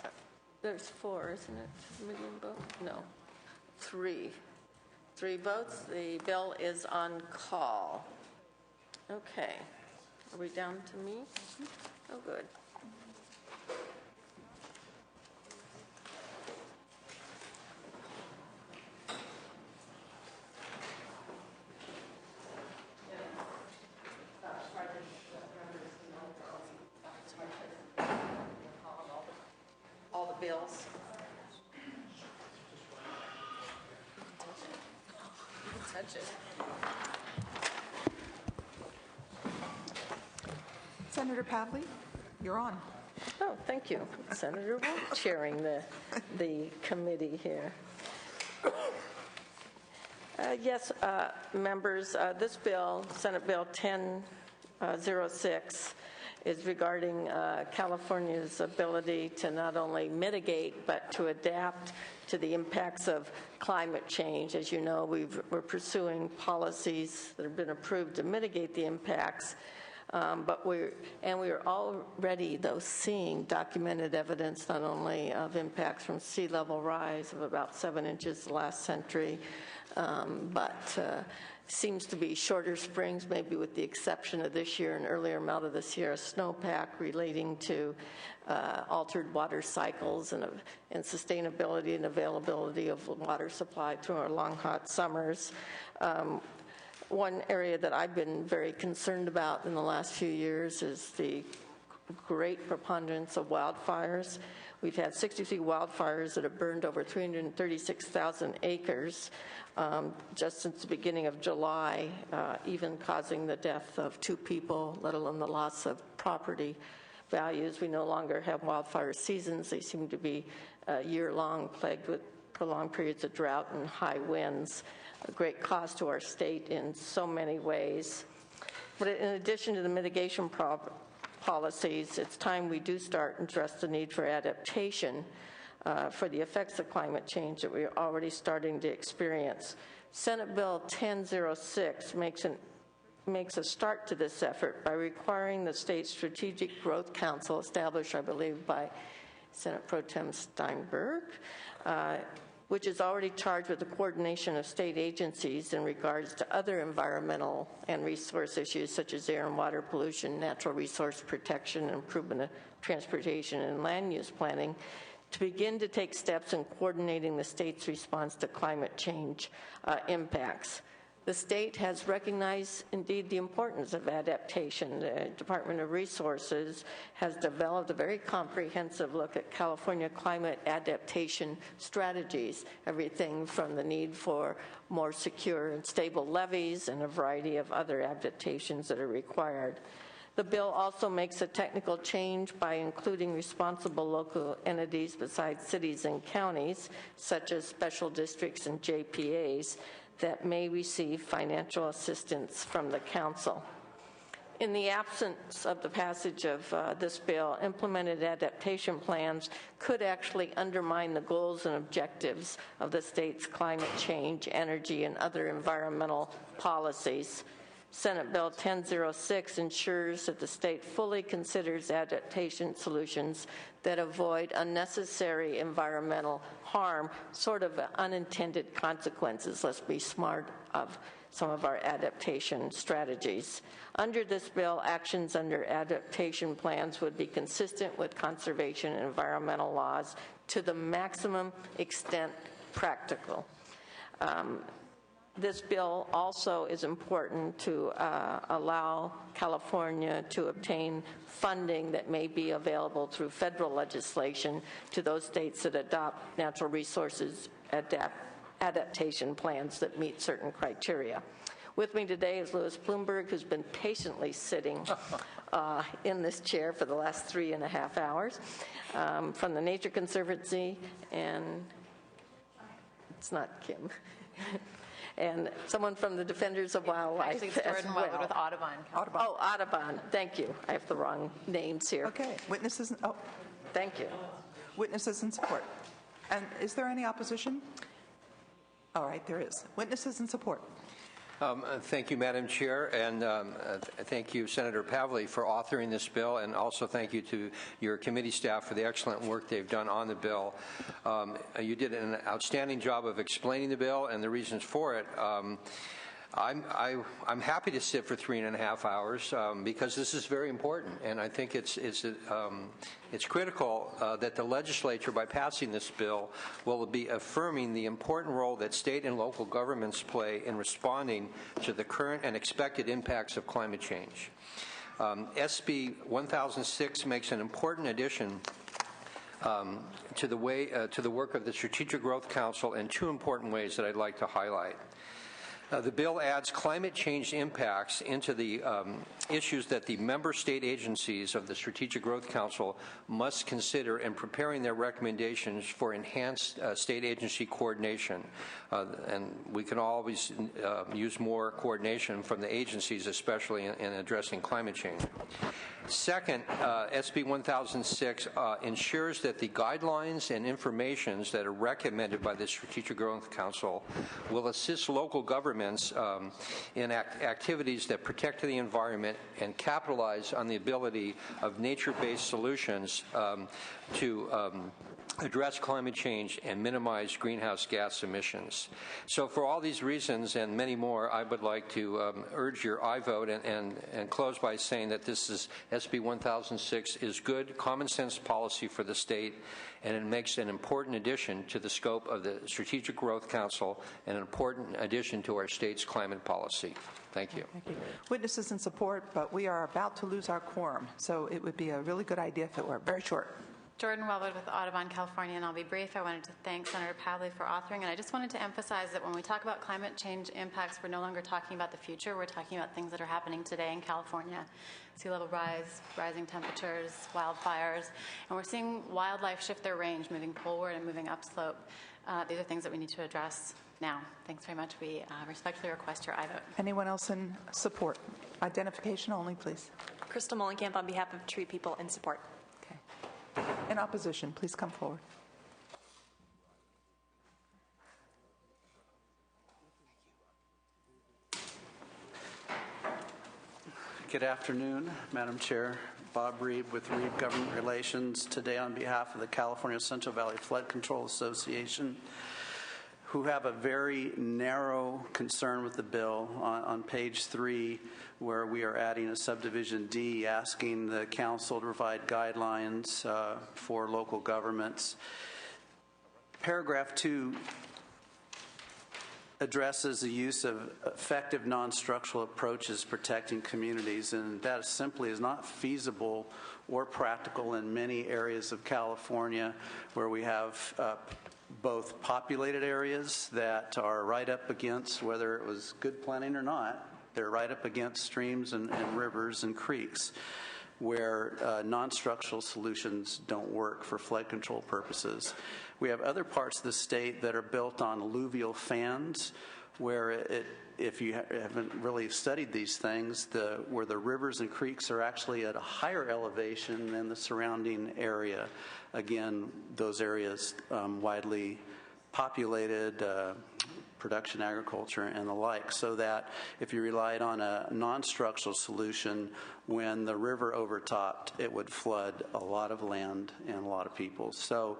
3. There's 4, isn't it? Simidian vote? No. 3. 3 votes. The bill is on call. Okay. Are we down to me? Oh, good. All the bills. Touch it. Senator Pavley, you're on. Oh, thank you, Senator Wolk, chairing the committee here. Yes, members, this bill, Senate Bill 1006, is regarding California's ability to not only mitigate but to adapt to the impacts of climate change. As you know, we're pursuing policies that have been approved to mitigate the impacts. But we're already, though, seeing documented evidence not only of impacts from sea level rise of about 7 inches the last century, but seems to be shorter springs, maybe with the exception of this year and earlier amount of the Sierra snowpack relating to altered water cycles and sustainability and availability of water supply through our long, hot summers. One area that I've been very concerned about in the last few years is the great preponderance of wildfires. We've had 63 wildfires that have burned over 336,000 acres just since the beginning of July, even causing the death of 2 people, let alone the loss of property values. We no longer have wildfire seasons. They seem to be year-long, plagued with prolonged periods of drought and high winds. A great cost to our state in so many ways. But in addition to the mitigation policies, it's time we do start and address the need for adaptation for the effects of climate change that we're already starting to experience. Senate Bill 1006 makes a start to this effort by requiring the State Strategic Growth Council, established, I believe, by Senate Pro Tem Steinberg, which is already charged with the coordination of state agencies in regards to other environmental and resource issues such as air and water pollution, natural resource protection, improvement of transportation and land use planning, to begin to take steps in coordinating the state's response to climate change impacts. The state has recognized, indeed, the importance of adaptation. The Department of Resources has developed a very comprehensive look at California climate adaptation strategies, everything from the need for more secure and stable levees and a variety of other adaptations that are required. The bill also makes a technical change by including responsible local entities besides cities and counties, such as special districts and JPAs, that may receive financial assistance from the council. In the absence of the passage of this bill, implemented adaptation plans could actually undermine the goals and objectives of the state's climate change, energy, and other environmental policies. Senate Bill 1006 ensures that the state fully considers adaptation solutions that avoid unnecessary environmental harm, sort of unintended consequences. Let's be smart of some of our adaptation strategies. Under this bill, actions under adaptation plans would be consistent with conservation and environmental laws to the maximum extent practical. This bill also is important to allow California to obtain funding that may be available through federal legislation to those states that adopt natural resources adaptation plans that meet certain criteria. With me today is Louis Bloomberg, who's been patiently sitting in this chair for the last 3.5 hours, from the Nature Conservancy, and it's not Kim. And someone from the Defenders of Wildlife. Actually, it's Jordan Wildwood with Audubon. Oh, Audubon. Thank you. I have the wrong names here. Okay. Witnesses. Oh, thank you. Witnesses in support. And is there any opposition? All right, there is. Witnesses in support. Thank you, Madam Chair, and thank you, Senator Pavley, for authoring this bill, and also thank you to your committee staff for the excellent work they've done on the bill. You did an outstanding job of explaining the bill and the reasons for it. I'm happy to sit for 3.5 hours because this is very important, and I think it's critical that the legislature, by passing this bill, will be affirming the important role that state and local governments play in responding to the current and expected impacts of climate change. SB 1006 makes an important addition to the work of the Strategic Growth Council in two important ways that I'd like to highlight. The bill adds climate change impacts into the issues that the member state agencies of the Strategic Growth Council must consider in preparing their recommendations for enhanced state agency coordination. And we can always use more coordination from the agencies, especially in addressing climate change. Second, SB 1006 ensures that the guidelines and informations that are recommended by the Strategic Growth Council will assist local governments in activities that protect the environment and capitalize on the ability of nature-based solutions to address climate change and minimize greenhouse gas emissions. So for all these reasons and many more, I would like to urge your aye vote and close by saying that this is SB 1006 is good, common sense policy for the state, and it makes an important addition to the scope of the Strategic Growth Council and an important addition to our state's climate policy. Thank you. Thank you. Witnesses in support, but we are about to lose our quorum, so it would be a really good idea if it were very short. Jordan Wellwood with Audubon, California, and I'll be brief. I wanted to thank Senator Pavley for authoring, and I just wanted to emphasize that when we talk about climate change impacts, we're no longer talking about the future. We're talking about things that are happening today in California. Sea level rise, rising temperatures, wildfires, and we're seeing wildlife shift their range, moving poleward and moving upslope. These are things that we need to address now. Thanks very much. We respectfully request your aye vote. Anyone else in support? Identification only, please. Crystal Mullenkamp on behalf of Tree People in support. In opposition, please come forward. Good afternoon, Madam Chair. Bob Reed with Reed Government Relations, today on behalf of the California Central Valley Flood Control Association, who have a very narrow concern with the bill. On page 3, where we are adding a subdivision D, asking the council to provide guidelines for local governments. Paragraph 2 addresses the use of effective non-structural approaches protecting communities, and that simply is not feasible or practical in many areas of California where we have both populated areas that are right up against, whether it was good planning or not, they're right up against streams and rivers and creeks where non-structural solutions don't work for flood control purposes. We have other parts of the state that are built on alluvial fans where if you haven't really studied these things, where the rivers and creeks are actually at a higher elevation than the surrounding area. Again, those areas widely populated, production agriculture and the like, so that if you relied on a non-structural solution, when the river overtopped, it would flood a lot of land and a lot of people. So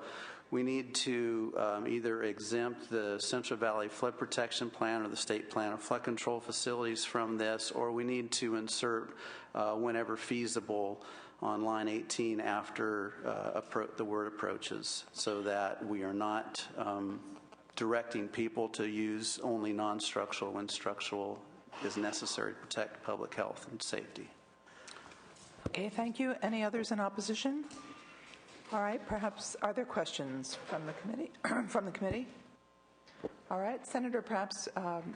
we need to either exempt the Central Valley Flood Protection Plan or the State Plan of Flood Control Facilities from this, or we need to insert whenever feasible on line 18 after the word approaches, so that we are not directing people to use only non-structural when structural is necessary to protect public health and safety. Okay, thank you. Any others in opposition? All right, perhaps are there questions from the committee? From the committee? All right, Senator, perhaps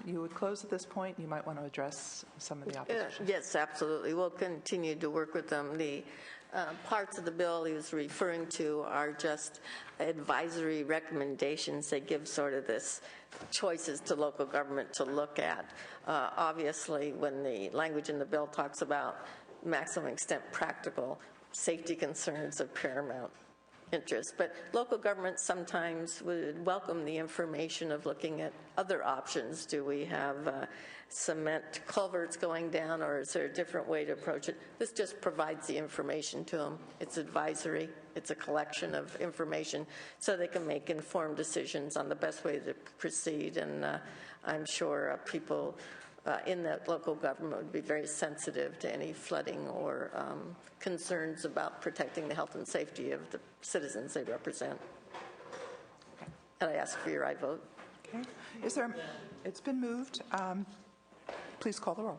you would close at this point. You might want to address some of the opposition. Yes, absolutely. We'll continue to work with them. The parts of the bill he was referring to are just advisory recommendations. They give sort of this choices to local government to look at. Obviously, when the language in the bill talks about maximum extent practical, safety concerns of paramount interest. But local governments sometimes would welcome the information of looking at other options. Do we have cement culverts going down, or is there a different way to approach it? This just provides the information to them. It's advisory. It's a collection of information so they can make informed decisions on the best way to proceed. And I'm sure people in that local government would be very sensitive to any flooding or concerns about protecting the health and safety of the citizens they represent. And I ask for your aye vote. Okay. It's been moved. Please call the roll.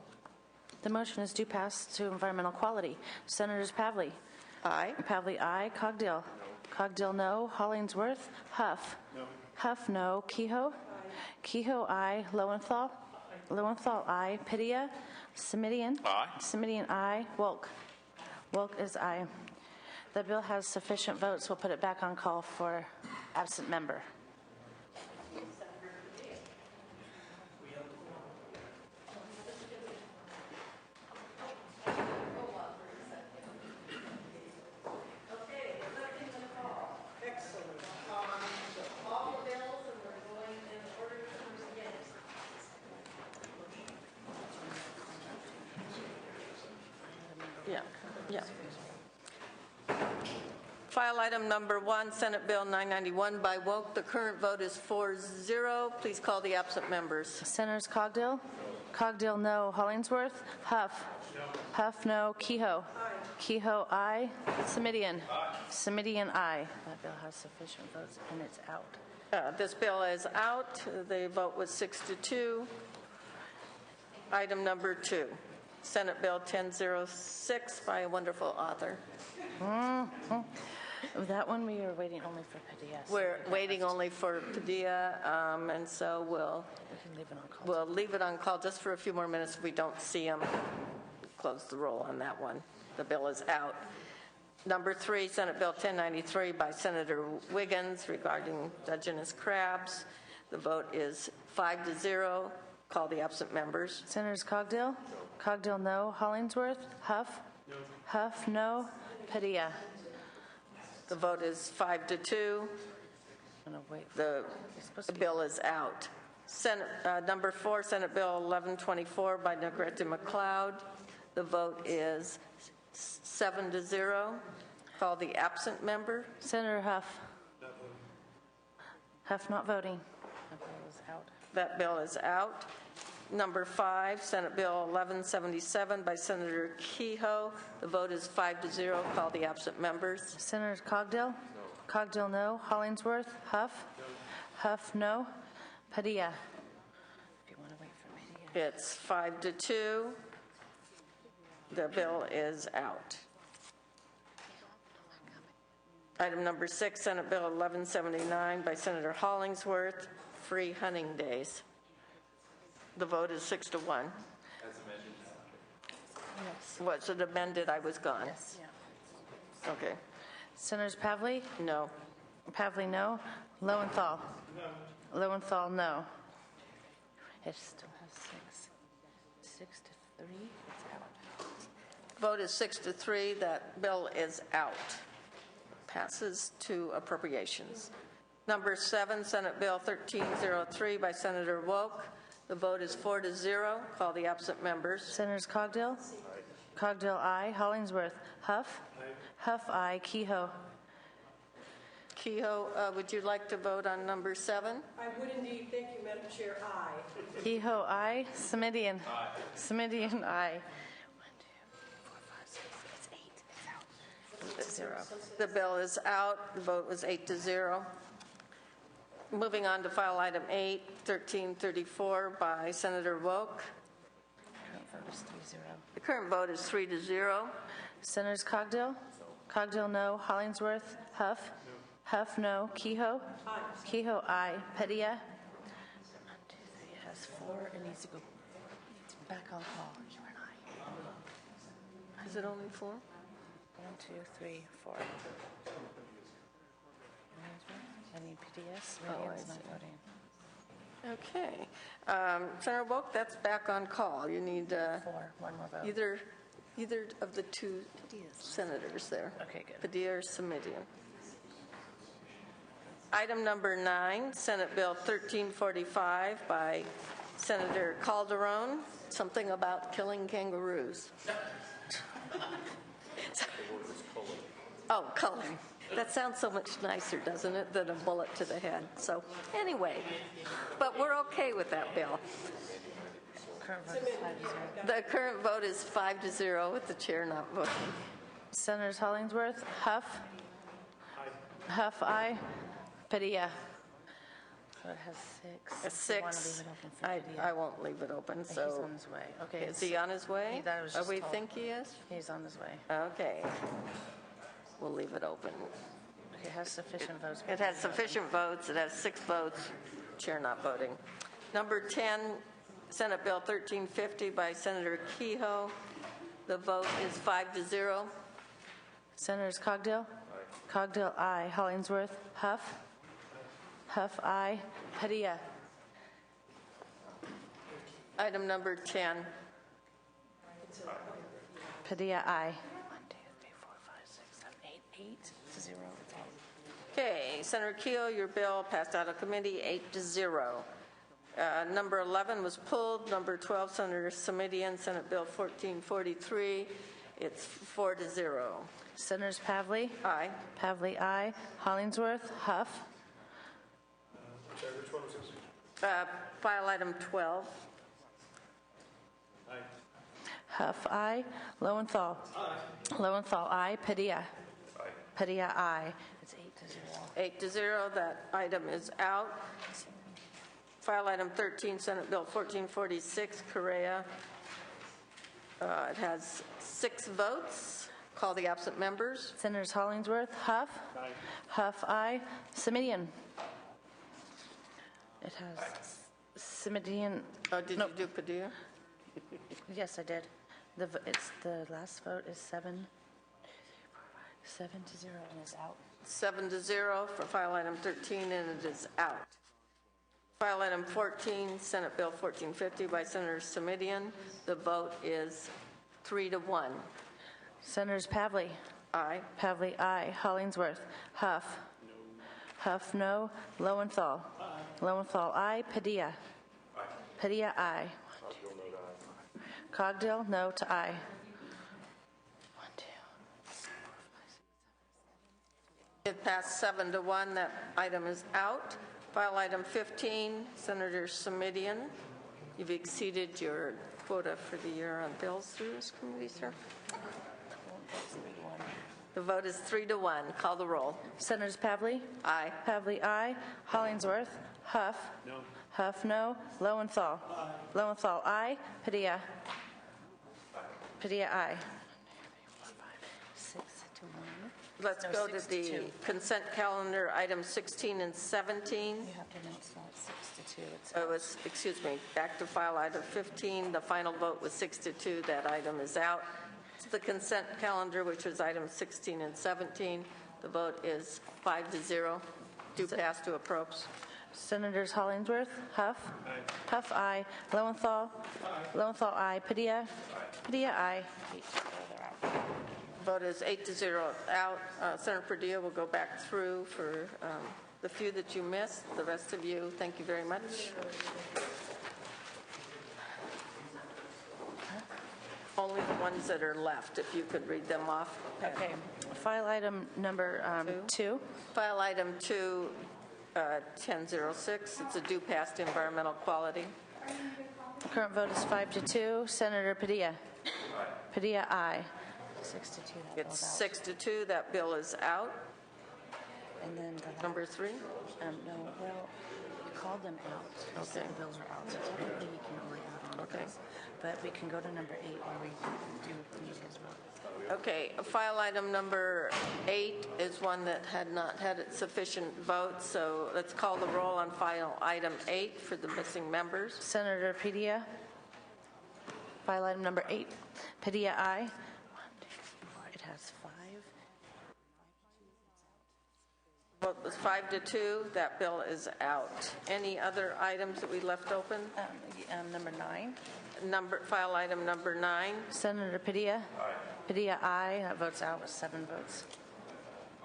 The motion is due pass to environmental quality. Senators Pavley. Aye. Pavley, aye. Cogdill. Cogdill, no. Hollingsworth. Huff. No. Huff, no. Kehoe. Kehoe, aye. Lowenthal. Lowenthal, aye. Padilla. Simidian. Aye. Simidian, aye. Wolk. Wolk is aye. The bill has sufficient votes. We'll put it back on call for absent member. File item number 1, Senate Bill 991 by Woke. The current vote is 4-0. Please call the absent members. Senators Cogdill. Cogdill, no. Hollingsworth. Huff. No. Huff, no. Kehoe. Kehoe, aye. Simidian. Simidian, aye. That bill has sufficient votes and it's out. This bill is out. The vote was 6-2. Item number 2, Senate Bill 1006 by a wonderful author. Mm-hmm. That one we are waiting only for Padilla. We're waiting only for Padilla, and so we'll leave it on call just for a few more minutes. If we don't see him, close the roll on that one. The bill is out. Number 3, Senate Bill 1093 by Senator Wiggins regarding Dungeness crabs. The vote is 5-0. Call the absent members. Senators Cogdill. Cogdill, no. Hollingsworth. Huff. No. Huff, no. Padilla. The vote is 5-2. The bill is out. Number 4, Senate Bill 1124 by Negrete McLeod. The vote is 7-0. Call the absent member. Senator Huff. Huff not voting. That bill is out. That bill is out. Number 5, Senate Bill 1177 by Senator Kehoe. The vote is 5-0. Call the absent members. Senators Cogdill. No. Cogdill, no. Hollingsworth. Huff. No. Huff, no. Padilla. If you want to wait for Padilla. It's 5-2. The bill is out. Item number 6, Senate Bill 1179 by Senator Hollingsworth, free hunting days. The vote is 6-1. As amended. Yes. Was it amended? I was gone. Yes. Yeah. Okay. Senators Pavley? No. Pavley, no. Lowenthal? No. Lowenthal, no. It still has 6-3. It's out. Vote is 6-3. That bill is out. Passes to appropriations. Number 7, Senate Bill 1303 by Senator Woke. The vote is 4-0. Call the absent members. Senators Cogdill? Cogdill, aye. Hollingsworth? Huff? Huff, aye. Kehoe? Kehoe, would you like to vote on number 7? I would indeed. Thank you, Madam Chair. Aye. Kehoe, aye. Simidian? Simidian, aye. 8-0. The bill is out. The vote was 8-0. Moving on to file item 8, 1334 by Senator Woke. The current vote is 3-0. Senators Cogdill? Cogdill, no. Hollingsworth? Huff? Huff, no. Kehoe? Kehoe, aye. Padilla? 1, 2, 3. It has 4. It needs to go back on call. You and I. Is it only 4? 1, 2, 3, 4. Any PDS? Meridian's not voting. Okay. Senator Woke, that's back on call. You need 4. One more vote. either of the two senators there. Okay, good. Padilla or Simidian. Item number 9, Senate Bill 1345 by Senator Calderon, something about killing kangaroos. Oh, culling. That sounds so much nicer, doesn't it, than a bullet to the head. So anyway, but we're okay with that bill. The current vote is 5-0 with the chair not voting. Senators Hollingsworth? Huff? Huff, aye. Padilla? So it has 6. A You want to 6. leave it open for Padilla? I won't leave it open. So He's on his way. Okay. Is he on his way? That was just we told. think he is? He's on his way. Okay. We'll leave it open. It has sufficient votes. It has sufficient votes. It has 6 votes. Chair not voting. Number 10, Senate Bill 1350 by Senator Kehoe. The vote is 5-0. Senators Cogdill? Cogdill, aye. Hollingsworth? Huff? Huff, aye. Padilla? Item number 10. Padilla, aye. 1, 2, 3, 4, 5, 6, 7, 8. 8-0. It's all. Okay, Senator Kehoe, your bill passed out of committee 8-0. Number 11 was pulled. Number 12, Senator Simidian, Senate Bill 1443. It's 4-0. Senators Pavley? Aye. Pavley, aye. Hollingsworth? Huff? Which one was this? File item 12. Aye. Huff, aye. Lowenthal? Aye. Lowenthal, aye. Padilla? Aye. Padilla, aye. It's 8-0. 8-0. That item is out. File item 13, Senate Bill 1446, Correa. It has 6 votes. Call the absent members. Senators Hollingsworth? Huff? Aye. Huff, aye. Simidian? It has Simidian. Oh, did you do Padilla? Yes, I did. It's the last vote is 7-0 and is out. 7-0 for file item 13, and it is out. File item 14, Senate Bill 1450 by Senator Simidian. The vote is 3-1. Senators Pavley? Aye. Pavley, aye. Hollingsworth? Huff? No. Huff, no. Lowenthal? Aye. Lowenthal, aye. Padilla? Aye. Padilla, aye. Cogdill, no to aye. 1, 2. It passed 7-1. That item is out. File item 15, Senator Simidian. You've exceeded your quota for the year on bills through this committee, sir. The vote is 3-1. Call the roll. Senators Pavley? Aye. Pavley, aye. Hollingsworth? Huff? No. Huff, no. Lowenthal? Aye. Lowenthal, aye. Padilla? Padilla, aye. 6-1. Let's go to the consent calendar, items 16 and 17. You have to announce that 6-2. Oh, excuse me, back to file item 15. The final vote was 6-2. That item is out. To the consent calendar, which was items 16 and 17. The vote is 5-0. Do pass to approps. Senators Hollingsworth? Huff? Aye. Huff, aye. Lowenthal? Aye. Lowenthal, aye. Padilla? Padilla, aye. Vote is 8-0 out. Senator Padilla will go back through for the few that you missed. The rest of you, thank you very much. Only the ones that are left, if you could read them off. Okay. File item number 2. File item 2, 1006. It's a due past environmental quality. The current vote is 5-2. Senator Padilla. Padilla, aye. 6-2. It's 6-2. That bill is out. And then number 3. No, well, you called them out. You said the bills are out, so technically we can only add on Okay. those. But we can go to number 8 where we do these as well. Okay, file item number 8 is one that had not had its sufficient votes, so let's call the roll on file item 8 for the missing members. Senator Padilla. File item number 8. Padilla, aye. 1, 2, 4. It has 5. Vote was 5-2. That bill is out. Any other items that we left open? Number 9. File item number 9. Senator Padilla. Aye. Padilla, aye. That vote's out with 7 votes.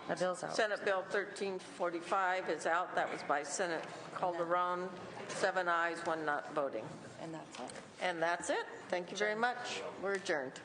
That bill's out. Senate Bill 1345 is out. That was by Senate Calderon. 7 ayes, 1 not voting. And that's it. And that's it. Thank you very much. We're adjourned.